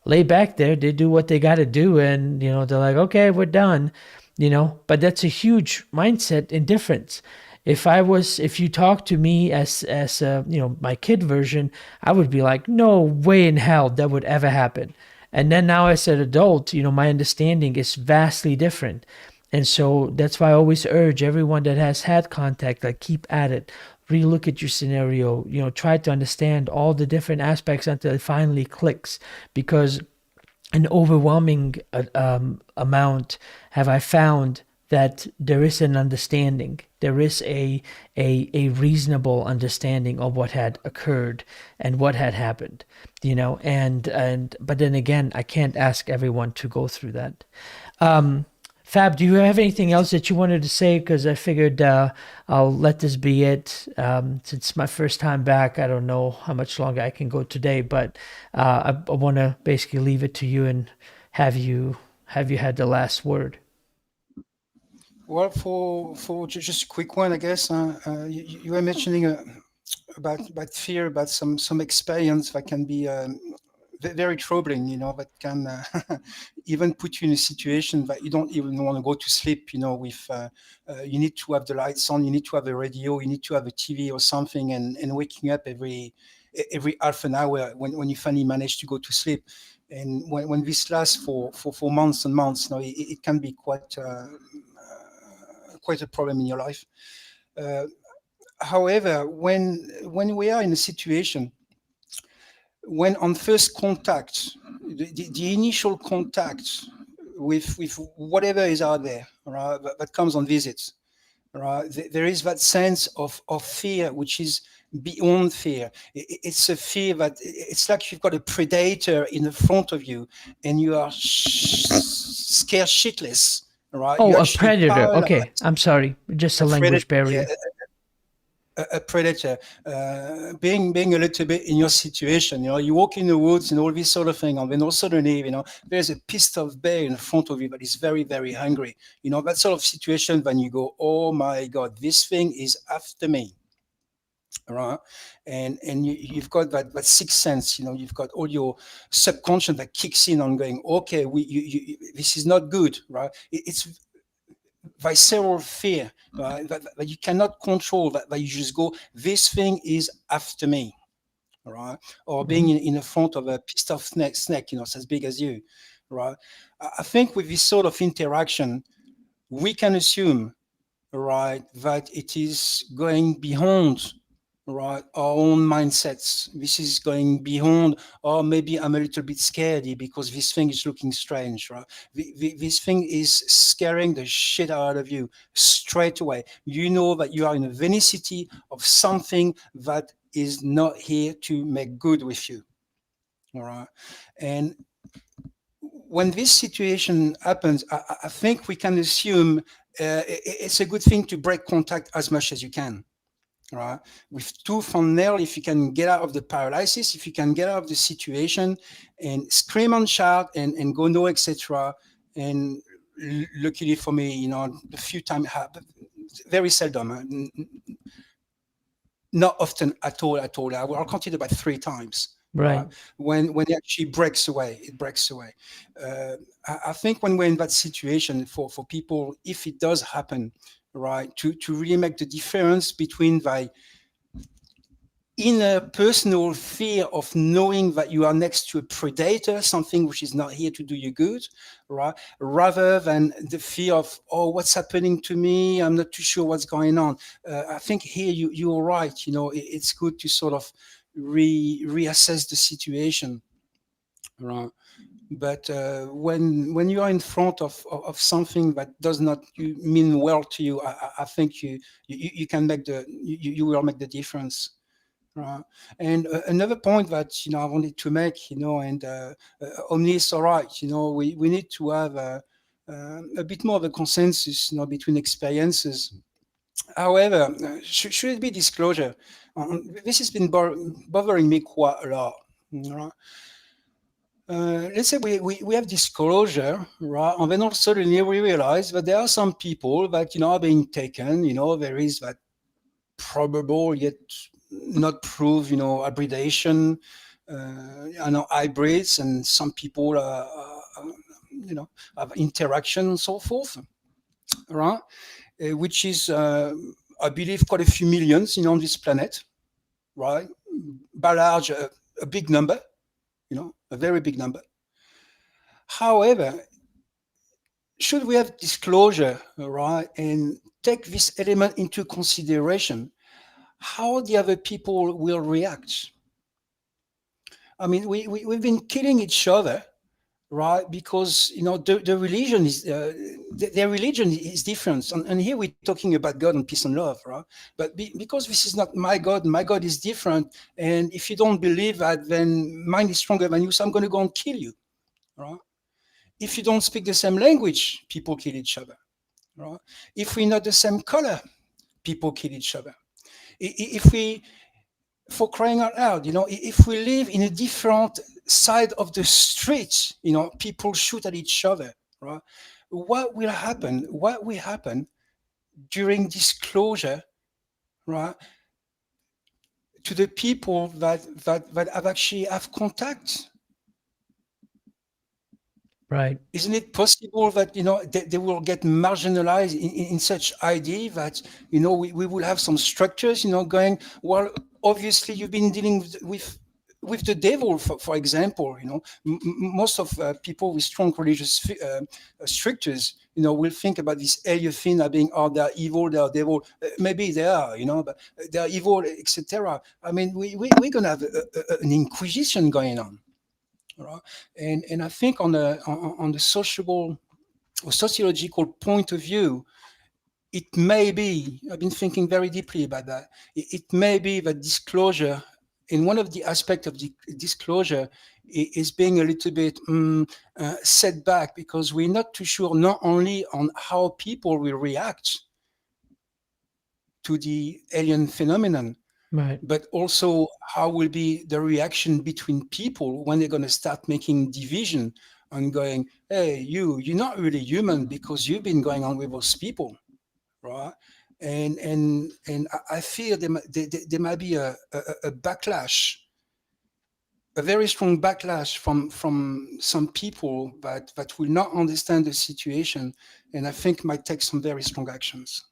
lay back there. They do what they got to do. And, they're like, okay, we're done, but that's a huge mindset and difference. If you talk to me as my kid version, I would be like, no way in hell that would ever happen. And then now as an adult, my understanding is vastly different. And so that's why I always urge everyone that has had contact, like, keep at it. Relook at your scenario, try to understand all the different aspects until it finally clicks. Because an overwhelming amount have I found that there is an understanding. There is a reasonable understanding of what had occurred and what had happened, and but then again, I can't ask everyone to go through that. Fab, do you have anything else that you wanted to say? Because I figured I'll let this be it. Since my first time back, I don't know how much longer I can go today, but I want to basically leave it to you and have you had the last word. Well, for just a quick one, I guess you were mentioning about fear, about some experience that can be very troubling, that can even put you in a situation that you don't even want to go to sleep, with you need to have the lights on, you need to have a radio, you need to have a TV or something, and waking up every half an hour when you finally manage to go to sleep. And when this lasts for months and months, it can be quite a problem in your life. However, when we are in a situation when on first contact, the initial contact with whatever is out there, right, that comes on visits, right, there is that sense of fear, which is beyond fear. It's a fear that it's like you've got a predator in the front of you, and you are scared shitless, right? Oh, You're a actually predator. Okay, paralyzed. I'm sorry, just a A predator, language yeah, barrier. a predator, being a little bit in your situation. You walk in the woods and all this sort of thing, and then all suddenly, there's a piece of bear in front of you that is very, very hungry. That sort of situation when you go, oh my God, this thing is after me. Right, and you've got that sixth sense. You've got all your subconscious that kicks in on going, okay, this is not good, right? It's visceral fear, right, that you cannot control, that you just go, this thing is after me, right? Or being Mhm. in the front of a piece of snake, it's as big as you, right? I think with this sort of interaction, we can assume, right, that it is going beyond, right, our own mindsets. This is going beyond, or maybe I'm a little bit scaredy because this thing is looking strange, right? This thing is scaring the shit out of you straight away. You know that you are in a venicity of something that is not here to make good with you, all right? And when this situation happens, I think we can assume it's a good thing to break contact as much as you can, right? With tooth and nail, if you can get out of the paralysis, if you can get out of the situation and scream and shout and go no, etc. And luckily for me, a few times, very seldom, not often at all. I'll count it about 3 times. Right. Right, when it actually breaks away, it breaks away. I think when we're in that situation, for people, if it does happen, right, to really make the difference between the inner personal fear of knowing that you are next to a predator, something which is not here to do you good, right? Rather than the fear of, oh, what's happening to me? I'm not too sure what's going on. I think here you're right. It's good to sort of reassess the situation, right? But when you are in front of something that does not mean well to you, I think you can make you will make the difference. Right. And another point that I wanted to make, and Omni is all right. We need to have a bit more of a consensus, between experiences. However, should it be disclosure? This has been bothering me quite a lot. Right? Let's say we have disclosure, right? And then all suddenly we realize that there are some people that are being taken. There is that probable yet not proved, hybridation, hybrids, and some people, have interaction and so forth, right? Which is, I believe, quite a few millions, on this planet, right? By large, a big number, a very big number. However, should we have disclosure, right, and take this element into consideration, how the other people will react? I mean, we've been killing each other, right? Because the religion is their religion is different, and here we're talking about God and peace and love, right? But because this is not my God is different, and if you don't believe that, then mine is stronger than you, so I'm going to go and kill you, right? If you don't speak the same language, people kill each other, right? If we're not the same color, people kill each other. If we, for crying out loud, if we live in a different side of the street, people shoot at each other, right? What will happen? What will happen during disclosure, right, to the people that have actually have contact? Right. Isn't it possible that they will get marginalized in such idea that we will have some structures going, well, obviously you've been dealing with the devil, for example. Most of people with strong religious strictures will think about this alien thing as being, oh, they're evil, they're devil. Maybe they are, but they're evil, etc. I mean, we're gonna have an inquisition going on, right? And I think on the social or sociological point of view, it may be, I've been thinking very deeply about that. It may be that disclosure, in one of the aspects of the disclosure, is being a little bit set back, because we're not too sure not only on how people will react to the alien phenomenon, Right. but also how will be the reaction between people when they're going to start making division and going, hey, you're not really human because you've been going on with those people, right? And I fear there might be a backlash, a very strong backlash from some people that will not understand the situation, and I think might take some very strong actions.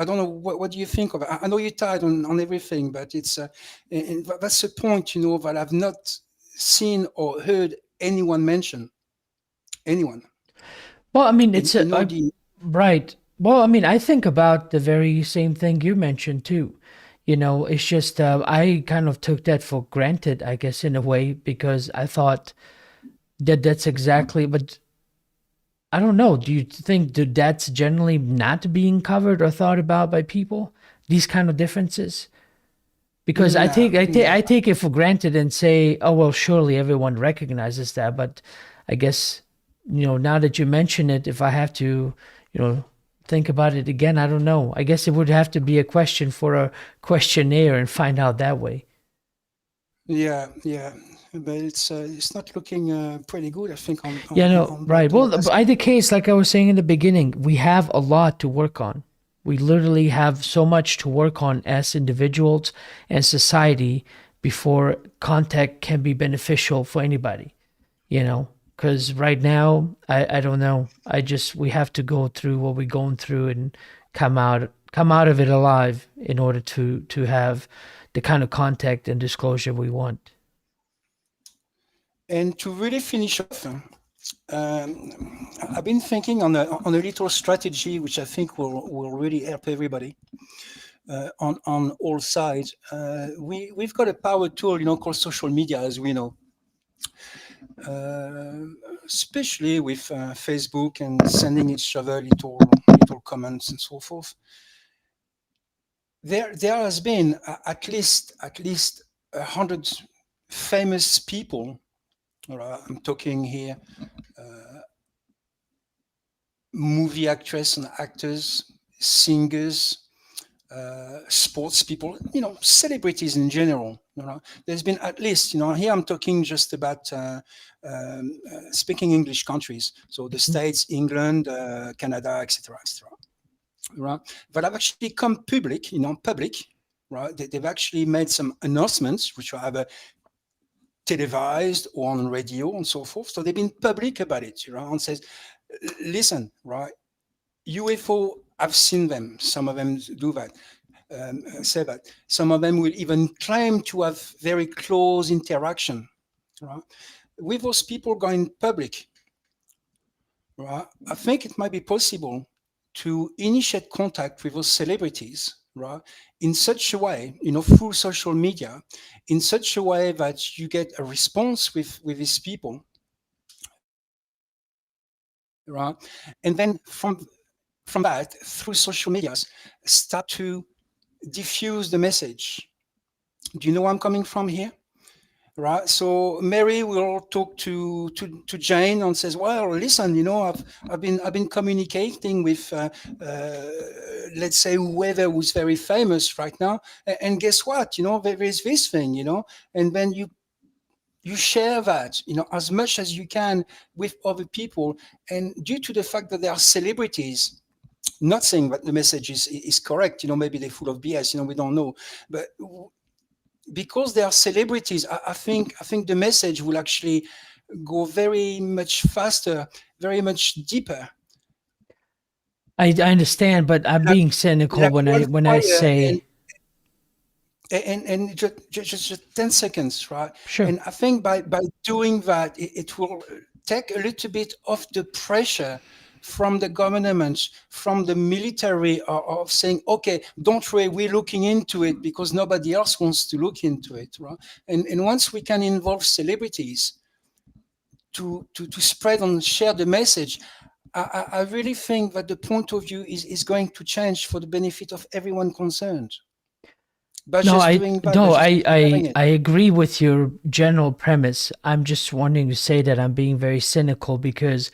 I don't know, what do you think of it? I know you're tired on everything, but it's and that's the point, that I've not seen or heard anyone mention. Anyone. Well, I mean, And the right. Well, I mean, I think about the very same thing you mentioned too. It's just I kind of took that for granted, I guess, in a way, because I thought that that's exactly. But I don't know. Do you think that that's generally not being covered or thought about by people? These kind of differences? Because no, no. I take it for granted and say, oh well, surely everyone recognizes that. But I guess now that you mention it, if I have to, think about it again, I don't know. I guess it would have to be a question for a questionnaire and find out that way. Yeah, yeah. But it's not looking pretty good, I think, Yeah, no, on right. that Well, by aspect. the case, like I was saying in the beginning, we have a lot to work on. We literally have so much to work on as individuals and society before contact can be beneficial for anybody, because right now, I don't know. We have to go through what we're going through and come out of it alive in order to have the kind of contact and disclosure we want. And to really finish off, I've been thinking on a little strategy which I think will really help everybody on all sides. We've got a power tool, called social media, as we know, uh, especially with Facebook and sending each other little comments and so forth. There has been at least 100 famous people. All right, I'm talking here movie actresses and actors, singers, sports people, celebrities in general. There's been at least, here I'm talking just about speaking English countries, so the Mhm. States, England, Canada, etc., etc. Right, but I've actually come public. Right, they've actually made some announcements which are either televised or on radio and so forth. So they've been public about it, and says, listen, right, UFO, I've seen them. Some of them do that, say that. Some of them will even claim to have very close interaction, right? With those people going public, right? I think it might be possible to initiate contact with those celebrities, right? In such a way, through social media, in such a way that you get a response with these people, right? And then from that, through social medias, start to diffuse the message. Do you know where I'm coming from here? Right. So Mary will talk to Jane and says, "Well, listen, I've been communicating with, let's say, whoever who's very famous right now, and guess what? There is this thing, and then you share that, as much as you can with other people, and due to the fact that they are celebrities." Not saying that the message is correct, maybe they're full of BS, we don't know, but because they are celebrities, I think the message will actually go very much faster, very much deeper. I understand, but I'm Like, being cynical like when I wildfire, say and just 10 seconds, right? sure. And I think by doing that, it will take a little bit of the pressure from the government, from the military, of saying, okay, don't worry, we're looking into it because nobody else wants to look into it, right? And once we can involve celebrities to spread and share the message, I really think that the point of view is going to change for the benefit of everyone concerned. By No, just I doing that, by no, just I sharing I it. I agree with your general premise. I'm just wanting to say that I'm being very cynical because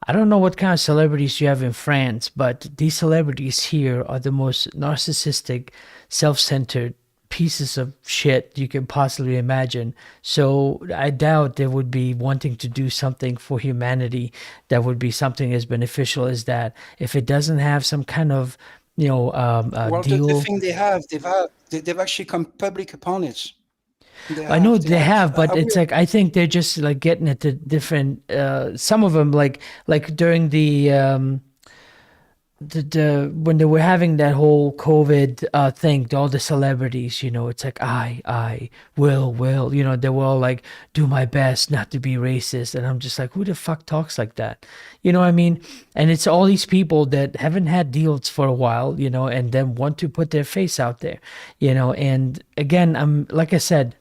I don't know what kind of celebrities you have in France, but these celebrities here are the most narcissistic, self-centered pieces of shit you can possibly imagine. So I doubt they would be wanting to do something for humanity that would be something as beneficial as that. If it doesn't have some kind of, Well, the deal. thing they've actually come public upon it. I know They they have. have, I but it's will. like I think they're just like getting at the different. Some of them, like during the when they were having that whole COVID thing, all the celebrities, it's like I will, they were all like, do my best not to be racist, and I'm just like, who the fuck talks like that? You know what I mean? And it's all these people that haven't had deals for a while, and then want to put their face out there, and again, I'm like I said,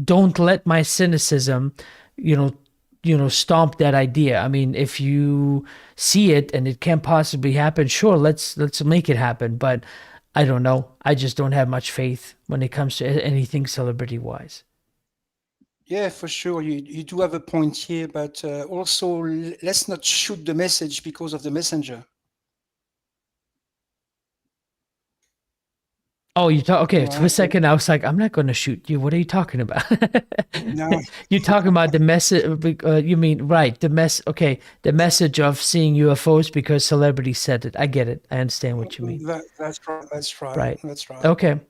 don't let my cynicism, you know, stomp that idea. I mean, if you see it and it can't possibly happen, sure, let's make it happen. But I don't know. I just don't have much faith when it comes to anything celebrity wise. Yeah, for sure. You do have a point here, but also let's not shoot the message because of the messenger. Oh, you talk okay. For a Right? second, I was like, I'm not going to shoot you. What are you talking about? No, You're talking about the message. You mean right? Okay, the message of seeing UFOs because celebrities said it. I get it. I understand what you mean. that's right. That's right. Right. That's right. Okay.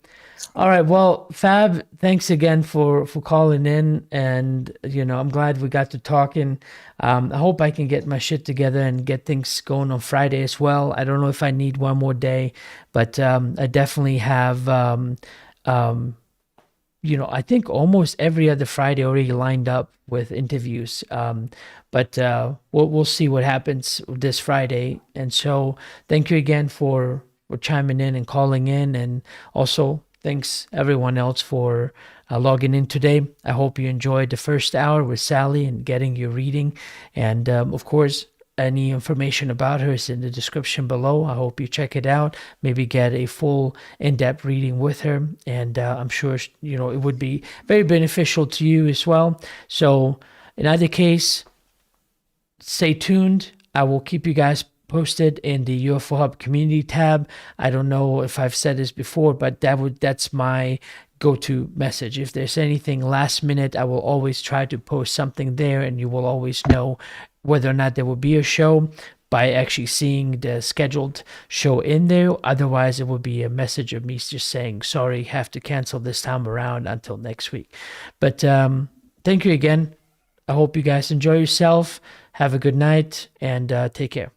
All right. Well, Fab, thanks again for calling in, and I'm glad we got to talking. I hope I can get my shit together and get things going on Friday as well. I don't know if I need one more day, but I definitely have. I think almost every other Friday already lined up with interviews. But we'll see what happens this Friday. And so, thank you again for chiming in and calling in, and also thanks everyone else for logging in today. I hope you enjoyed the first hour with Sally and getting your reading. And of course, any information about her is in the description below. I hope you check it out. Maybe get a full in-depth reading with her. And I'm sure, it would be very beneficial to you as well. So in either case, stay tuned. I will keep you guys posted in the UFO Hub community tab. I don't know if I've said this before, but that's my go-to message. If there's anything last minute, I will always try to post something there, and you will always know whether or not there will be a show by actually seeing the scheduled show in there. Otherwise, it would be a message of me just saying, sorry, have to cancel this time around until next week. But thank you again. I hope you guys enjoy yourself. Have a good night, and take care.